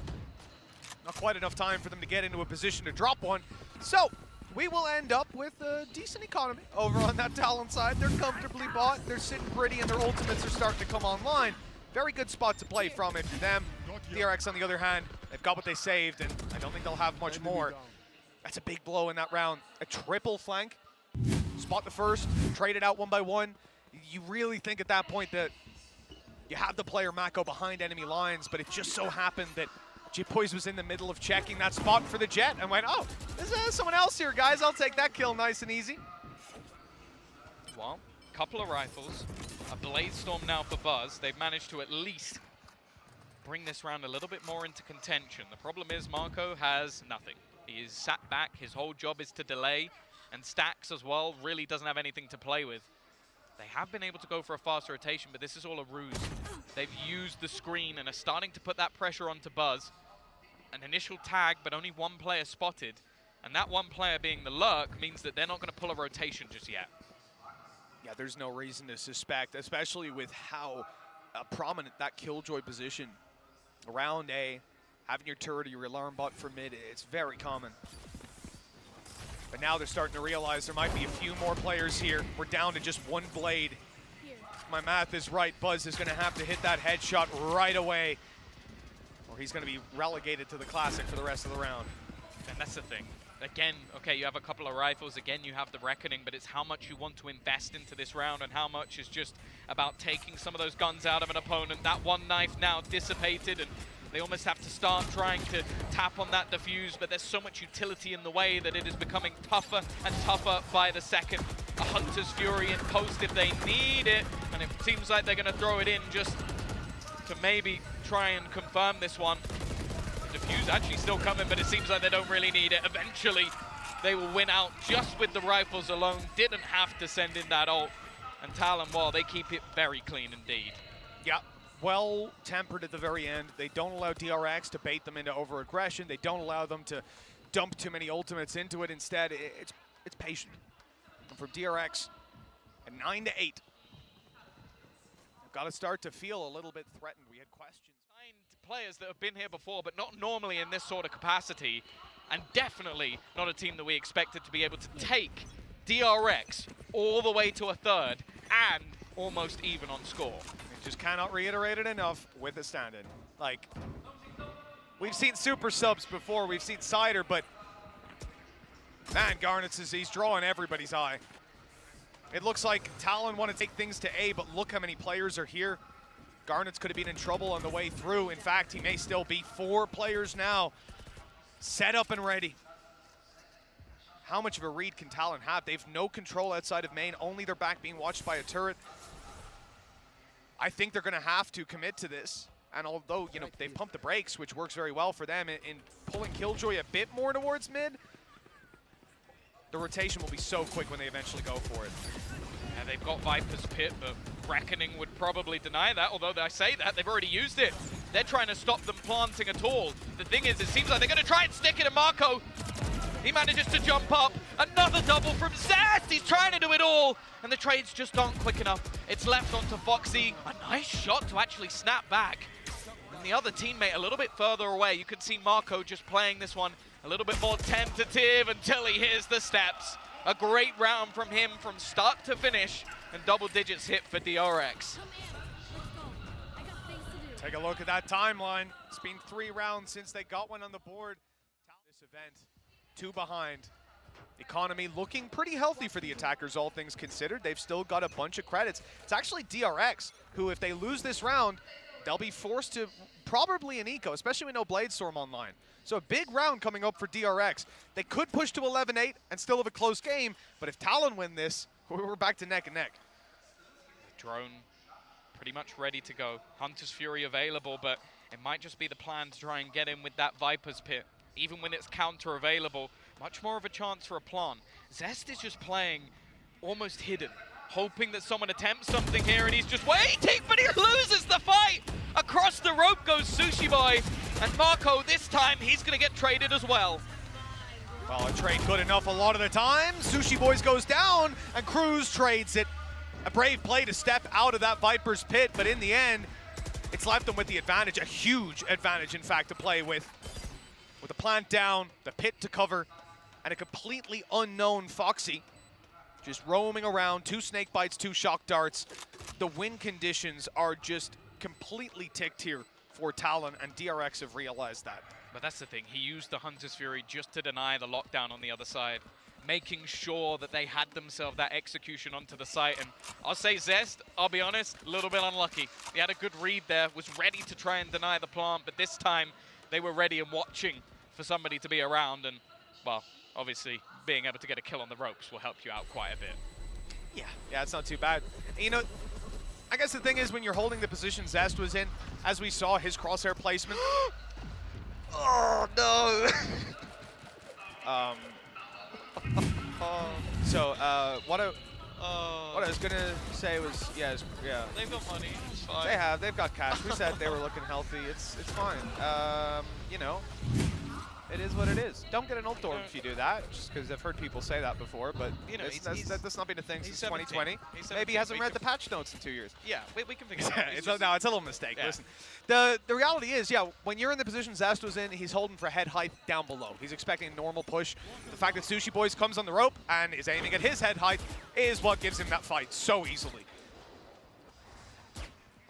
Not quite enough time for them to get into a position to drop one. So, we will end up with a decent economy over on that Talon side. They're comfortably bought, they're sitting pretty, and their ultimates are starting to come online. Very good spot to play from it for them. DRX, on the other hand, they've got what they saved, and I don't think they'll have much more. That's a big blow in that round. A triple flank. spot the first, trade it out one by one. You really think at that point that you have the player Mako behind enemy lines, but it just so happened that Jipoys was in the middle of checking that spot for the Jet and went, oh, there's someone else here, guys. I'll take that kill nice and easy. Well, couple of rifles, a Blade Storm now for Buzz. They've managed to at least bring this round a little bit more into contention. The problem is Marco has nothing. He is sat back. His whole job is to delay, and Stacks as well really doesn't have anything to play with. They have been able to go for a fast rotation, but this is all a ruse. They've used the screen and are starting to put that pressure onto Buzz. An initial tag, but only one player spotted. And that one player being the Lurk means that they're not going to pull a rotation just yet. Yeah, there's no reason to suspect, especially with how prominent that Killjoy position around A, having your turret or your alarm bot for mid, it's very common. But now they're starting to realize there might be a few more players here. We're down to just one blade. If my math is right, Buzz is going to have to hit that headshot right away, or he's going to be relegated to the Classic for the rest of the round. And that's the thing. Again, okay, you have a couple of rifles. Again, you have the Reckoning, but it's how much you want to invest into this round and how much is just about taking some of those guns out of an opponent. That one knife now dissipated, and they almost have to start trying to tap on that defuse, but there's so much utility in the way that it is becoming tougher and tougher by the second. A Hunter's Fury in post if they need it, and it seems like they're going to throw it in just to maybe try and confirm this one. The defuse actually still coming, but it seems like they don't really need it. Eventually, they will win out just with the rifles alone. Didn't have to send in that ult. And Talon, well, they keep it very clean indeed. Yeah. Well tempered at the very end. They don't allow DRX to bait them into over-aggression. They don't allow them to dump too many ultimates into it. Instead, it's patient. And from DRX, a 9-8. Got to start to feel a little bit threatened. We had questions. 9 players that have been here before, but not normally in this sort of capacity, and definitely not a team that we expected to be able to take DRX all the way to a third and almost even on score. Just cannot reiterate it enough with a stand-in. Like, we've seen super subs before, we've seen Cider, but man, Garnets he's drawing everybody's eye. It looks like Talon want to take things to A, but look how many players are here. Garnets could have been in trouble on the way through. In fact, he may still be 4 players now, set up and ready. How much of a read can Talon have? They have no control outside of main, only their back being watched by a turret. I think they're going to have to commit to this. And although, you know, they pumped the brakes, which works very well for them in pulling Killjoy a bit more towards mid, the rotation will be so quick when they eventually go for it. Yeah, they've got Viper's Pit, but Reckoning would probably deny that, although I say that, they've already used it. They're trying to stop them planting at all. The thing is, it seems like they're going to try and stick it at Marco. He manages to jump up. Another double from Zest. He's trying to do it all. And the trades just aren't quick enough. It's left onto Foxy. A nice shot to actually snap back. And the other teammate a little bit further away. You can see Marco just playing this one a little bit more tentative until he hears the steps. A great round from him from start to finish. And double digits hit for DRX. Take a look at that timeline. It's been 3 rounds since they got one on the board. This event. 2 behind. Economy looking pretty healthy for the attackers, all things considered. They've still got a bunch of credits. It's actually DRX, who if they lose this round, they'll be forced to probably an eco, especially with no Blade Storm online. So a big round coming up for DRX. They could push to 11-8 and still have a close game, but if Talon win this, we're back to neck and neck. Drone pretty much ready to go. Hunter's Fury available, but it might just be the plan to try and get in with that Viper's Pit. Even when it's counter available, much more of a chance for a plant. Zest is just playing almost hidden, hoping that someone attempts something here, and he's just waiting, but he loses the fight! Across the rope goes Sushi Boy, and Marco, this time, he's gonna get traded as well. Well, a trade good enough a lot of the time. Sushi Boys goes down, and Cruz trades it. A brave play to step out of that Viper's Pit, but in the end, it's left them with the advantage, a huge advantage, in fact, to play with. With the plant down, the pit to cover, and a completely unknown Foxy just roaming around. 2 snake bites, 2 shock darts. The win conditions are just completely ticked here for Talon, and DRX have realized that. But that's the thing, he used the Hunter's Fury just to deny the lockdown on the other side. making sure that they had themselves that execution onto the site. And I'll say Zest, I'll be honest, a little bit unlucky. He had a good read there, was ready to try and deny the plant, but this time they were ready and watching for somebody to be around. And, well, obviously being able to get a kill on the ropes will help you out quite a bit. Yeah, it's not too bad. You know, I guess the thing is when you're holding the position Zest was in, as we saw his crosshair placement. Oh, no. What I was gonna say was, yeah. They've got money, it's fine. They've got cash. We said they were looking healthy. It's fine. You know, it is what it is. Don't get an ult dorm if you do that, just because I've heard people say that before. But you know, that's not been a thing since 2020. Maybe he hasn't read the patch notes in 2 years. Yeah, we can figure it out. It's a little mistake. Yeah. Listen, the reality is, yeah, when you're in the position Zest was in, he's holding for head height down below. He's expecting a normal push. The fact that Sushi Boys comes on the rope and is aiming at his head height is what gives him that fight so easily.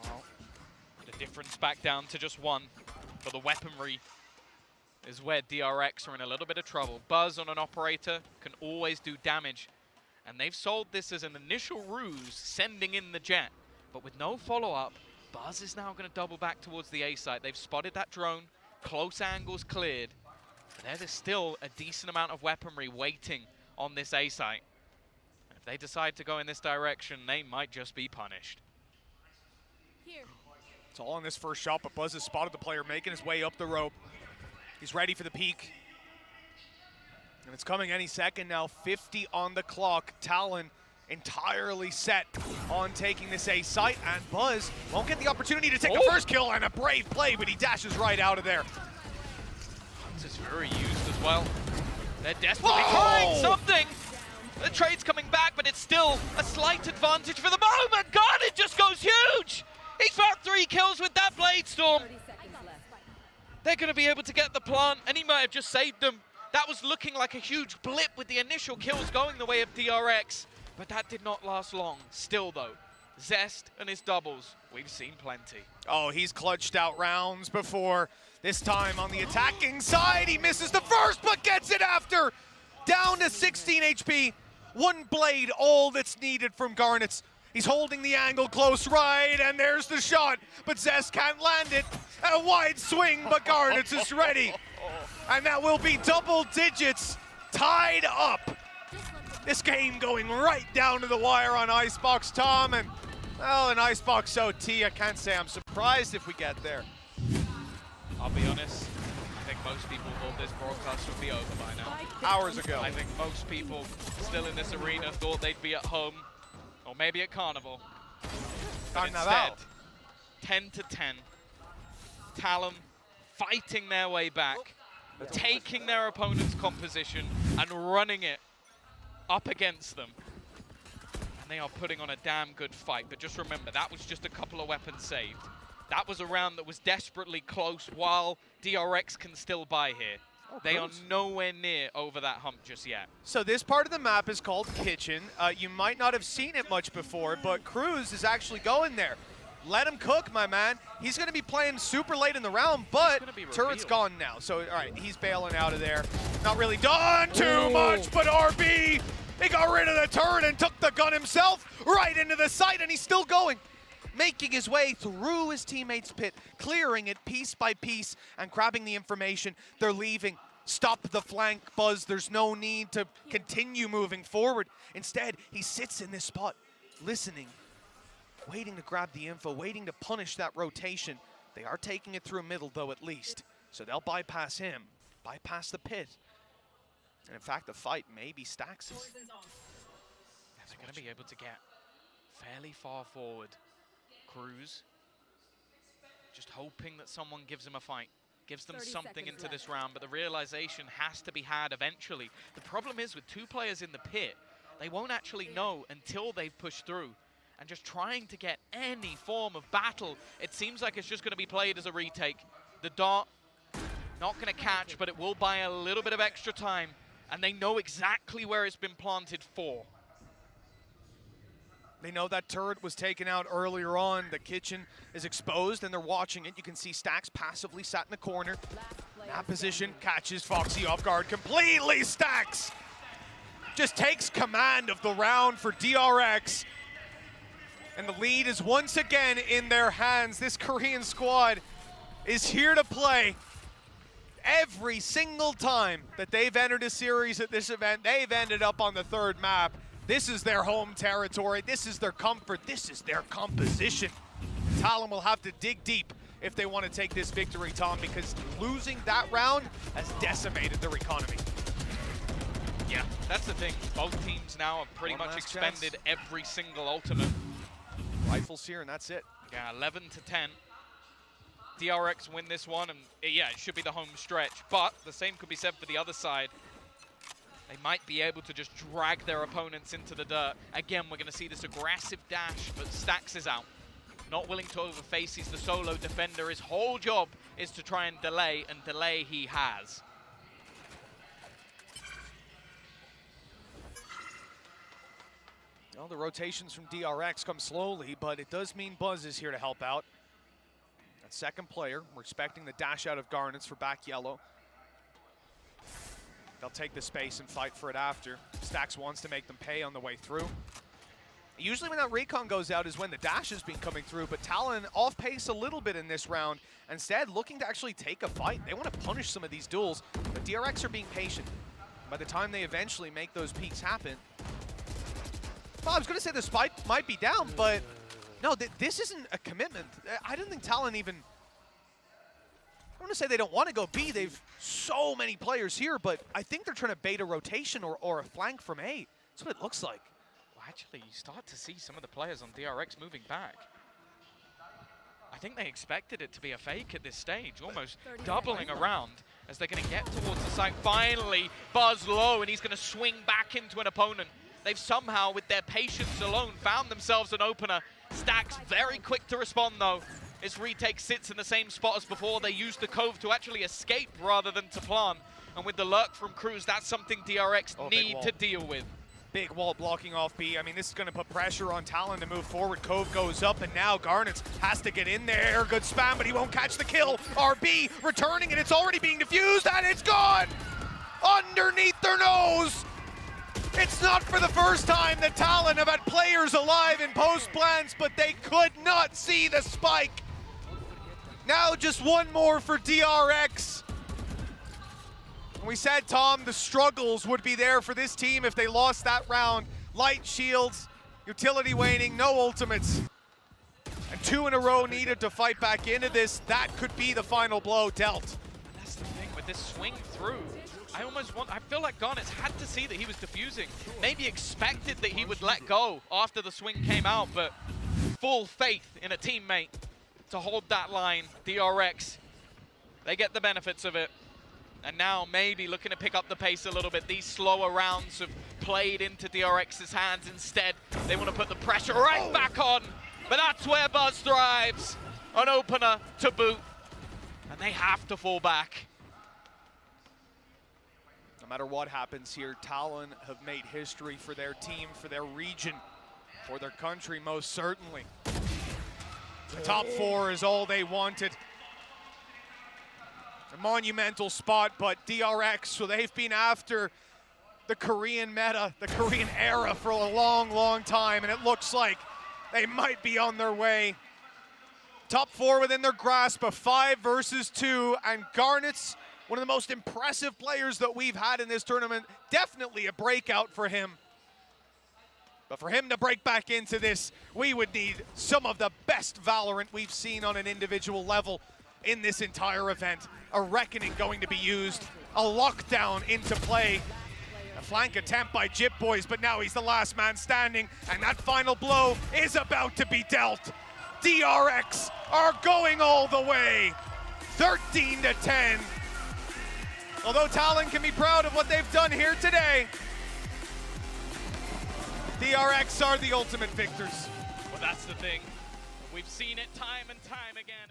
Well, the difference back down to just one, but the weaponry is where DRX are in a little bit of trouble. Buzz on an operator can always do damage, and they've sold this as an initial ruse, sending in the jet, but with no follow-up, Buzz is now going to double back towards the A site. They've spotted that drone, close angles cleared, but there's still a decent amount of weaponry waiting on this A site. If they decide to go in this direction, they might just be punished. It's all on this first shot, but Buzz has spotted the player making his way up the rope. He's ready for the peak. And it's coming any second now. 50 on the clock. TALON entirely set on taking this A site, and Buzz won't get the opportunity to take the first kill, and a brave play, but he dashes right out of there. This is very used as well. They're desperately trying something. The trade's coming back, but it's still a slight advantage for the moment. God, it just goes huge. He's found 3 kills with that Blade Storm. They're going to be able to get the plant, and he might have just saved them. That was looking like a huge blip with the initial kills going the way of DRX, but that did not last long. Still, though, Zest and his doubles, we've seen plenty. Oh, he's clutched out rounds before. This time on the attacking side, he misses the first, but gets it after. Down to 16 HP. 1 blade, all that's needed from Garnets. He's holding the angle close right, and there's the shot, but Zest can't land it. A wide swing, but Garnets is ready. And that will be double digits, tied up. This game going right down to the wire on Icebox Tom, and, well, an Icebox OT, I can't say I'm surprised if we get there. I'll be honest, I think most people thought this broadcast would be over by now. Hours ago. I think most people still in this arena thought they'd be at home, or maybe at Carnival. But instead, 10-10. TALON fighting their way back, taking their opponent's composition and running it up against them. And they are putting on a damn good fight. But just remember, that was just a couple of weapons saved. That was a round that was desperately close while DRX can still buy here. They are nowhere near over that hump just yet. So this part of the map is called Kitchen. You might not have seen it much before, but Cruz is actually going there. Let him cook, my man. He's going to be playing super late in the round, but turret's gone now. So, all right, he's bailing out of there. Not really done too much, but RB, he got rid of the turret and took the gun himself right into the site, and he's still going. Making his way through his teammates' pit, clearing it piece by piece and grabbing the information. They're leaving. Stop the flank, Buzz. There's no need to continue moving forward. Instead, he sits in this spot, listening, waiting to grab the info, waiting to punish that rotation. They are taking it through middle, though, at least. So they'll bypass him, bypass the pit. And in fact, the fight may be Stax's. Yeah, they're going to be able to get fairly far forward. Cruz, just hoping that someone gives him a fight, gives them something into this round, but the realization has to be had eventually. The problem is with 2 players in the pit, they won't actually know until they've pushed through. And just trying to get any form of battle, it seems like it's just going to be played as a retake. The dart, not going to catch, but it will buy a little bit of extra time. And they know exactly where it's been planted for. They know that turret was taken out earlier on. The kitchen is exposed, and they're watching it. You can see Stax passively sat in the corner. That position catches Foxy off guard completely. Stax just takes command of the round for DRX. And the lead is once again in their hands. This Korean squad is here to play. Every single time that they've entered a series at this event, they've ended up on the third map. This is their home territory. This is their comfort. This is their composition. TALON will have to dig deep if they want to take this victory, Tom, because losing that round has decimated their economy. Yeah, that's the thing. Both teams now have pretty much expended every single ultimate. Rifles here, and that's it. Yeah, 11 to 10. DRX win this one, and yeah, it should be the home stretch. But the same could be said for the other side. They might be able to just drag their opponents into the dirt. Again, we're going to see this aggressive dash, but Stax is out. Not willing to overface. He's the solo defender. His whole job is to try and delay he has. Well, the rotations from DRX come slowly, but it does mean Buzz is here to help out. That second player, we're expecting the dash out of Garnets for back yellow. They'll take the space and fight for it after. Stax wants to make them pay on the way through. Usually when that recon goes out is when the dash has been coming through, but TALON off pace a little bit in this round. Instead, looking to actually take a fight. They want to punish some of these duels, but DRX are being patient. By the time they eventually make those peaks happen, well, I was going to say the spike might be down, but no, this isn't a commitment. I don't think TALON even... I want to say they don't want to go B. They've so many players here, but I think they're trying to bait a rotation or a flank from A. That's what it looks like. Well, actually, you start to see some of the players on DRX moving back. I think they expected it to be a fake at this stage, almost doubling around as they're going to get towards the site. Finally, Buzz low, and he's going to swing back into an opponent. They've somehow, with their patience alone, found themselves an opener. Stax very quick to respond, though. His retake sits in the same spot as before. They used the cove to actually escape rather than to plant. And with the lurk from Cruz, that's something DRX need to deal with. Big wall blocking off B. I mean, this is going to put pressure on TALON to move forward. Cove goes up, and now Garnets has to get in there. Good spam, but he won't catch the kill. RB returning, and it's already being diffused, and it's gone! Underneath their nose! It's not for the first time that TALON have had players alive in post plants, but they could not see the spike. Now just one more for DRX. We said, Tom, the struggles would be there for this team if they lost that round. Light shields, utility waning, no ultimates. And 2 in a row needed to fight back into this. That could be the final blow dealt. That's the thing with this swing through. I feel like Garnets had to see that he was defusing. Maybe expected that he would let go after the swing came out, but full faith in a teammate to hold that line. DRX, they get the benefits of it. And now maybe looking to pick up the pace a little bit. These slower rounds have played into DRX's hands instead. They want to put the pressure right back on. But that's where Buzz thrives. An opener to boot. And they have to fall back. No matter what happens here, TALON have made history for their team, for their region, for their country, most certainly. The top 4 is all they wanted. A monumental spot, but DRX, so they've been after the Korean meta, the Korean era for a long, long time, and it looks like they might be on their way. Top 4 within their grasp, a 5 versus 2, and Garnets, one of the most impressive players that we've had in this tournament. Definitely a breakout for him. But for him to break back into this, we would need some of the best Valorant we've seen on an individual level in this entire event. A reckoning going to be used, a lockdown into play. A flank attempt by Jip Boys, but now he's the last man standing, and that final blow is about to be dealt. DRX are going all the way, 13 to 10. Although TALON can be proud of what they've done here today, DRX are the ultimate victors. Well, that's the thing. We've seen it time and time again.